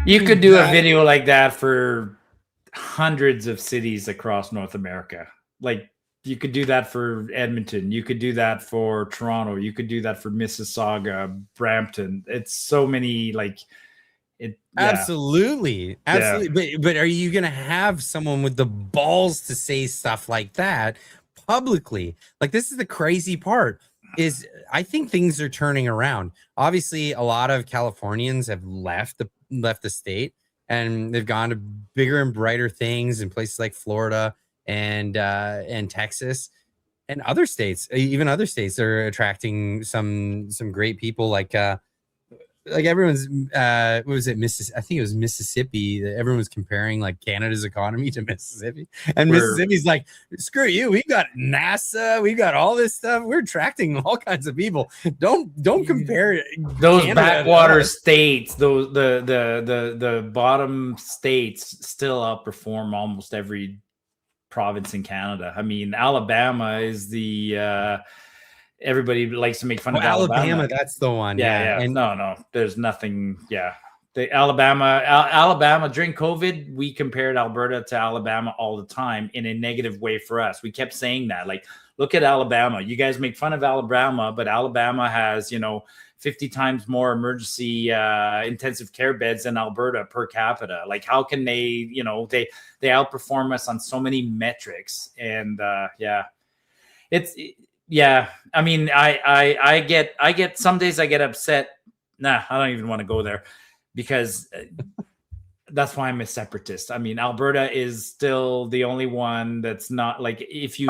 You could do a video like that for hundreds of cities across North America. Like, you could do that for Edmonton. You could do that for Toronto. You could do that for Mississauga, Brampton. It's so many, like, it. Yeah. Absolutely. But are you going to have someone with the balls to say stuff like that publicly? Like, this is the crazy part. Is I think things are turning around. Obviously, a lot of Californians have left the state, and they've gone to bigger and brighter things in places like Florida and Texas and other states. Even other states are attracting some great people, like everyone's what was it, I think it was Mississippi. Everyone's comparing like Canada's economy to Mississippi, and Mississippi's like, screw you, we've got NASA, we've got all this stuff, we're attracting all kinds of people. Don't compare those Canada backwater states, those the bottom states still outperform almost every province in Canada. I mean, Alabama is the everybody likes to make fun of Alabama. That's the one. Yeah. And no, there's nothing. Yeah. The Alabama during COVID, we compared Alberta to Alabama all the time in a negative way for us. We kept saying that, like, look at Alabama. You guys make fun of Alabama, but Alabama has, 50 times more emergency intensive care beds than Alberta per capita. Like, how can they, they outperform us on so many metrics? And yeah, I mean, I get some days I get upset. Nah, I don't even want to go there, because that's why I'm a separatist. I mean, Alberta is still the only one that's not, like, if you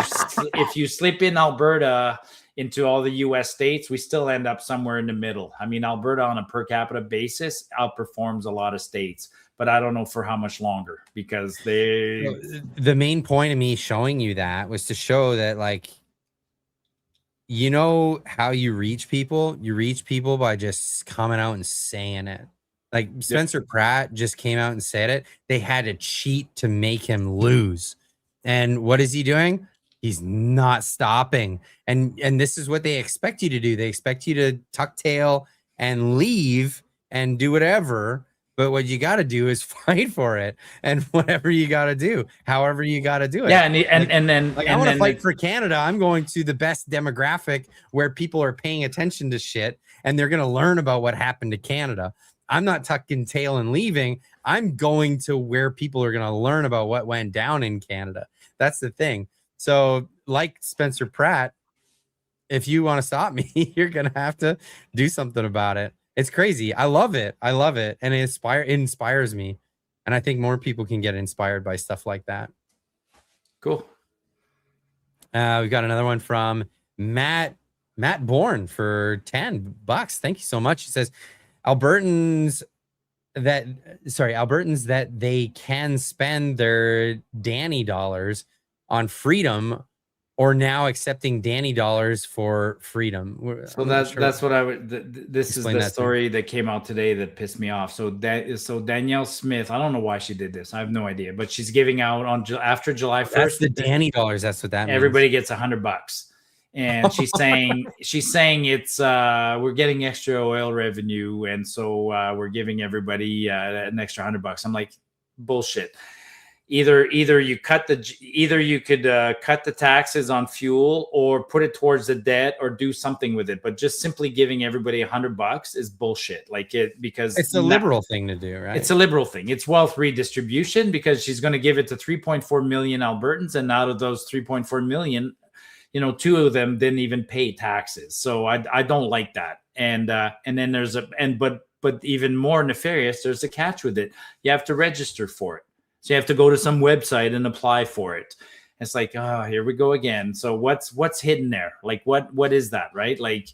slip in Alberta into all the US states, we still end up somewhere in the middle. I mean, Alberta on a per capita basis outperforms a lot of states, but I don't know for how much longer, because the main point of me showing you that was to show that, like, how you reach people? You reach people by just coming out and saying it. Like, Spencer Pratt just came out and said it. They had to cheat to make him lose. And what is he doing? He's not stopping. And this is what they expect you to do. They expect you to tuck tail and leave and do whatever. But what you got to do is fight for it, and whatever you got to do, however you got to do it. Yeah, and then I want to fight for Canada. I'm going to the best demographic where people are paying attention to shit, and they're going to learn about what happened to Canada. I'm not tucking tail and leaving. I'm going to where people are going to learn about what went down in Canada. That's the thing. So, like Spencer Pratt, if you want to stop me, you're going to have to do something about it. It's crazy. I love it. And it inspires me. And I think more people can get inspired by stuff like that. Cool. We've got another one from Matt Bourne for $10. Thank you so much. He says, Albertans that they can spend their Danny dollars on freedom, or now accepting Danny dollars for freedom. So that's what I would. This is the story that came out today that pissed me off. So Danielle Smith, I don't know why she did this. I have no idea, but she's giving out after July 1st. That's the Danny dollars. That's what that means. Everybody gets $100, and she's saying it's we're getting extra oil revenue, and so we're giving everybody an extra $100. I'm like, bullshit. Either you could cut the taxes on fuel, or put it towards the debt, or do something with it. But just simply giving everybody $100 is bullshit. Because it's a liberal thing to do, right? It's a liberal thing. It's wealth redistribution, because she's going to give it to 3.4 million Albertans, and out of those 3.4 million, 2 of them didn't even pay taxes. So I don't like that. And then there's but even more nefarious, there's a catch with it. You have to register for it. So you have to go to some website and apply for it. It's like, oh, here we go again. So what's hidden there? Like, what is that, right? Like,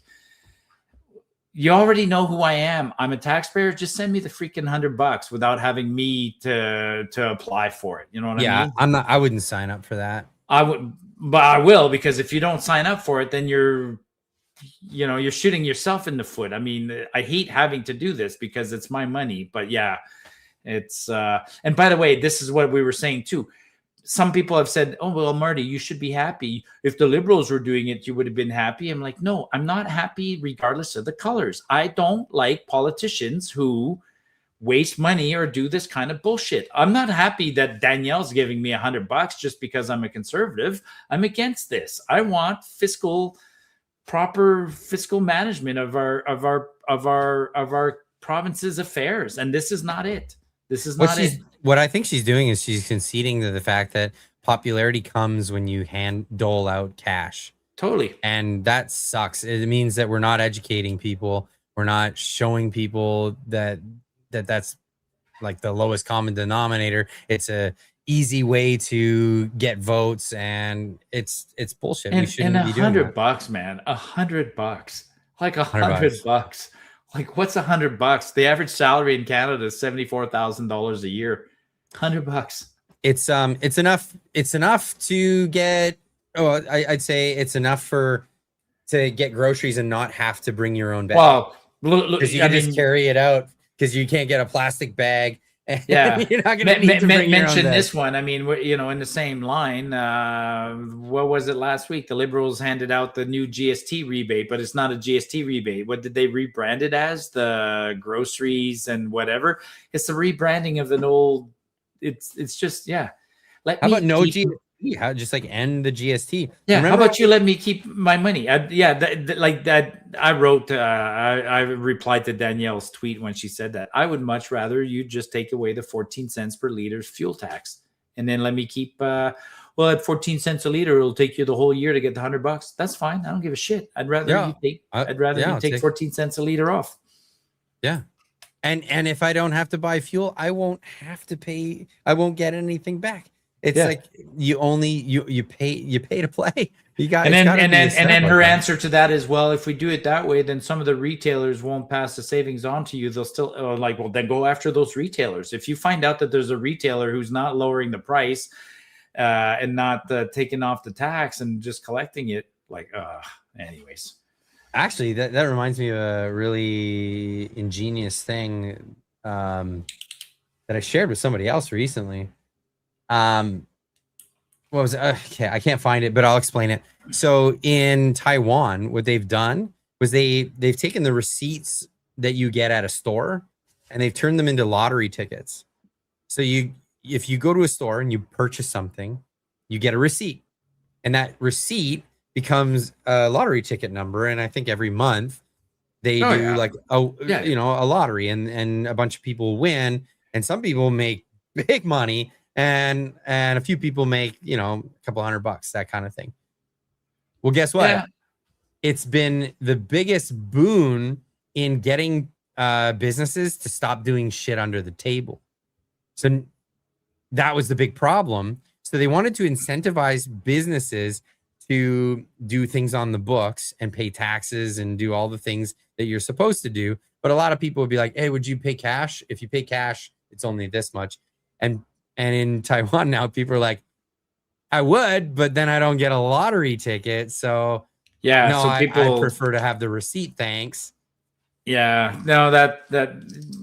you already know who I am. I'm a taxpayer. Just send me the freaking $100 without having me to apply for it. You know what I mean? Yeah, I wouldn't sign up for that. I would, but I will, because if you don't sign up for it, then you're shooting yourself in the foot. I mean, I hate having to do this because it's my money, but yeah, it's and by the way, this is what we were saying too. Some people have said, oh, well, Marty, you should be happy. If the Liberals were doing it, you would have been happy. I'm like, no, I'm not happy regardless of the colors. I don't like politicians who waste money or do this kind of bullshit. I'm not happy that Danielle's giving me $100 just because I'm a conservative. I'm against this. I want proper fiscal management of our province's affairs. And this is not it. This is not it. What I think she's doing is she's conceding to the fact that popularity comes when you dole out cash. Totally. And that sucks. It means that we're not educating people. We're not showing people that's like the lowest common denominator. It's a easy way to get votes, and it's bullshit. And, we shouldn't be doing that. $100, man. $100. Like $100. Like, what's $100? The average salary in Canada is $74,000 a year. $100. It's enough. It's enough to get. Oh, I'd say it's enough to get groceries and not have to bring your own bag. Well, because you can just carry it out because you can't get a plastic bag. Yeah, you're not going to mention this one. I mean, in the same line, what was it last week? The Liberals handed out the new GST rebate, but it's not a GST rebate. What did they rebrand it as? The groceries and whatever. It's the rebranding of an old. It's just How about no GST? How just like end the GST? Yeah. Remember, how about you let me keep my money? I wrote. I replied to Danielle's tweet when she said that. I would much rather you just take away the 14 cents per liter fuel tax, and then let me keep. At 14 cents a liter, it'll take you the whole year to get the $100. That's fine. I don't give a shit. I'd rather you take 14 cents a liter off. Yeah. And if I don't have to buy fuel, I won't have to pay. I won't get anything back. It's like you pay to play. You got and then her answer to that is, well, if we do it that way, then some of the retailers won't pass the savings on to you. They'll still well, then go after those retailers. If you find out that there's a retailer who's not lowering the price and not taking off the tax and just collecting it, anyways. Actually, that reminds me of a really ingenious thing that I shared with somebody else recently. What was it? Okay, I can't find it, but I'll explain it. So in Taiwan, what they've done was they've taken the receipts that you get at a store and they've turned them into lottery tickets. So if you go to a store and you purchase something, you get a receipt, and that receipt becomes a lottery ticket number. And I think every month they do a lottery, and a bunch of people win, and some people make big money. And a few people make, a couple $100, that kind of thing. Well, guess what? Yeah. It's been the biggest boon in getting businesses to stop doing shit under the table. So that was the big problem. So they wanted to incentivize businesses to do things on the books and pay taxes and do all the things that you're supposed to do. But a lot of people would be like, hey, would you pay cash? If you pay cash, it's only this much. And in Taiwan now, people are like, I would, but then I don't get a lottery ticket. So I prefer to have the receipt. Thanks. Yeah, no, that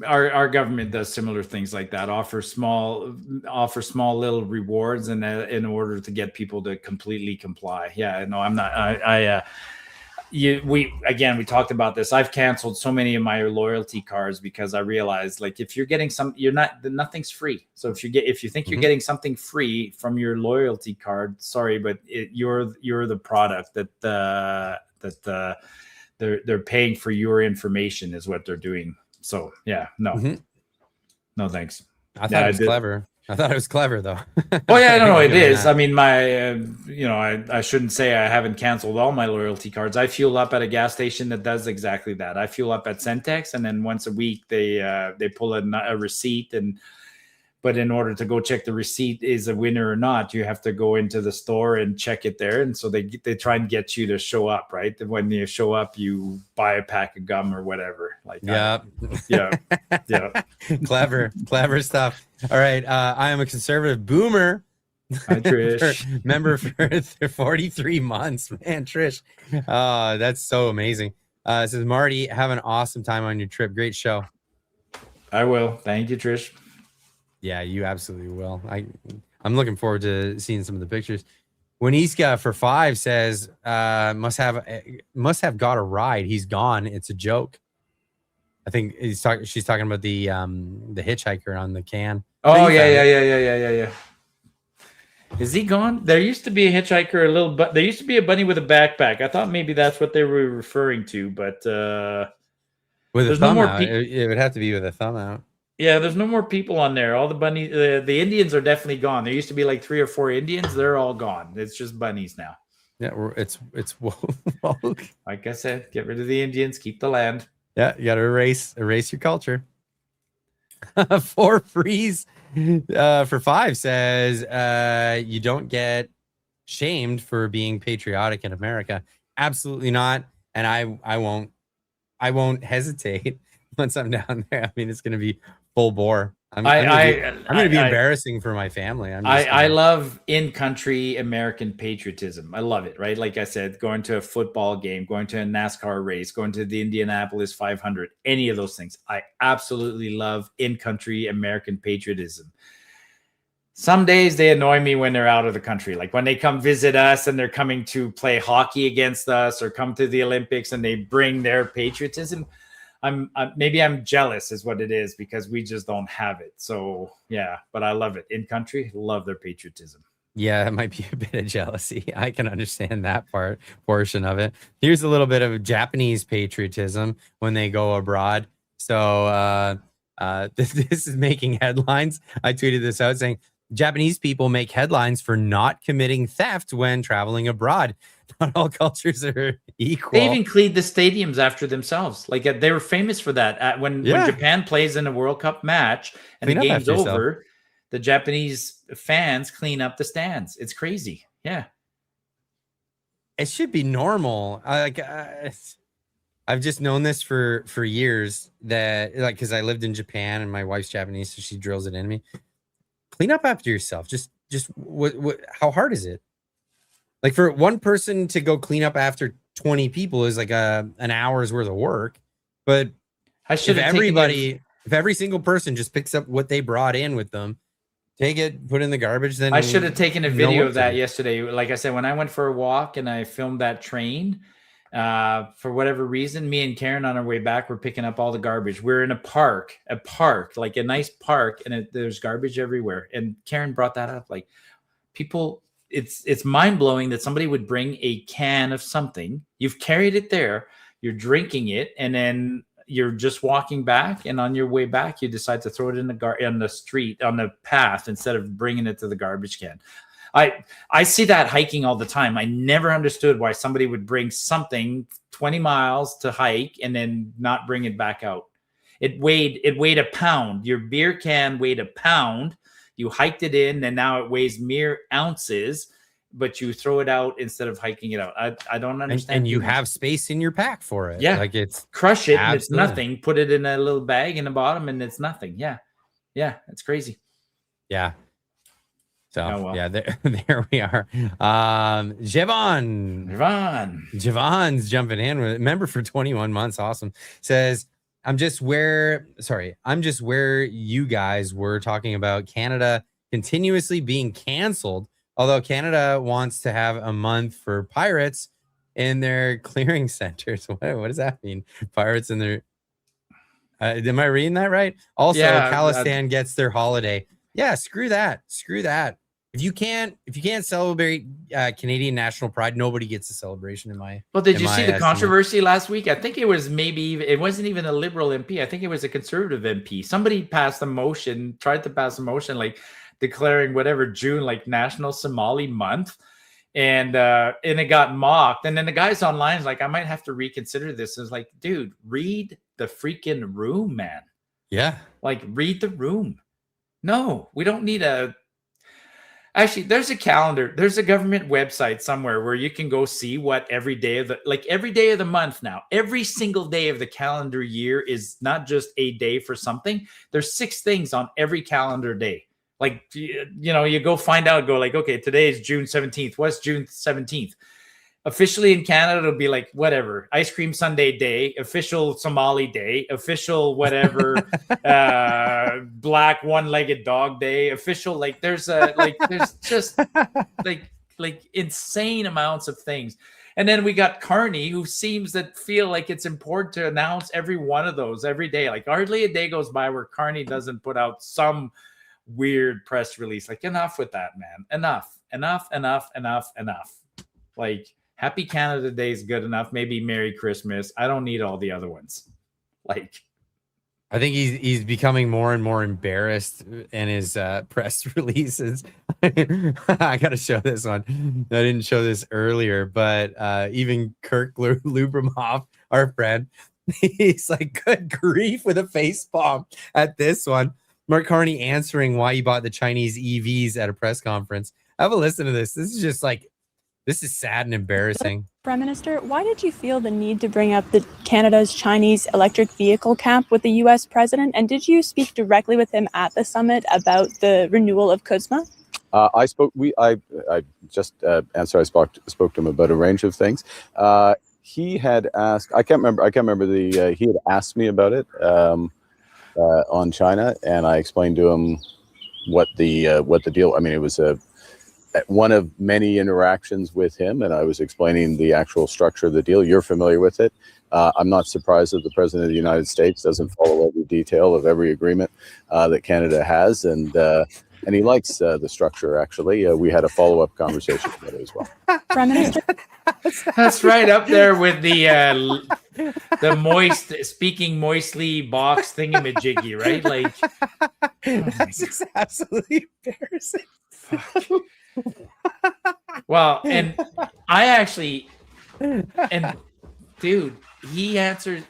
our government does similar things like that. Offer small little rewards in order to get people to completely comply. Yeah, no, I'm not. We talked about this. I've canceled so many of my loyalty cards because I realized, like, if you're getting nothing's free. So if you think you're getting something free from your loyalty card, sorry, but you're the product that they're paying for your information is what they're doing. So no thanks. I thought it was clever. I thought it was clever, though. Oh yeah, no, it is. I mean, I shouldn't say I haven't canceled all my loyalty cards. I fuel up at a gas station that does exactly that. I fuel up at Centex, and then once a week they pull a receipt, but in order to go check the receipt is a winner or not, you have to go into the store and check it there. And so they try and get you to show up, right? And when you show up, you buy a pack of gum or whatever. Like, yeah. Clever stuff. All right. I am a conservative boomer. Hi, Trish. Member for 43 months, man. Trish, that's so amazing. It says, Marty, have an awesome time on your trip. Great show. I will. Thank you, Trish. Yeah, you absolutely will. I'm looking forward to seeing some of the pictures. Winiska for 5 says, must have got a ride. He's gone. It's a joke. I think she's talking about the hitchhiker on the can. Oh, yeah. Is he gone? There used to be a hitchhiker, but there used to be a bunny with a backpack. I thought maybe that's what they were referring to, but with a there's thumb no more out. It would have to be with a thumb out. Yeah, there's no more people on there. All the bunny, the Indians are definitely gone. There used to be like 3 or 4 Indians. They're all gone. It's just bunnies now. Yeah, it's woke. Like I said, get rid of the Indians, keep the land. Yeah, you got to erase your culture. 4 freeze for 5 says, you don't get shamed for being patriotic in America. Absolutely not. And I won't hesitate once I'm down there. I mean, it's going to be full bore. I'm going to be embarrassing for my family. I love in-country American patriotism. I love it, right? Like I said, going to a football game, going to a NASCAR race, going to the Indianapolis 500, any of those things. I absolutely love in-country American patriotism. Some days they annoy me when they're out of the country. Like when they come visit us and they're coming to play hockey against us or come to the Olympics and they bring their patriotism. Maybe I'm jealous is what it is because we just don't have it. So yeah, but I love it. In country, love their patriotism. Yeah, it might be a bit of jealousy. I can understand that portion of it. Here's a little bit of Japanese patriotism when they go abroad. So this is making headlines. I tweeted this out saying Japanese people make headlines for not committing theft when traveling abroad. Not all cultures are equal. They even cleaned the stadiums after themselves. Like they were famous for that. When Japan plays in a World Cup match and the game's over, the Japanese fans clean up the stands. It's crazy. Yeah. It should be normal. I've just known this for years that because I lived in Japan and my wife's Japanese, so she drills it in me. Clean up after yourself. Just what how hard is it? Like for one person to go clean up after 20 people is like an hour's worth of work. But if every single person just picks up what they brought in with them, take it, put it in the garbage, then I should have taken a video of that yesterday. Like I said, when I went for a walk and I filmed that train, for whatever reason, me and Karen on our way back were picking up all the garbage. We're in a park, like a nice park, and there's garbage everywhere. And Karen brought that up. Like people, it's mind-blowing that somebody would bring a can of something. You've carried it there, you're drinking it, and then you're just walking back, and on your way back, you decide to throw it in the street, on the path, instead of bringing it to the garbage can. I see that hiking all the time. I never understood why somebody would bring something 20 miles to hike and then not bring it back out. It weighed a pound. Your beer can weighed a pound. You hiked it in, and now it weighs mere ounces, but you throw it out instead of hiking it out. I don't understand. And you have space in your pack for it. Yeah. Like it's crush it and it's nothing. Put it in a little bag in the bottom and it's nothing. Yeah. Yeah. It's crazy. Yeah. So yeah, there we are. Javon's jumping in with member for 21 months. Awesome. Says, I'm just where you guys were talking about Canada continuously being canceled. Although Canada wants to have a month for pirates in their clearing centers. What does that mean? Pirates in their am I reading that right? Also, Khalistan gets their holiday. Yeah, screw that. If you can't celebrate Canadian national pride, nobody gets a celebration in my. Well, did you see the controversy last week? I think it was it wasn't even a Liberal MP. I think it was a Conservative MP. Somebody tried to pass a motion like declaring whatever June like National Somali Month, and it got mocked. And then the guys online is like, I might have to reconsider this. It's like, dude, read the freaking room, man. Yeah, like read the room. No, we don't need a. Actually, there's a calendar. There's a government website somewhere where you can go see what every day of the month now. Every single day of the calendar year is not just a day for something. There's 6 things on every calendar day. Like, you know, you go find out, go like, okay, today is June 17th. What's June 17th? Officially in Canada, it'll be like whatever, ice cream sundae day, official Somali day, official whatever, black one-legged dog day, official, like there's just like insane amounts of things. And then we got Carney, who seems to feel like it's important to announce every one of those every day. Like hardly a day goes by where Carney doesn't put out some weird press release. Like, enough with that, man. Enough. Like, Happy Canada Day is good enough. Maybe Merry Christmas. I don't need all the other ones. Like, I think he's becoming more and more embarrassed in his press releases. I got to show this one. I didn't show this earlier, but even Kirk Lubramov, our friend, he's like, good grief, with a face palm at this one. Mark Carney answering why he bought the Chinese EVs at a press conference. Have a listen to this. This is just like, this is sad and embarrassing. Prime Minister, why did you feel the need to bring up Canada's Chinese electric vehicle cap with the U.S. president? And did you speak directly with him at the summit about the renewal of CUSMA? I spoke to him about a range of things. He had asked, I can't remember he had asked me about it on China, and I explained to him what the deal. I mean, it was one of many interactions with him, and I was explaining the actual structure of the deal. You're familiar with it. I'm not surprised that the President of the United States doesn't follow every detail of every agreement that Canada has, and he likes the structure. Actually, we had a follow-up conversation about it as well. Prime Minister, that's right up there with the moist speaking moistly box thingamajiggy, right? Like, that's just absolutely embarrassing. Well, and I actually, and dude, he answered,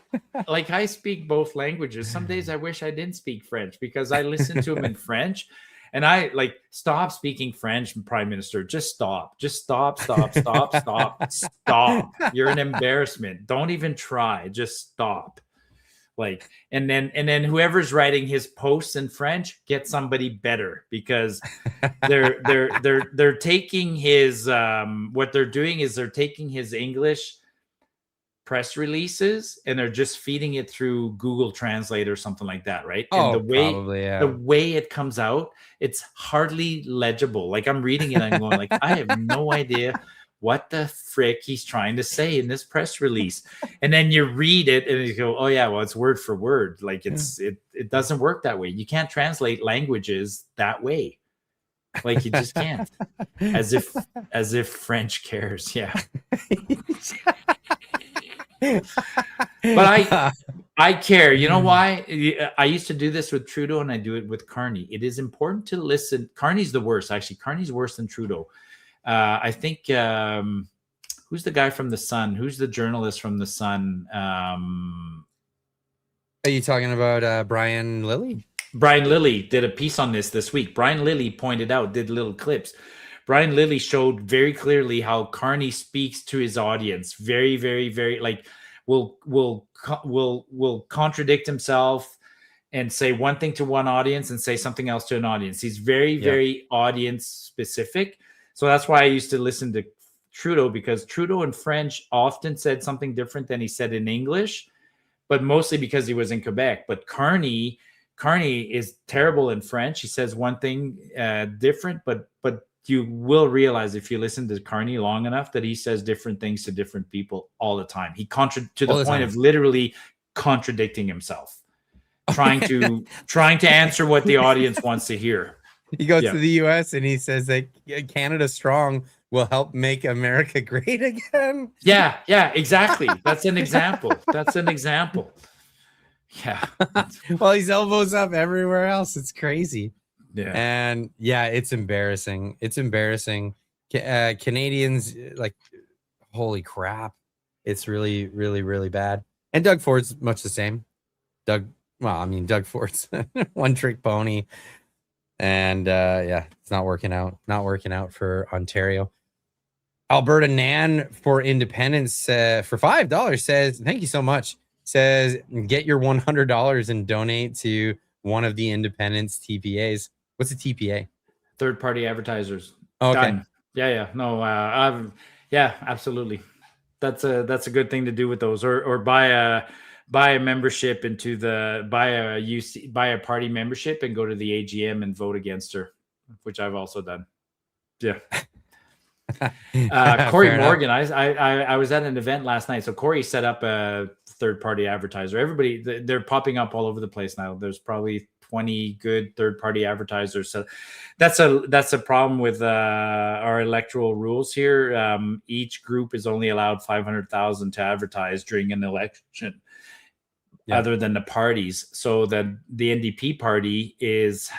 like, I speak both languages. Some days I wish I didn't speak French because I listen to him in French, and I like, stop speaking French, Prime Minister. Just stop. Stop. You're an embarrassment. Don't even try. Just stop. Like, and then whoever's writing his posts in French, get somebody better, because they're taking his what they're doing is they're taking his English press releases and they're just feeding it through Google Translate or something like that, right? Oh, and the way probably, yeah. the way it comes out, it's hardly legible. Like, I'm reading it and I'm going like, I have no idea what the frick he's trying to say in this press release. And then you read it and you go, oh yeah, well, it's word for word. Like, it doesn't work that way. You can't translate languages that way. Like, you just can't. As if French cares. Yeah. But I care. You know why? I used to do this with Trudeau and I do it with Carney. It is important to listen. Carney's the worst, actually. Carney's worse than Trudeau. I think, who's the guy from The Sun? Who's the journalist from The Sun? Are you talking about Brian Lilly? Brian Lilly did a piece on this week. Brian Lilly pointed out, did little clips. Brian Lilly showed very clearly how Carney speaks to his audience. Very, very, very, like, will contradict himself and say one thing to one audience and say something else to an audience. He's very, very audience specific. So that's why I used to listen to Trudeau, because Trudeau in French often said something different than he said in English, but mostly because he was in Quebec. But Carney is terrible in French. He says one thing different, but you will realize if you listen to Carney long enough that he says different things to different people all the time. He to the point of literally contradicting himself, trying to answer what the audience wants to hear. He goes to the U.S. and he says that Canada Strong will help make America great again. Yeah, exactly. That's an example. Yeah. Well, he's elbows up everywhere else. It's crazy. Yeah. And yeah, it's embarrassing. Canadians, like, holy crap. It's really, really, really bad. And Doug Ford's much the same. Doug Ford's one trick pony. And it's not working out. Not working out for Ontario. Alberta Nan for Independence for $5 says, thank you so much. Says, get your $100 and donate to one of the Independence TPAs. What's a TPA? Third-party advertisers. Oh, okay. Done. Yeah. No, yeah, absolutely. That's a good thing to do with those, or buy a membership into buy a party membership and go to the AGM and vote against her, which I've also done. Yeah. Corey Morgan, I was at an event last night. So Corey set up a third-party advertiser. Everybody, they're popping up all over the place now. There's probably 20 good third-party advertisers. So that's a problem with our electoral rules here. Each group is only allowed 500,000 to advertise during an election. Yeah. Other than the parties. So the NDP party is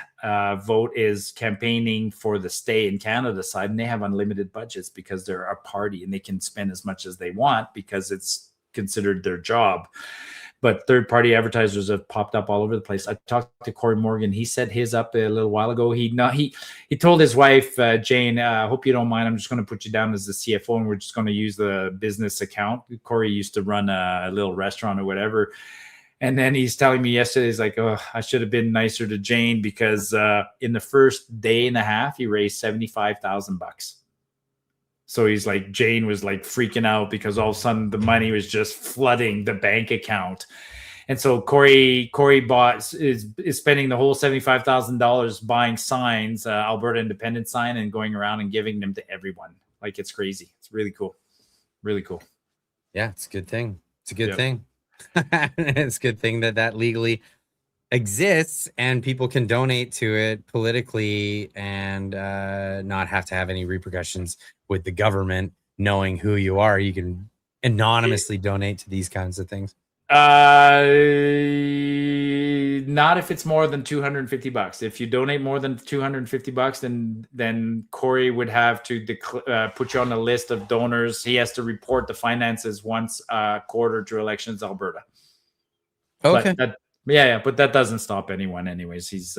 campaigning for the Stay in Canada side, and they have unlimited budgets because they're a party and they can spend as much as they want because it's considered their job. But third-party advertisers have popped up all over the place. I talked to Corey Morgan. He set his up a little while ago. He told his wife, Jane, I hope you don't mind. I'm just going to put you down as the CFO, and we're just going to use the business account. Corey used to run a little restaurant or whatever. And then he's telling me yesterday, he's like, oh, I should have been nicer to Jane because in the first day and a half, he raised $75,000. So he's like, Jane was like freaking out because all of a sudden the money was just flooding the bank account. And so Corey is spending the whole $75,000 buying signs, Alberta Independence sign, and going around and giving them to everyone. Like, it's crazy. It's really cool. Really cool. Yeah, it's a good thing. It's a good thing. It's a good thing that legally exists and people can donate to it politically and not have to have any repercussions with the government knowing who you are. You can anonymously donate to these kinds of things. Not if it's more than $250. If you donate more than $250, then Corey would have to put you on a list of donors. He has to report the finances once a quarter to Elections Alberta. Okay. But that doesn't stop anyone anyways. He's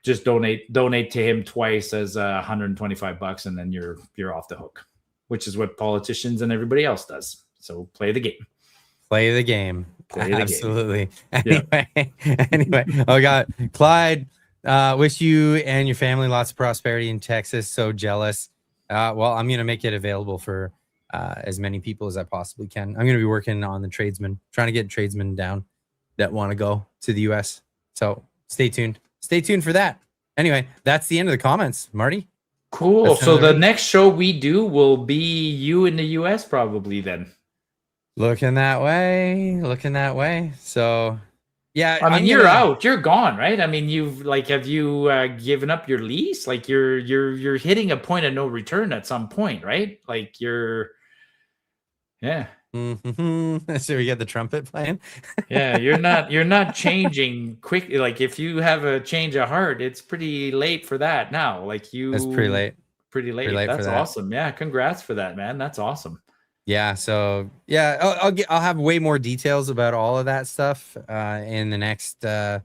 just donate to him twice as $125, and then you're off the hook, which is what politicians and everybody else does. So play the game. Play the game. Absolutely. Game. Anyway. Oh God, Clyde, wish you and your family lots of prosperity in Texas. So jealous. Well, I'm going to make it available for as many people as I possibly can. I'm going to be working on the tradesmen, trying to get tradesmen down that want to go to the US. So stay tuned. Stay tuned for that. Anyway, that's the end of the comments, Marty. Cool. So the next show we do will be you in the US probably then. Looking that way. So, yeah. I mean, you're out. You're gone, right? I mean, have you given up your lease? Like you're hitting a point of no return at some point, right? Like yeah. Mm-hmm. So we get the trumpet playing. Yeah, you're not changing quick. Like if you have a change of heart, it's pretty late for that now. Like that's pretty late. Pretty late. That's awesome. Yeah, congrats for that, man. That's awesome. Yeah, so yeah, I'll have way more details about all of that stuff in the next the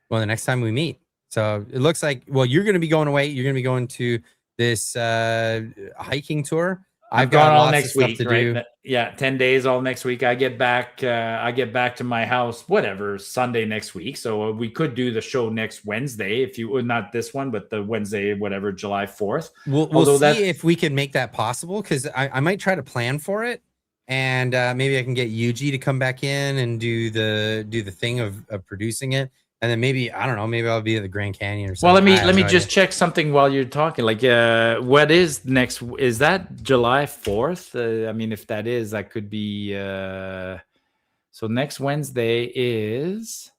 next time we meet. So it looks like you're going to be going away. You're going to be going to this hiking tour. I've got all lots next of stuff week, to right? do. Yeah, 10 days all next week. I get back to my house, whatever, Sunday next week. So we could do the show next Wednesday if you not this one, but the Wednesday, whatever, July 4th. We'll see if we can make that possible because I might try to plan for it, and maybe I can get Yuji to come back in and do the thing of producing it. And then maybe, I don't know, maybe I'll be at the Grand Canyon or something. Well, let me just check something while you're talking. Like, what is next? Is that July 4th? I mean, if that is, that could be. So next Wednesday is.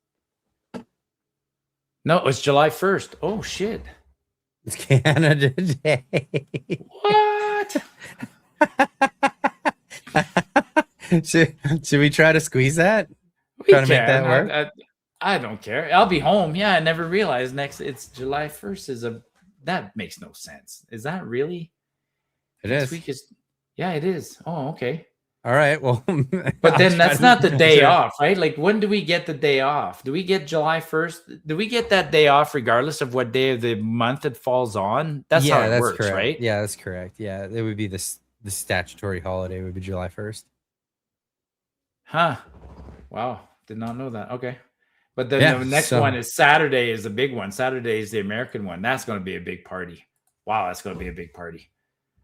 No, it's July 1st. Oh, shit. It's Canada Day. What? Should we try to squeeze that? Try to make that work? I don't care. I'll be home. Yeah, I never realized it's July 1st that makes no sense. Is that really? Next is. Week yeah, it is. Oh, okay. All right. Well, but then that's not the day off, right? Like, when do we get the day off? Do we get July 1st? Do we get that day off regardless of what day of the month it falls on? That's how it works, correct. Right? Yeah, that's correct. Yeah, it would be the statutory holiday would be July 1st. Huh. Wow. Did not know that. Okay. But then the next one is Saturday is the big one. Saturday is the American one. That's going to be a big party. Wow, that's going to be a big party.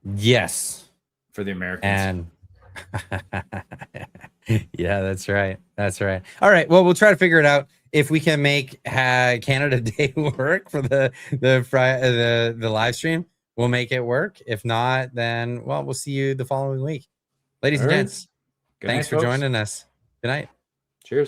Yes. For the Americans. And yeah, that's right. That's right. All right. Well, we'll try to figure it out. If we can make Canada Day work for the live stream, we'll make it work. If not, then we'll see you the following week. Ladies and gents, thanks for joining us. Good night. Cheers.